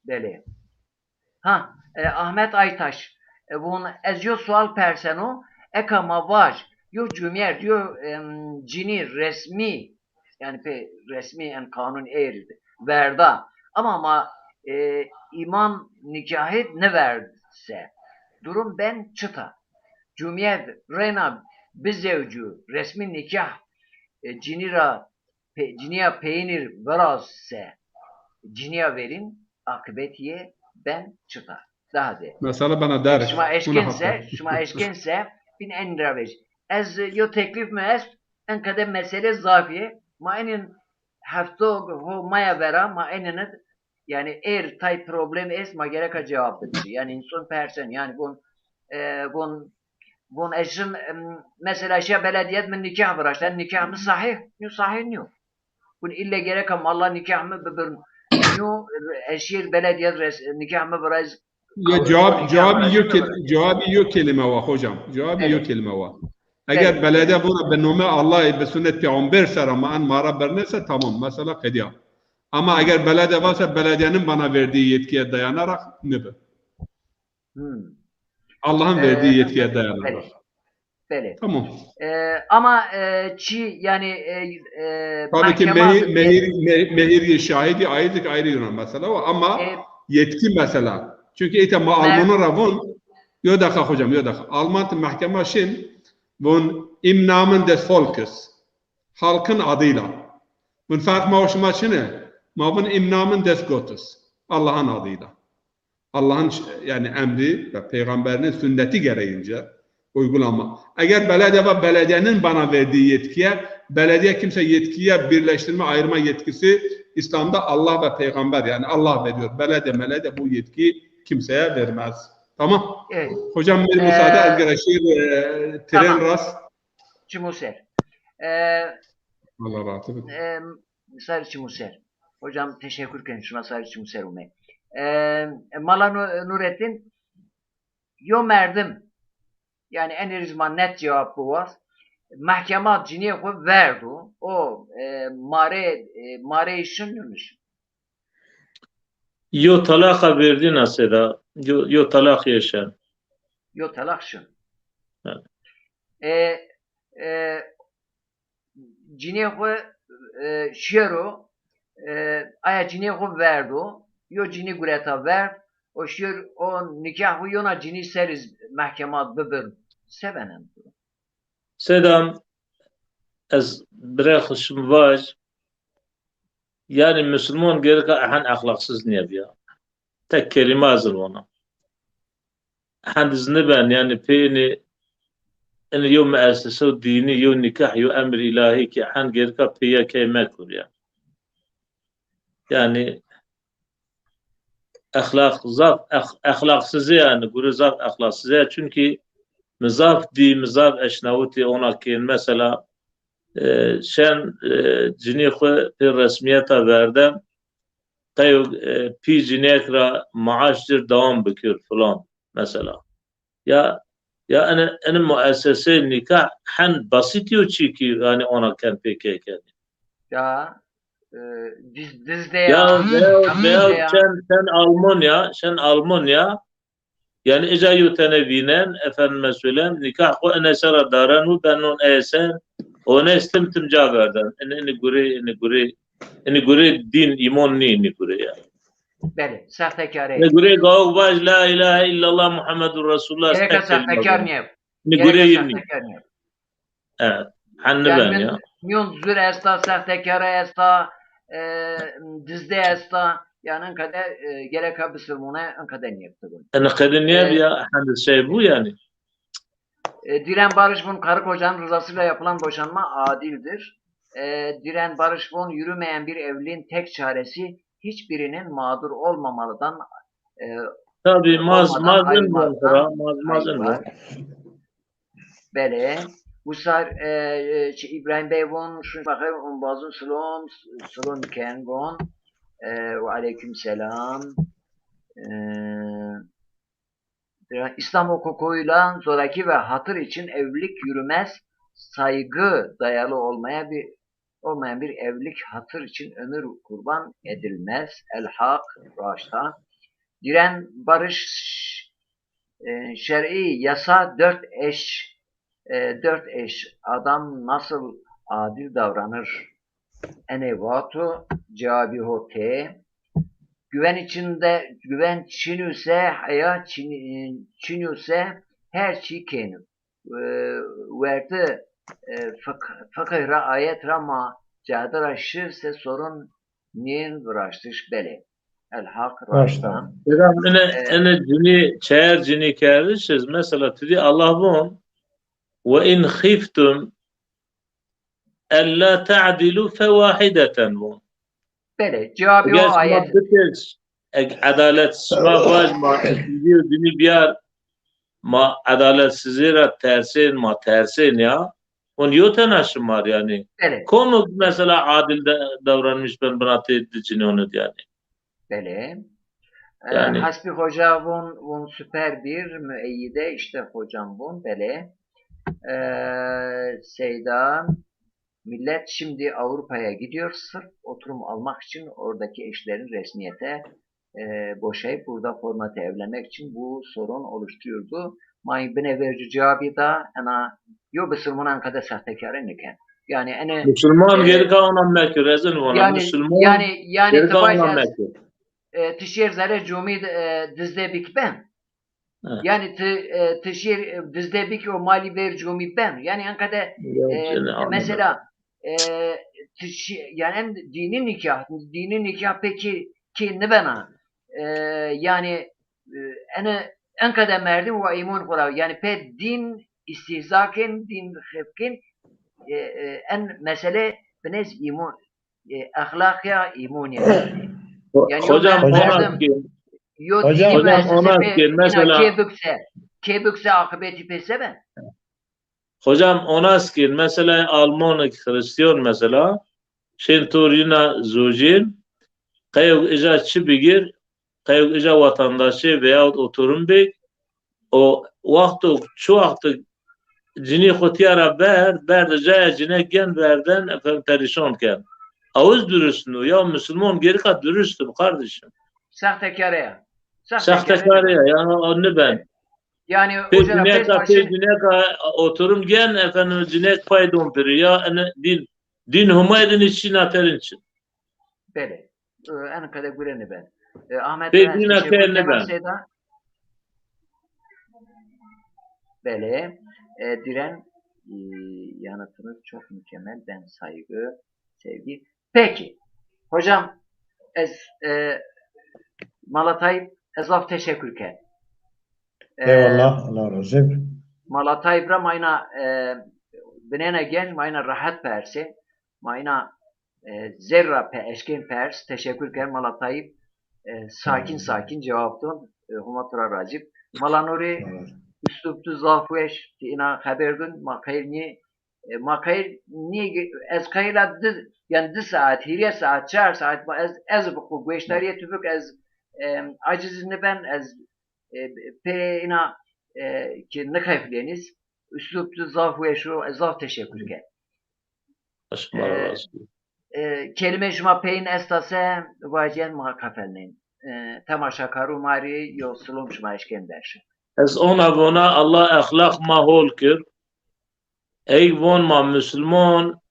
böyle. Ahmet Aytaş bun ezyo sual perseno eka mavaj yo cümyer diyor cini resmi, yani resmi en kanun eğridi verda ama imam nikahı ne verse durum ben çıta cümyer rena bizevcu resmi nikah ciniya peynir verazse ciniya verin akıbetiye ben çıta. Daha de.
Mesela bana der.
Şuma eşkense bin en raveç. Ez yo teklif mi es en kadar mesele zafiye ma enin haftog ho maya vera ma enin yani eğer tay problem es ma gereka cevap verir. Yani insan persen yani bun eşin mesela şey belediyet min nikah var işte nikah mı sahih niyo. Bun illa gereka Allah nikah mı bibirn niyo eşir belediyet nikah mı biraz.
Ya cevabı yok kelime var hocam. Cevabı yok kelime var. Eğer belediye buna be nome Allah ve sünnet peygamber serama en mara bernese tamam mesela kediya. Ama eğer belediye varsa belediyenin bana verdiği yetkiye dayanarak ne be? Allah'ın verdiği yetkiye dayanarak.
Böyle.
Tamam.
Ama yani
tabii ki mehir şahidi ayrı Yunan mesela ama yetki mesela. Çünkü eğitim Alman'a ravun yok dakika hocam yok dakika. Alman mahkeme şin bun im Namen des Volkes halkın adıyla. Bun fark mavşuma şine ma bun im Namen des Gottes Allah'ın adıyla. Allah'ın yani emri ve peygamberinin sünneti gereğince uygulama. Eğer belediyenin bana verdiği yetkiye, belediye kimse yetkiye birleştirme, ayırma yetkisi İslam'da Allah ve peygamber yani Allah veriyor. Belediye bu yetkiyi kimseye vermez. Tamam.
Evet.
Hocam bir müsaade elgereşir tren
tamam.
ras.
Çimuser.
Allah razı olsun.
Sarı Çimuser. Hocam teşekkür ederim. Şuna Sarı Çimuser umay. Mala Nurettin yo merdim. Yani en erizman net cevap bu var. Mahkeme ciniye koy verdi. O mare işin yönüş.
Yo talaka verdi nasıl? Yo talak yaşan.
Yo talak şun.
Evet.
Ciniye koy şiiro aya cini xo verdo yo cini gureta ver o şiir o nikah xo yona cini seriz mahkemat bibir sevenem.
Sedam ez bırakışım var. Yani Müslüman gerek ahan ahlaksız niye ya? Tek kelime hazır ona. Hadis ben yani peyni en yom müessese dini yo nikah yo emr ilahi ki ahan gerek peye kelime kur ya. Yani ahlaksız yani guru zaf ahlaksız ya çünkü mızaf mızaf eşnavuti ona ki mesela şen cini xwe pê resmiyeta verdim qeyo pî cinêk ra maaştir devam bikir falan mesela ya en müessese nikah hen basit yo çiki yani ona ken pekeken
Ya dizde
ya sen Almanya yani eca yo tenevinen efendime söyleyeyim nikah xwe enesera daran û ben on eser ona istemtim caverden. Eni gure din iman ni gure ya.
Beli, sahtekar
Ne gure gav baş la ilahe illallah Muhammedur Resulullah.
Gerek sahtekar niye?
Ni gure yirni. Evet. Hanne ben
Yani
ya.
milyon zür esta, sahtekar esta, dizde esta, yani kadar gerek Müslümana kadar niye yaptı?
Eni kadın niye ya? Hanne şey bu yani.
Diren barış bun karı kocanın rızasıyla yapılan boşanma adildir. Diren barış bun yürümeyen bir evliliğin tek çaresi hiçbirinin mağdur olmamalıdan
tabii
mazın
var.
Böyle. Bu sefer İbrahim Bey bun şu bakayım bazı salon kengon ve aleyküm selam. İslam hukukuyla zoraki ve hatır için evlilik yürümez, saygı dayalı olmayan bir evlilik hatır için ömür kurban edilmez. El-Hak, Raşta. Diren barış şer'i yasa dört eş adam nasıl adil davranır? Enevatu cabihote güven çinüse haya çinüse her şey kenü verdi fakıra ayet rama cadara şirse sorun niyen vıraştış bele el-hak raştan
ene cini çeğer cini kârişiz mesela tüdi Allah bun ve in khiftum ella ta'dilu fevahideten bun
bele cevabı o ayet
adalet ma baş ma dini biyar ma adaletsizliğe tersin ya on yotenaşım var yani
bele
konu mesela adil davranmış ben bana tehdit onu yani
bele
yani
hasbi hoca bun süper bir müeyyide işte hocam bun bele Seyda millet şimdi Avrupa'ya gidiyor sırf oturum almak için oradaki eşlerin resmiyete boşayıp burada formatı evlenmek için bu sorun oluşturuyordu. May bine verici cevabı da ana yo Müslüman kadar sahtekarın iken. Yani ene
Müslüman geri kalan mekür ezin ona Müslüman
yani tıbaş tişir zare cumid dizde bik ben. Yani tişir dizde bik o mali ver cumid ben. Yani an kadar mesela yani dini nikah peki ki ne bana yani en kadar merdim ve iman kurav yani pe din istihzakin din xefkin en mesele beniz iman ahlak ya iman yani
hocam ona mesela
kebükse akıbeti pese ben
hocam ona skin mesela Alman Hristiyan mesela şenturina zojin kayık ija çibigir kayık ija vatandaşı veya oturum bey o şu vakti cini xutiyara ber jaya cine gen verden efendim perişanken ağız dürüstünü ya Müslüman geri kat dürüstüm kardeşim
sahtekarıya
yani onu ben
yani
cineka oturum gen efendim cinek paydon piri ya din din huma edin için aterin için.
Bele. En kadar gureni ben. Ahmet
Peki,
ben
yine
teşekkür
kendi
ederim
ben.
Seda. Bele. Diren yanıtınız çok mükemmel. Ben saygı, sevgi. Peki. Hocam Malatay ezaf teşekkür ke.
Eyvallah. Allah razı olsun.
Malatay bra mayna benene genç mayna rahat persi. Mayna zerra pe eşkin pers. Teşekkür ke Malatay sakin cevaptın. Humatura racip. Malanuri üsluptu zafweş ki ina haberdin makayr ni makayr ni ez kayla yani 2 saat, 3 saat, 4 saat ez bu güçleriye tübük ez acizini ben ez pe ina ki ne kayfleniz üsluptu zafweşu zaf teşekkür ke.
Aşkım razı.
Kelime jma peyn estase vajen ma kafelneyn. Temaşa karu mari yo slum jma eşken derşi.
Ez ona Allah ahlak mahol kir. Ey von ma Müslüman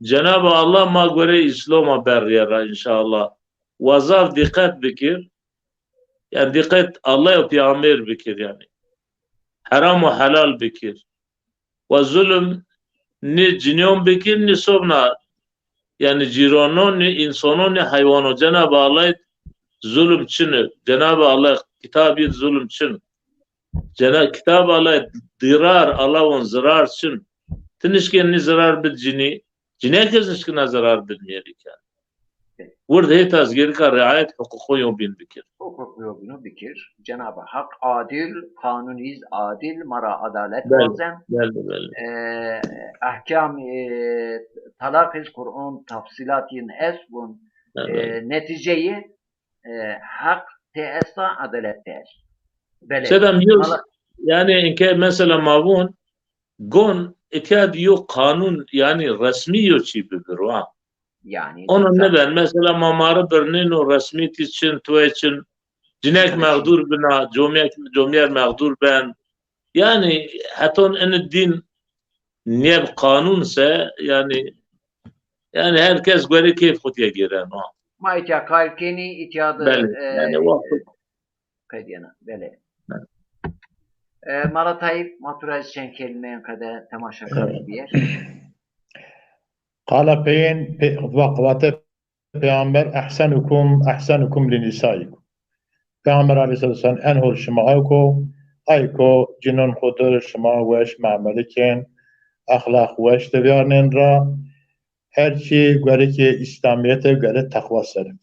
Cenab-ı Allah ma göre İslam'a berriyara inşallah. Vazav dikkat bikir. Yani dikkat Allah ya peygamber bikir yani. Haram ve halal bikir. Ve zulüm ni cinyon bikir ni sobna. Yani cironon ni insanon ni hayvano. Cenab-ı Allah zulüm çini. Cenab-ı Allah kitabı zulüm çini. Kitab Allah dirar Allah'ın zarar çini. Tinişken ni zarar bil cini. Cini herkes nişkine zarar bilmeyerek yani. Burada hep azgirka riayet hukuku yobin bikir.
Hukuk yobinu bikir. Cenab-ı Hak adil, kanuniz adil, mara adalet
Belli,
vazem.
belli.
Ahkam talakiz Kur'an tafsilatin esbun neticeyi hak teessa adalet der.
Sedem yüz yani inke mesela mavun gon etiyad yok kanun yani resmi yok çipidir ha.
Yani
Onun neden mesela mamarı birinin o resmi için tuğ için cinek mağdur bina cumyer mağdur ben yani haton en din niye kanunsa yani herkes göre keyif kutuya giren ha.
Ma itya kalkeni ityadı
Yani vakit
kadiyana böyle. Malatayip maturaj için kelimeyen kadar temaşa karı bir yer.
Kala peyin vakvate Peygamber ahsenukum linisaikum. Peygamber aleyhisselam en hol şema ayko cinun hudur şema veş ma'meliken ahlak veş tebiyanen ra her şey göre ki İslamiyet'e göre takva serif.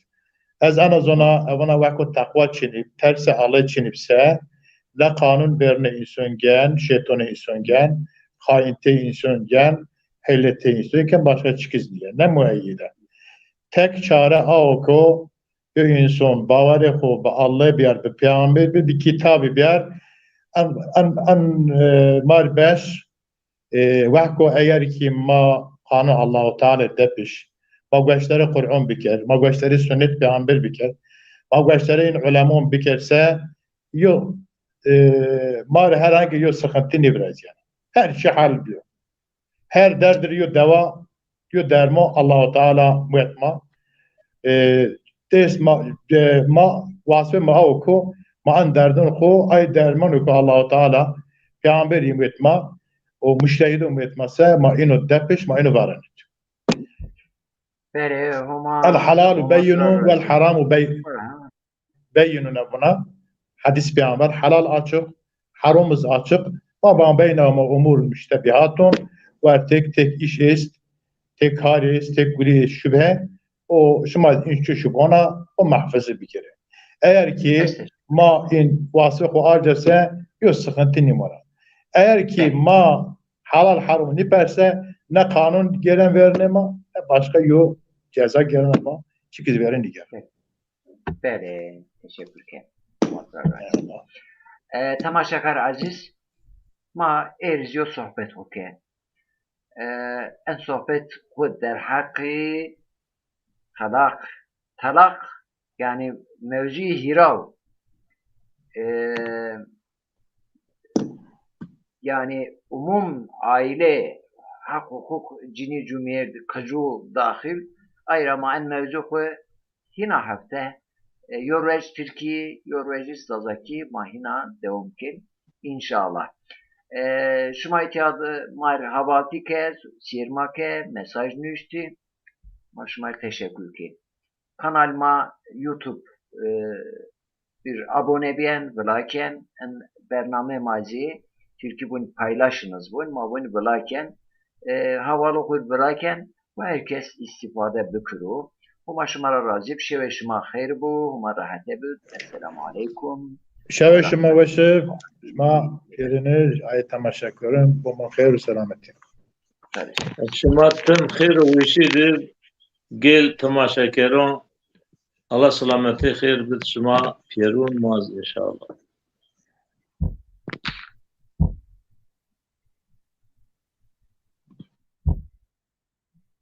Ez ana vakit takva çinip terse alay çinipse la kanun berne insan gen, şeytana insan gen, hainte insan gen, hellete insan gen başka çıkız diye. Ne müeyyide. Tek çare ağoko bir insan bavarı ho ba Allah bir yer bir peygamber bir kitabı bir yer an marbeş vahko eğer ki ma kanun Allah-u Teala depiş ma göçleri Kur'an biker ma göçleri sünnet peygamber biker ma göçleri in ulemun bikerse yok mar herhangi yok sıkıntı ne biraz yani her şey hal diyor her derdir yok deva yok dermo Allah-u Teala müetma des ma vasfe ma oku ma an derdin ko ay derman oku Allah-u Teala peygamber müetma o müştehid ümetmese ma inu depiş ma inu varan
Bere huma
el halal beyinu vel haram beyinu buna hadis peygamber halal açık haramız açık ama beynama umur müştebihatun ve tek iş ist tek haris tek gri şüphe o şuma inşu şubona o mahfızı bir kere eğer ki ma in vasıfı arcase yok sıkıntı numara eğer ki ma halal haram niperse ne kanun gelen verinema ne başka yok ceza gelen ama çıkız verin diğer.
Bere teşekkür ederim. Temaşakar aziz ma erziyor sohbet oke. En sohbet kod der hakkı talak yani mevzi hirav yani umum aile hak hukuk cini cumhuriyet kaju dahil ayrama en mevzu hina hafte yorvej Türkiye yorvej stazaki mahina devamkin inşallah. Şuma itiyadı merhabati ke sirma ke mesaj nüşti. Maşma teşekkür ki. Kanalıma YouTube bir abone biyen velaken en bername mazi Türkiye bunu paylaşınız bunu ma bunu velaken havalı koy velaken ve herkes istifade bükürü. Huma şımara razı bir şey şıma hayır bu huma rahat ebü. Esselamu aleyküm.
شب شما باشه ما پیرینه آیه تماشا کنم با من خیر و سلامتی
شما تم خیر و ویشیدید گل تماشاکران Allah سلامتی خیر بد شما پیرون ماز انشاءالله